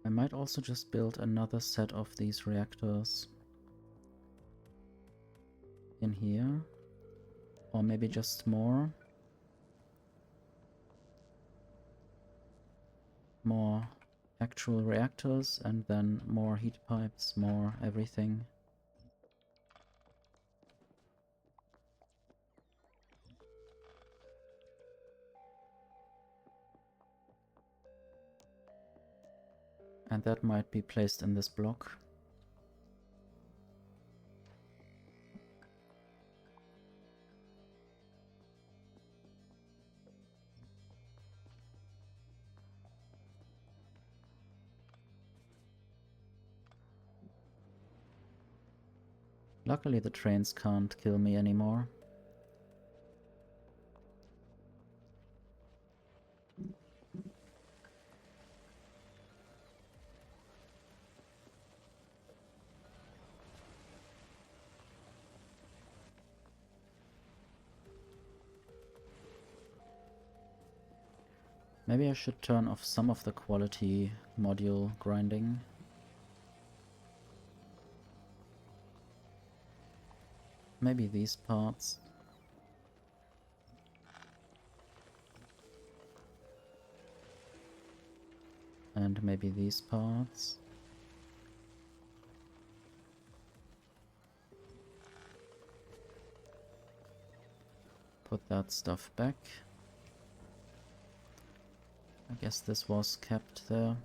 I might also just build another set of these reactors in here, or maybe just more actual reactors, and then more heat pipes, more everything. And that might be placed in this block. Luckily the trains can't kill me anymore. Maybe I should turn off some of the quality module grinding. Maybe these parts. And maybe these parts. Put that stuff back. I guess this was kept there.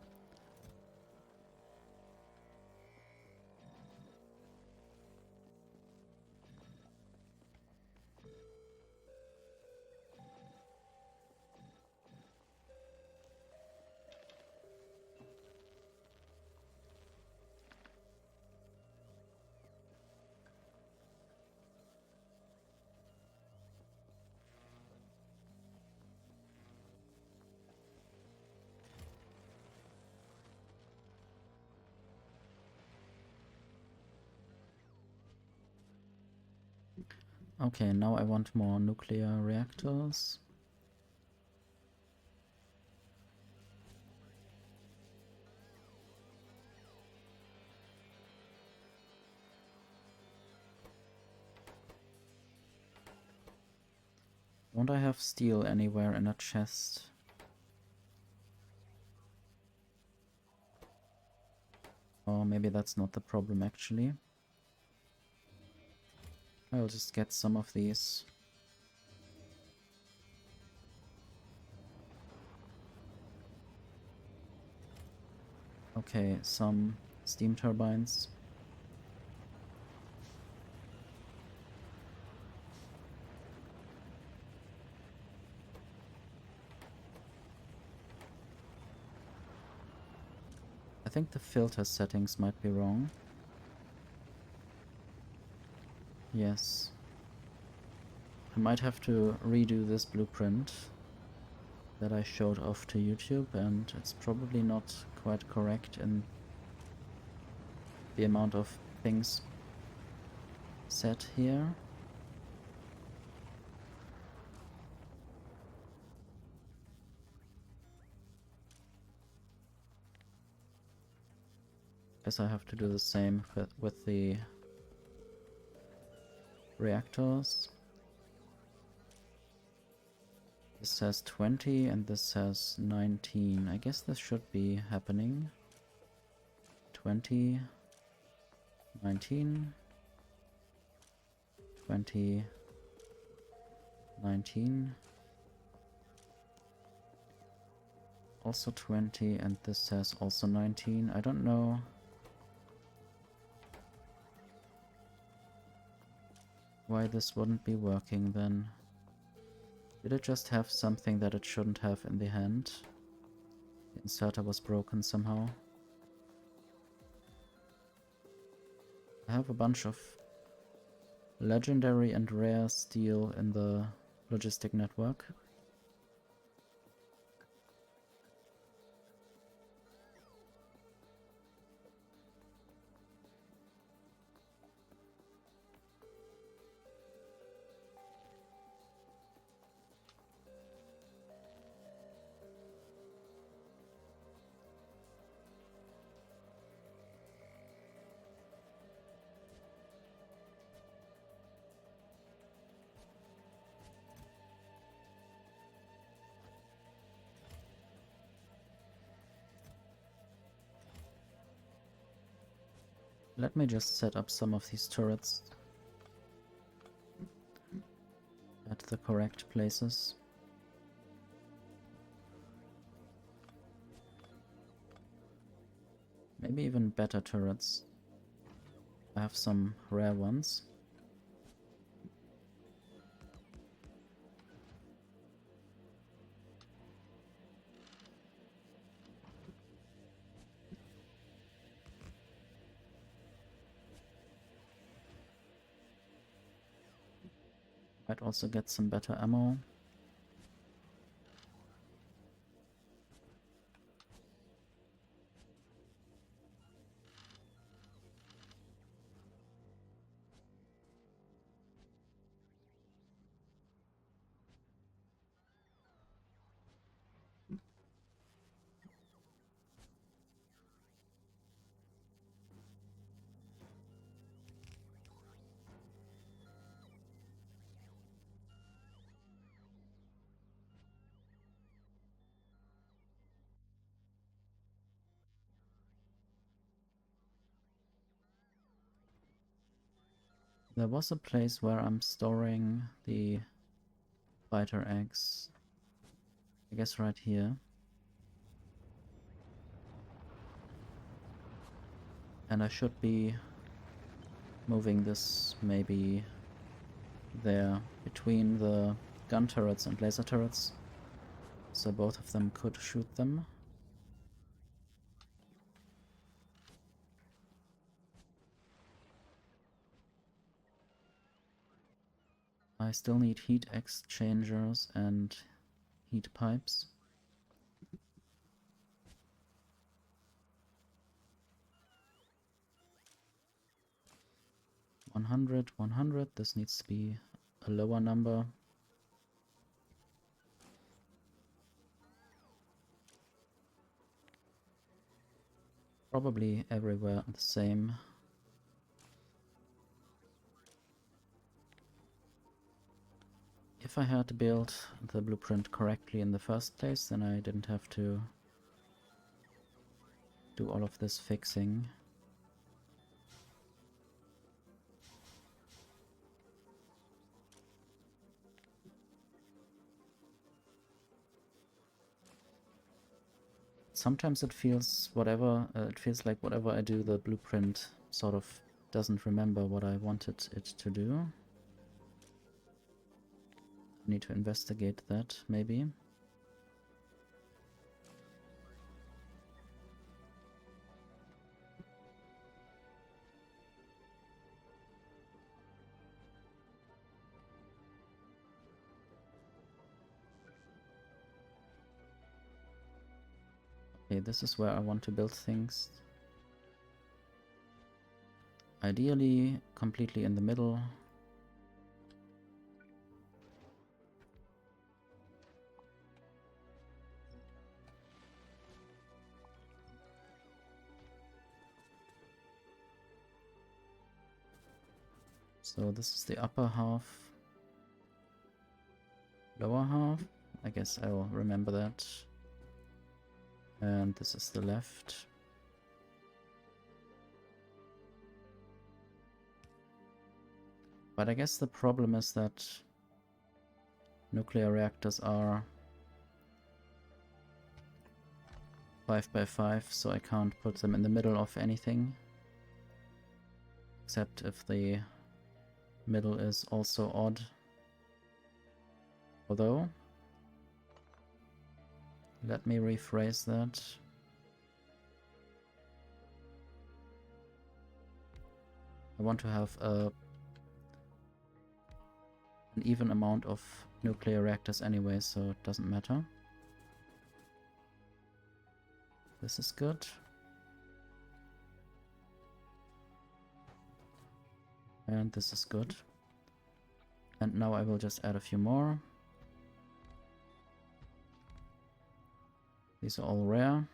Okay, now I want more nuclear reactors. Don't I have steel anywhere in a chest? Or maybe that's not the problem actually. I'll just get some of these. Okay, some steam turbines. I think the filter settings might be wrong. Yes. I might have to redo this blueprint that I showed off to YouTube, and it's probably not quite correct in the amount of things set here. Guess I have to do the same with the reactors. This says 20 and this says 19. I guess this should be happening. 20, 19, 20, 19. Also 20, and this says also 19. I don't know. Why this wouldn't be working then. Did it just have something that it shouldn't have in the hand? The inserter was broken somehow. I have a bunch of legendary and rare steel in the logistic network. Let me just set up some of these turrets at the correct places. Maybe even better turrets. I have some rare ones. Might also get some better ammo. There was a place where I'm storing the spider eggs. I guess right here. And I should be moving this maybe there between the gun turrets and laser turrets, so both of them could shoot them. I still need heat exchangers and heat pipes. $100. This needs to be a lower number. Probably everywhere the same. If I had built the blueprint correctly in the first place, then I didn't have to do all of this fixing. Sometimes it feels like whatever I do, the blueprint sort of doesn't remember what I wanted it to do. I need to investigate that, maybe. Okay, this is where I want to build things. Ideally, completely in the middle. So this is the upper half. Lower half? I guess I'll remember that. And this is the left. But I guess the problem is that nuclear reactors are 5x5, so I can't put them in the middle of anything. Except if the middle is also odd. Although, let me rephrase that. I want to have an even amount of nuclear reactors anyway, so it doesn't matter. This is good. And this is good. And now I will just add a few more. These are all rare.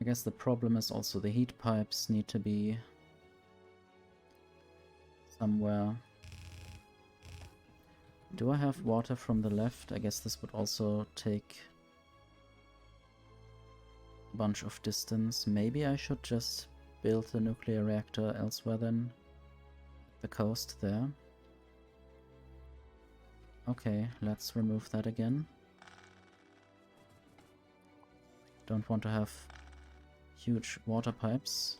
I guess the problem is also the heat pipes need to be somewhere. Do I have water from the left? I guess this would also take a bunch of distance. Maybe I should just build the nuclear reactor elsewhere than the coast there. Okay, let's remove that again. Don't want to have huge water pipes.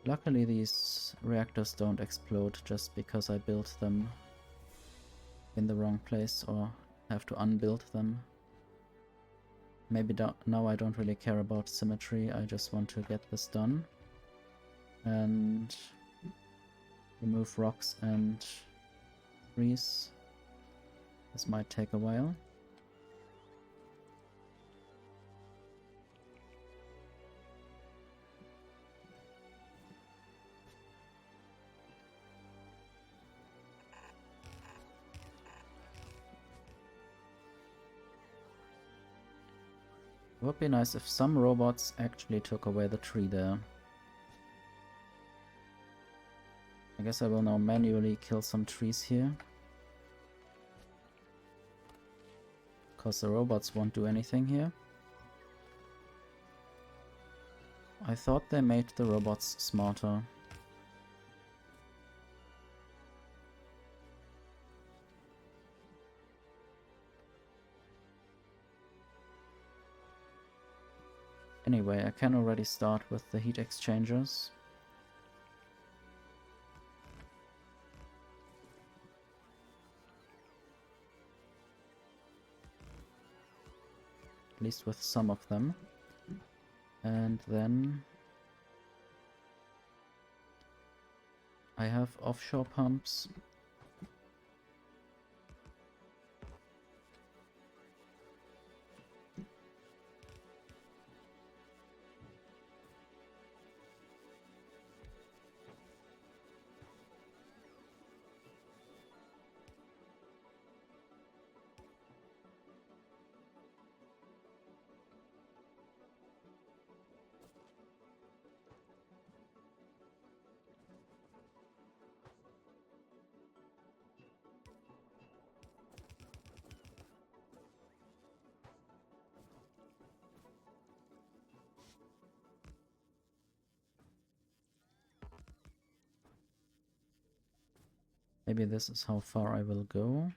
Luckily these reactors don't explode just because I built them in the wrong place or have to unbuild them. Maybe now I don't really care about symmetry, I just want to get this done. And remove rocks and trees. This might take a while. It would be nice if some robots actually took away the tree there. I guess I will now manually kill some trees here. Because the robots won't do anything here. I thought they made the robots smarter. Anyway, I can already start with the heat exchangers. At least with some of them. And then I have offshore pumps. Maybe this is how far I will go.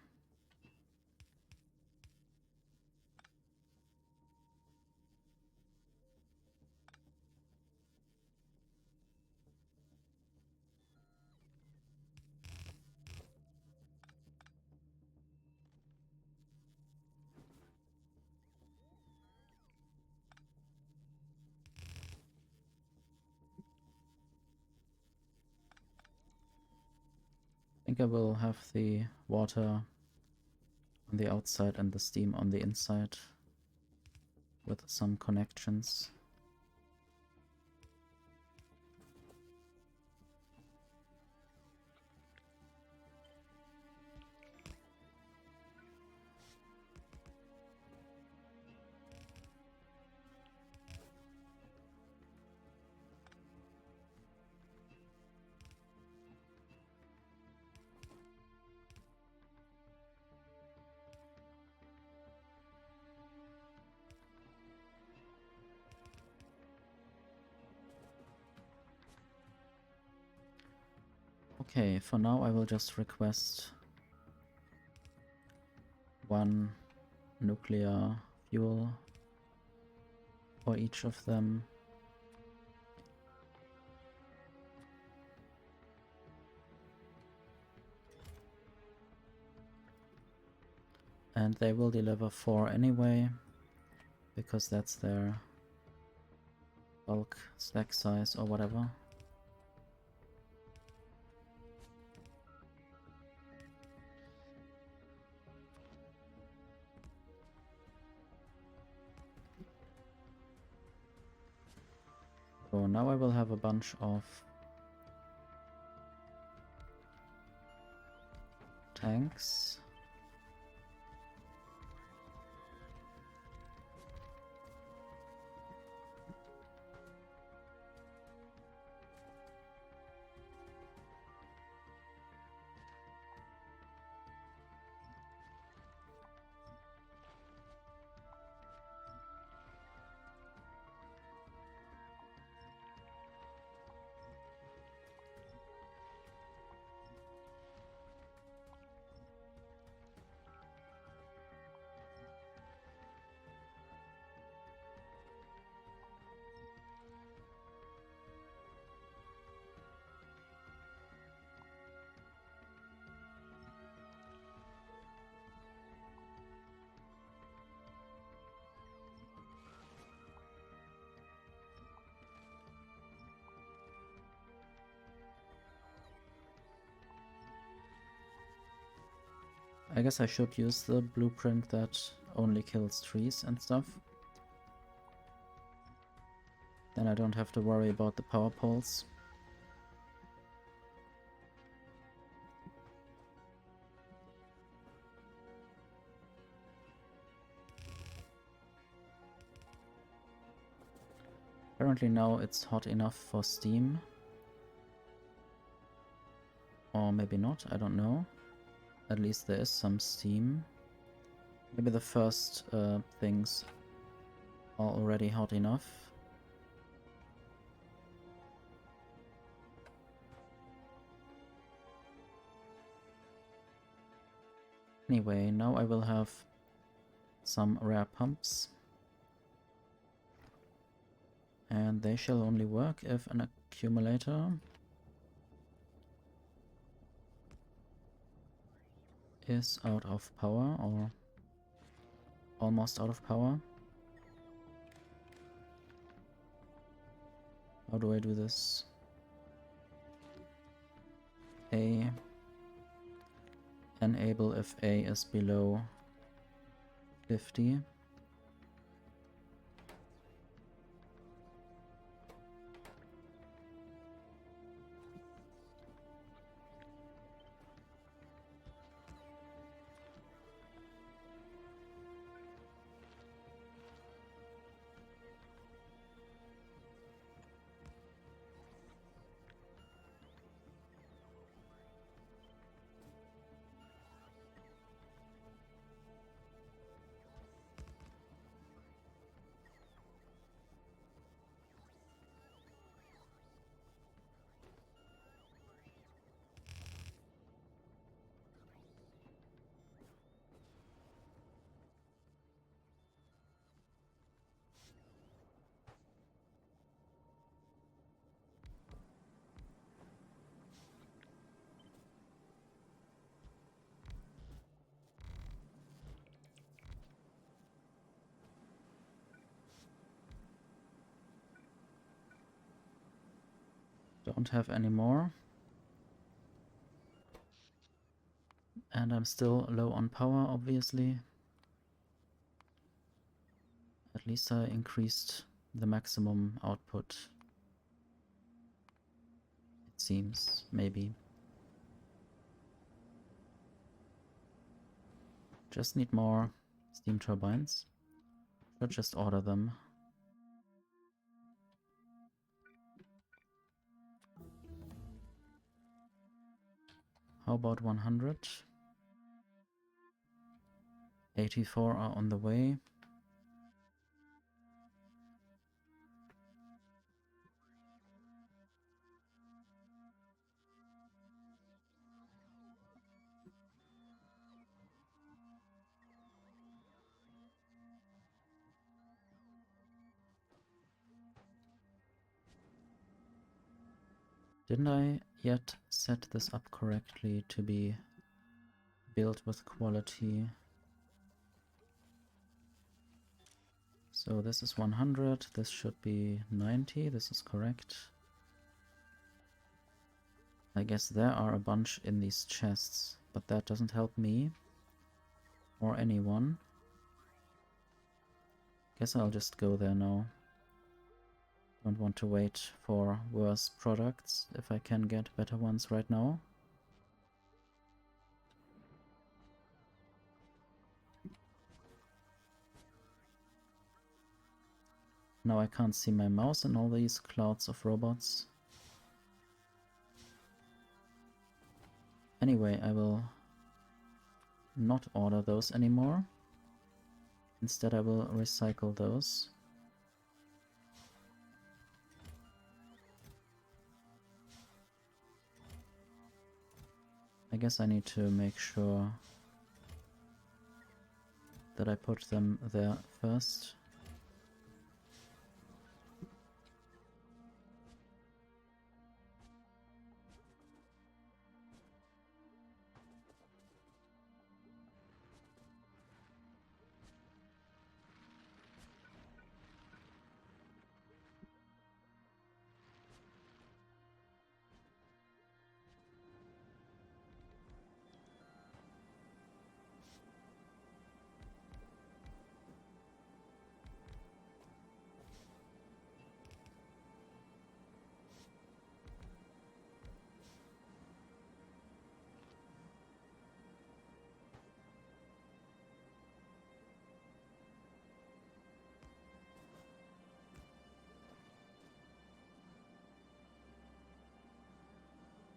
I think I will have the water on the outside and the steam on the inside with some connections. Okay, for now I will just request one nuclear fuel for each of them. And they will deliver 4 anyway, because that's their bulk stack size or whatever. So now I will have a bunch of tanks. I guess I should use the blueprint that only kills trees and stuff. Then I don't have to worry about the power poles. Apparently now it's hot enough for steam. Or maybe not, I don't know. At least there is some steam. Maybe the first things are already hot enough. Anyway, now I will have some rare pumps. And they shall only work if an accumulator is out of power or almost out of power. How do I do this? A. Enable if A is below 50. Don't have any more. And I'm still low on power, obviously. At least I increased the maximum output. It seems, maybe. Just need more steam turbines. Should just order them. How about 100? 84 are on the way. Didn't I yet set this up correctly to be built with quality? So this is 100, this should be 90, this is correct. I guess there are a bunch in these chests, but that doesn't help me or anyone. Guess I'll just go there now. Don't want to wait for worse products if I can get better ones right now. Now I can't see my mouse in all these clouds of robots. Anyway, I will not order those anymore. Instead I will recycle those. I guess I need to make sure that I put them there first.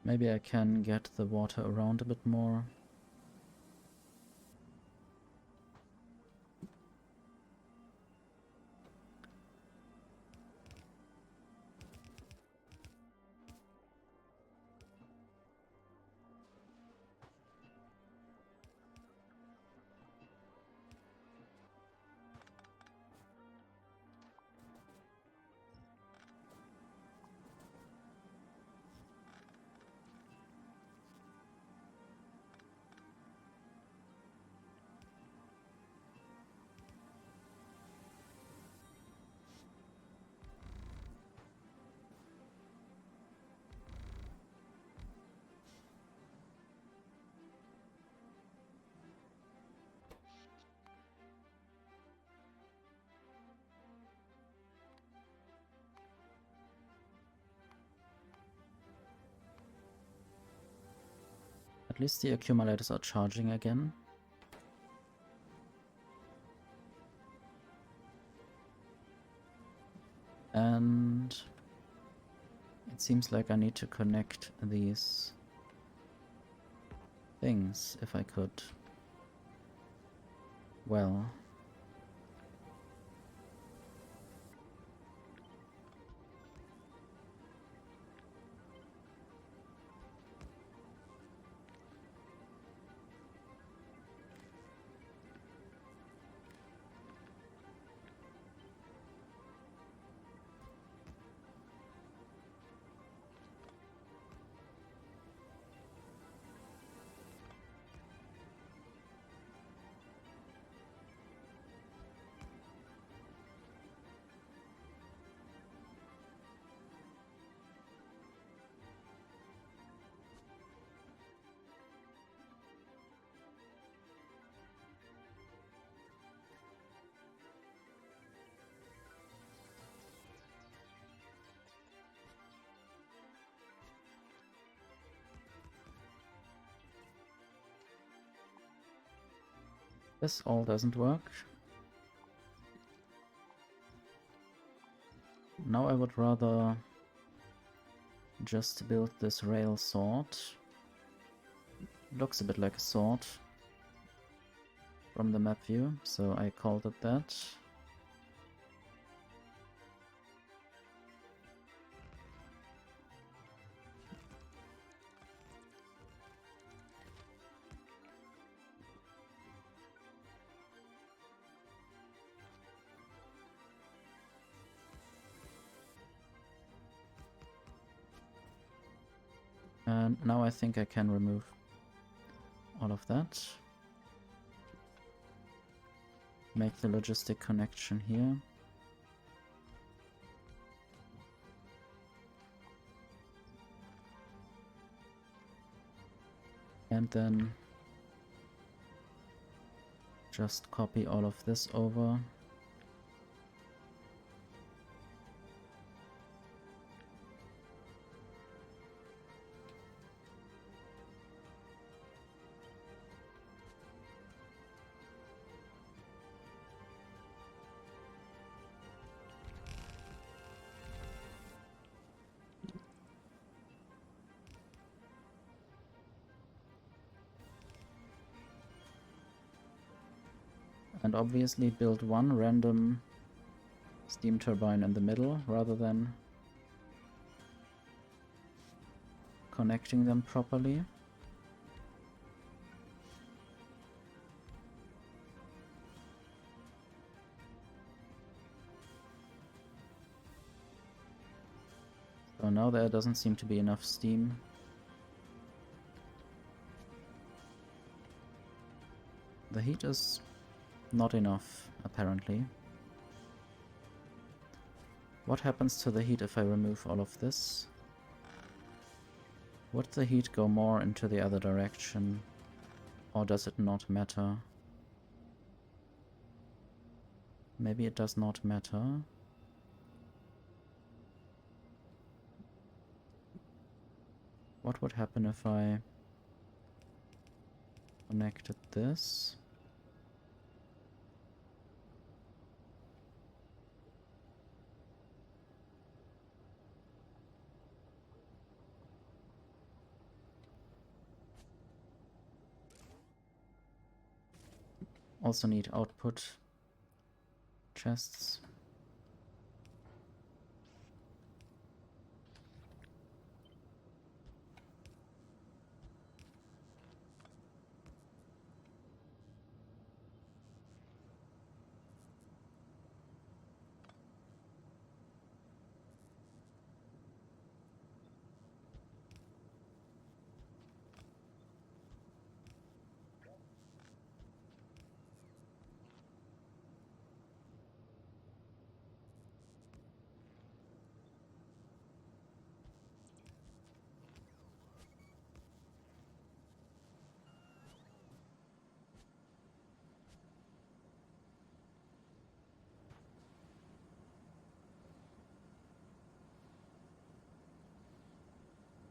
Maybe I can get the water around a bit more. At least the accumulators are charging again. And it seems like I need to connect these things if I could. Well. This all doesn't work. Now I would rather just build this rail sword. Looks a bit like a sword from the map view, so I called it that. And now I think I can remove all of that. Make the logistic connection here. And then just copy all of this over. And obviously build one random steam turbine in the middle rather than connecting them properly. So now there doesn't seem to be enough steam. The heat is not enough, apparently. What happens to the heat if I remove all of this? Would the heat go more into the other direction? Or does it not matter? Maybe it does not matter. What would happen if I connected this? Also need output chests.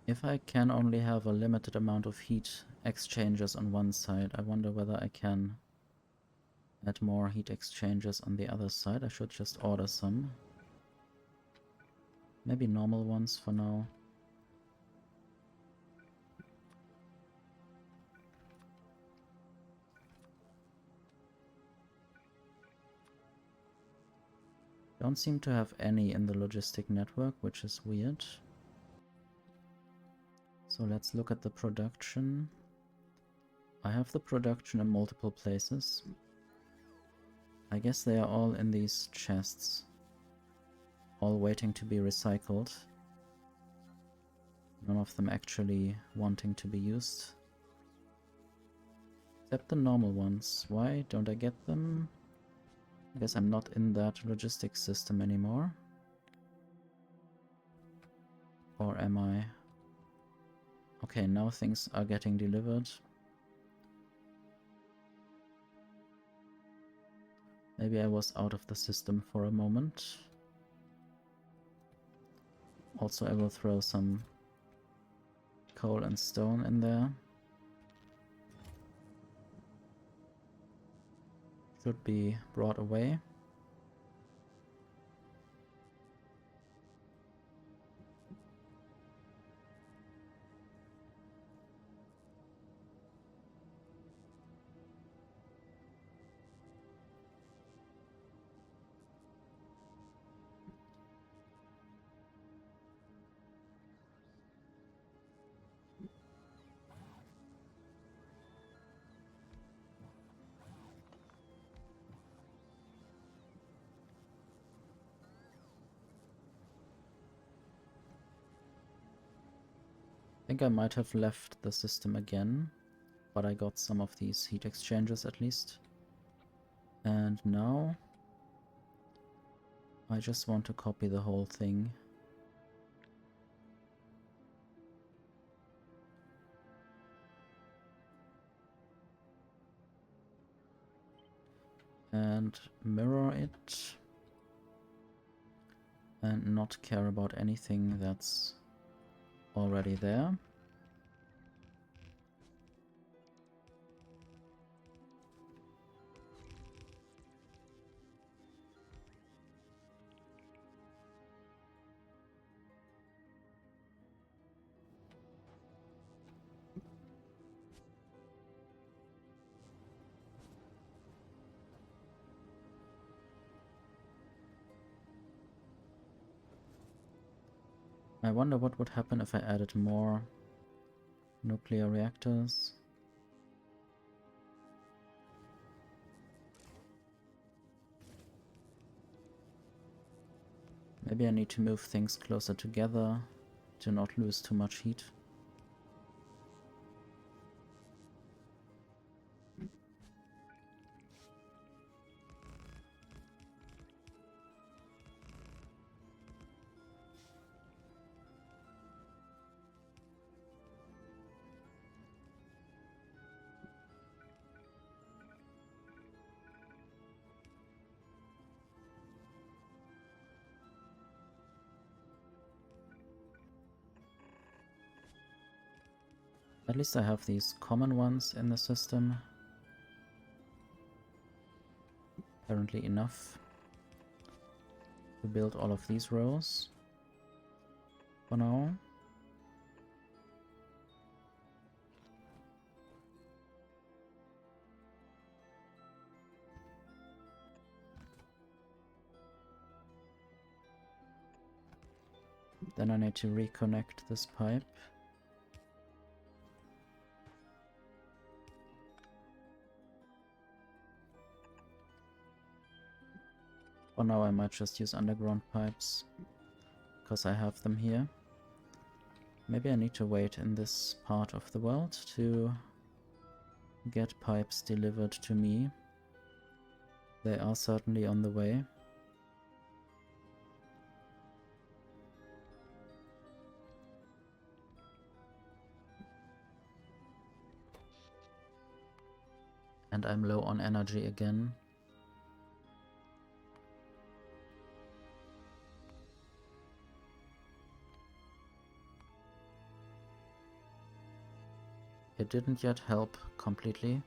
If I can only have a limited amount of heat exchangers on one side, I wonder whether I can add more heat exchangers on the other side. I should just order some. Maybe normal ones for now. Don't seem to have any in the logistic network, which is weird. So let's look at the production. I have the production in multiple places. I guess they are all in these chests, all waiting to be recycled. None of them actually wanting to be used. Except the normal ones. Why don't I get them? I guess I'm not in that logistics system anymore. Or am I? Okay, now things are getting delivered. Maybe I was out of the system for a moment. Also, I will throw some coal and stone in there. Should be brought away. I think I might have left the system again, but I got some of these heat exchangers at least. And now I just want to copy the whole thing. And mirror it. And not care about anything that's already there. I wonder what would happen if I added more nuclear reactors. Maybe I need to move things closer together to not lose too much heat. At least I have these common ones in the system. Apparently enough to build all of these rows for now. Then I need to reconnect this pipe. For now I might just use underground pipes, because I have them here. Maybe I need to wait in this part of the world to get pipes delivered to me. They are certainly on the way. And I'm low on energy again. It didn't yet help completely.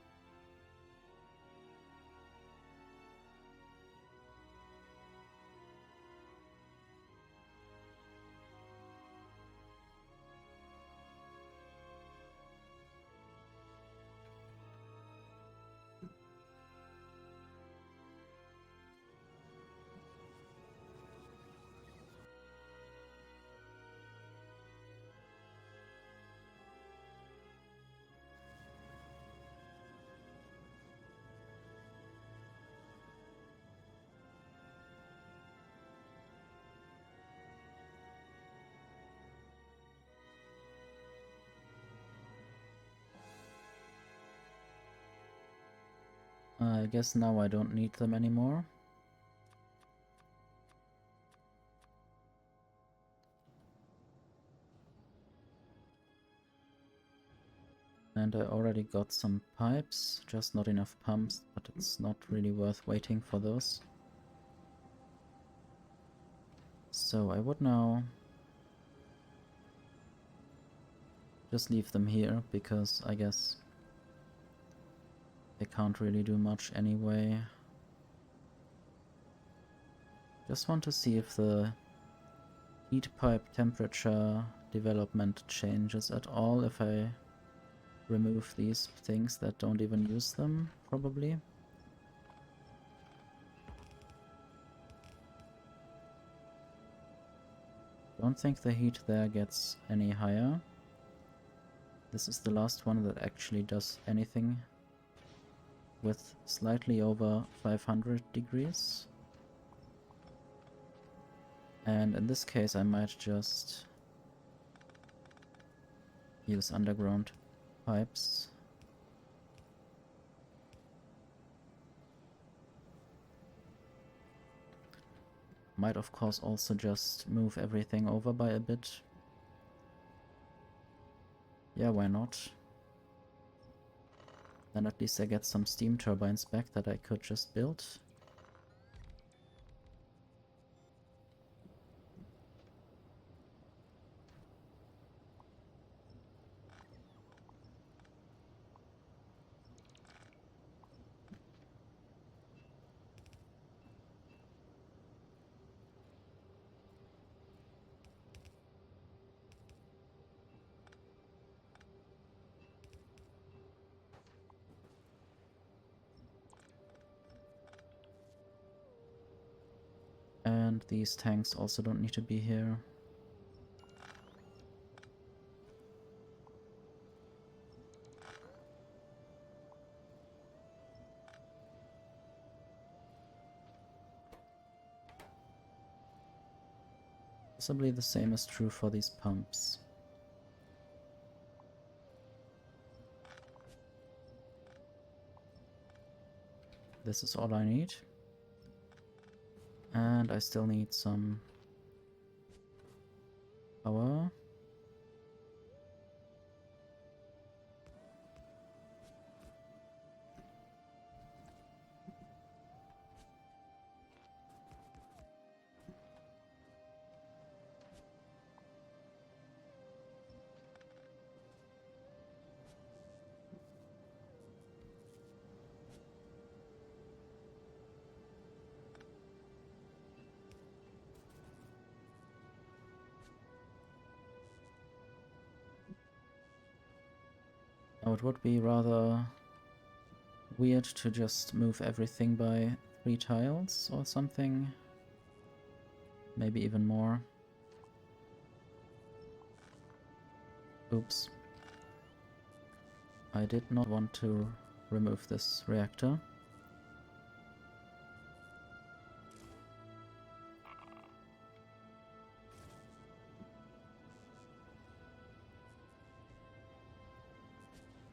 I guess now I don't need them anymore. And I already got some pipes, just not enough pumps, but it's not really worth waiting for those. So I would now just leave them here, because I guess they can't really do much anyway. Just want to see if the heat pipe temperature development changes at all if I remove these things that don't even use them, probably. Don't think the heat there gets any higher. This is the last one that actually does anything with slightly over 500 degrees. And in this case I might just use underground pipes. Might of course also just move everything over by a bit. Yeah, why not? Then at least I get some steam turbines back that I could just build. And these tanks also don't need to be here. Possibly the same is true for these pumps. This is all I need. And I still need some power. Now it would be rather weird to just move everything by 3 tiles or something. Maybe even more. Oops. I did not want to remove this reactor.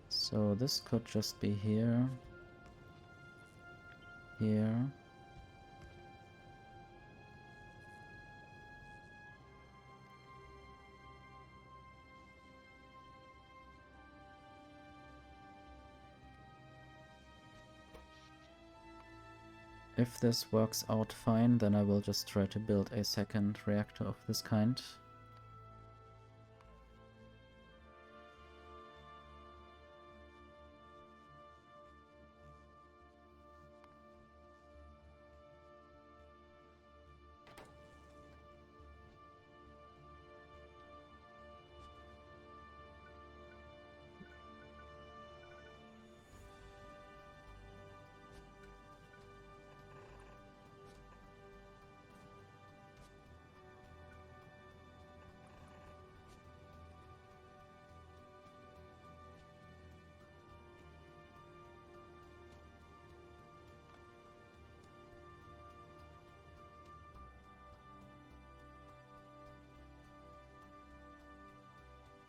So this could just be here, here. If this works out fine, then I will just try to build a second reactor of this kind.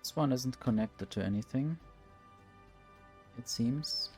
This one isn't connected to anything, it seems.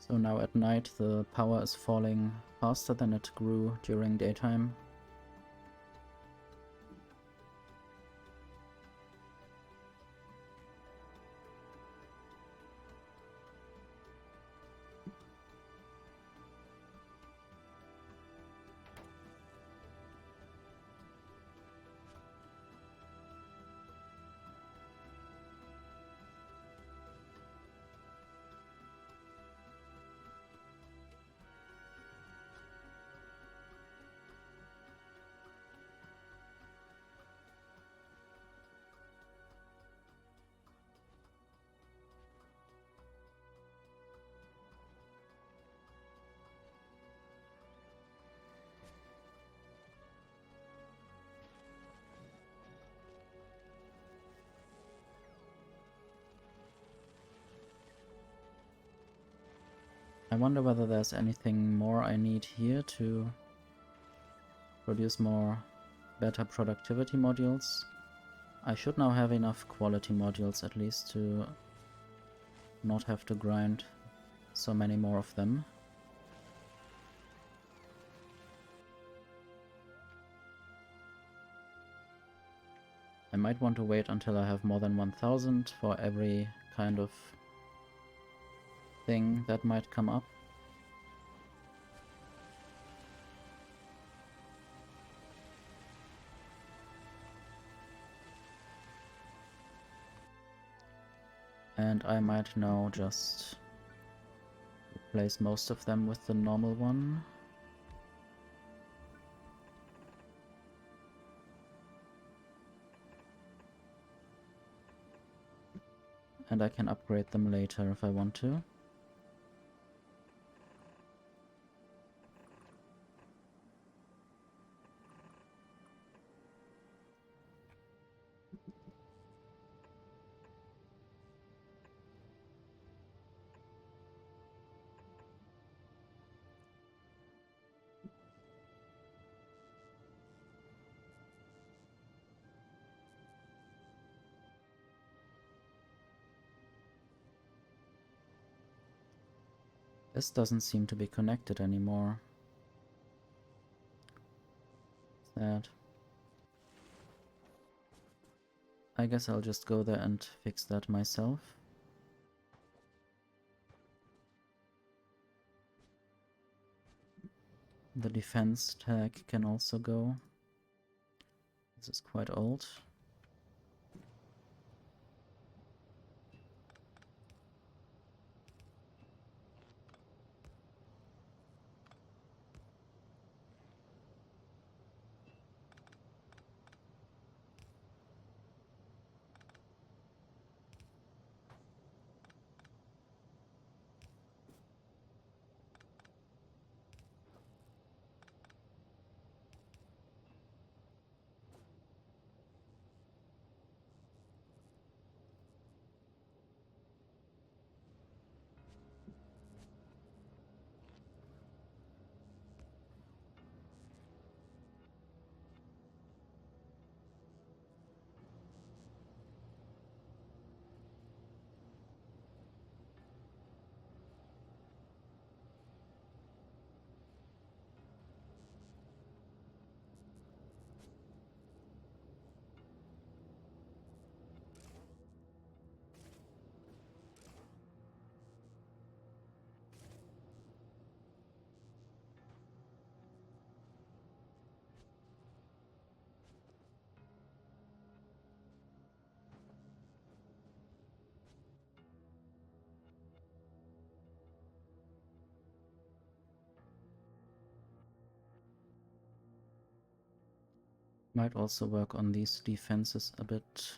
So now at night the power is falling faster than it grew during daytime. I wonder whether there's anything more I need here to produce more better productivity modules. I should now have enough quality modules at least to not have to grind so many more of them. I might want to wait until I have more than 1000 for every kind of thing that might come up. And I might now just replace most of them with the normal one. And I can upgrade them later if I want to. This doesn't seem to be connected anymore. Sad. I guess I'll just go there and fix that myself. The defense tag can also go. This is quite old. Might also work on these defenses a bit.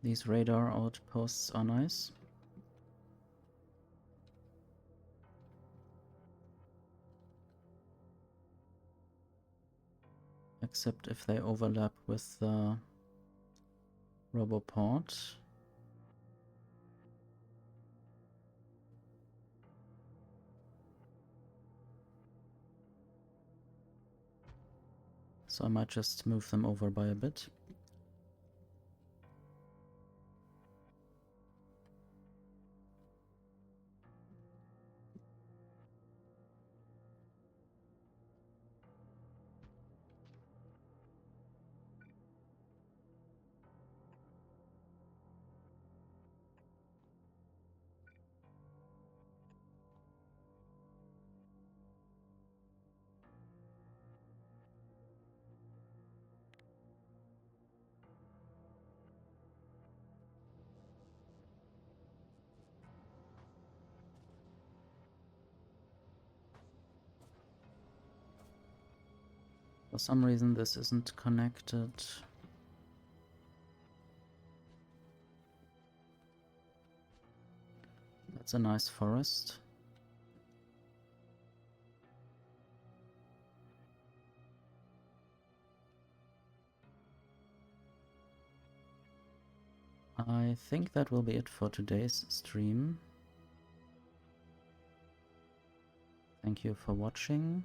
These radar outposts are nice. Except if they overlap with the Roboport. So I might just move them over by a bit. For some reason this isn't connected. That's a nice forest. I think that will be it for today's stream. Thank you for watching.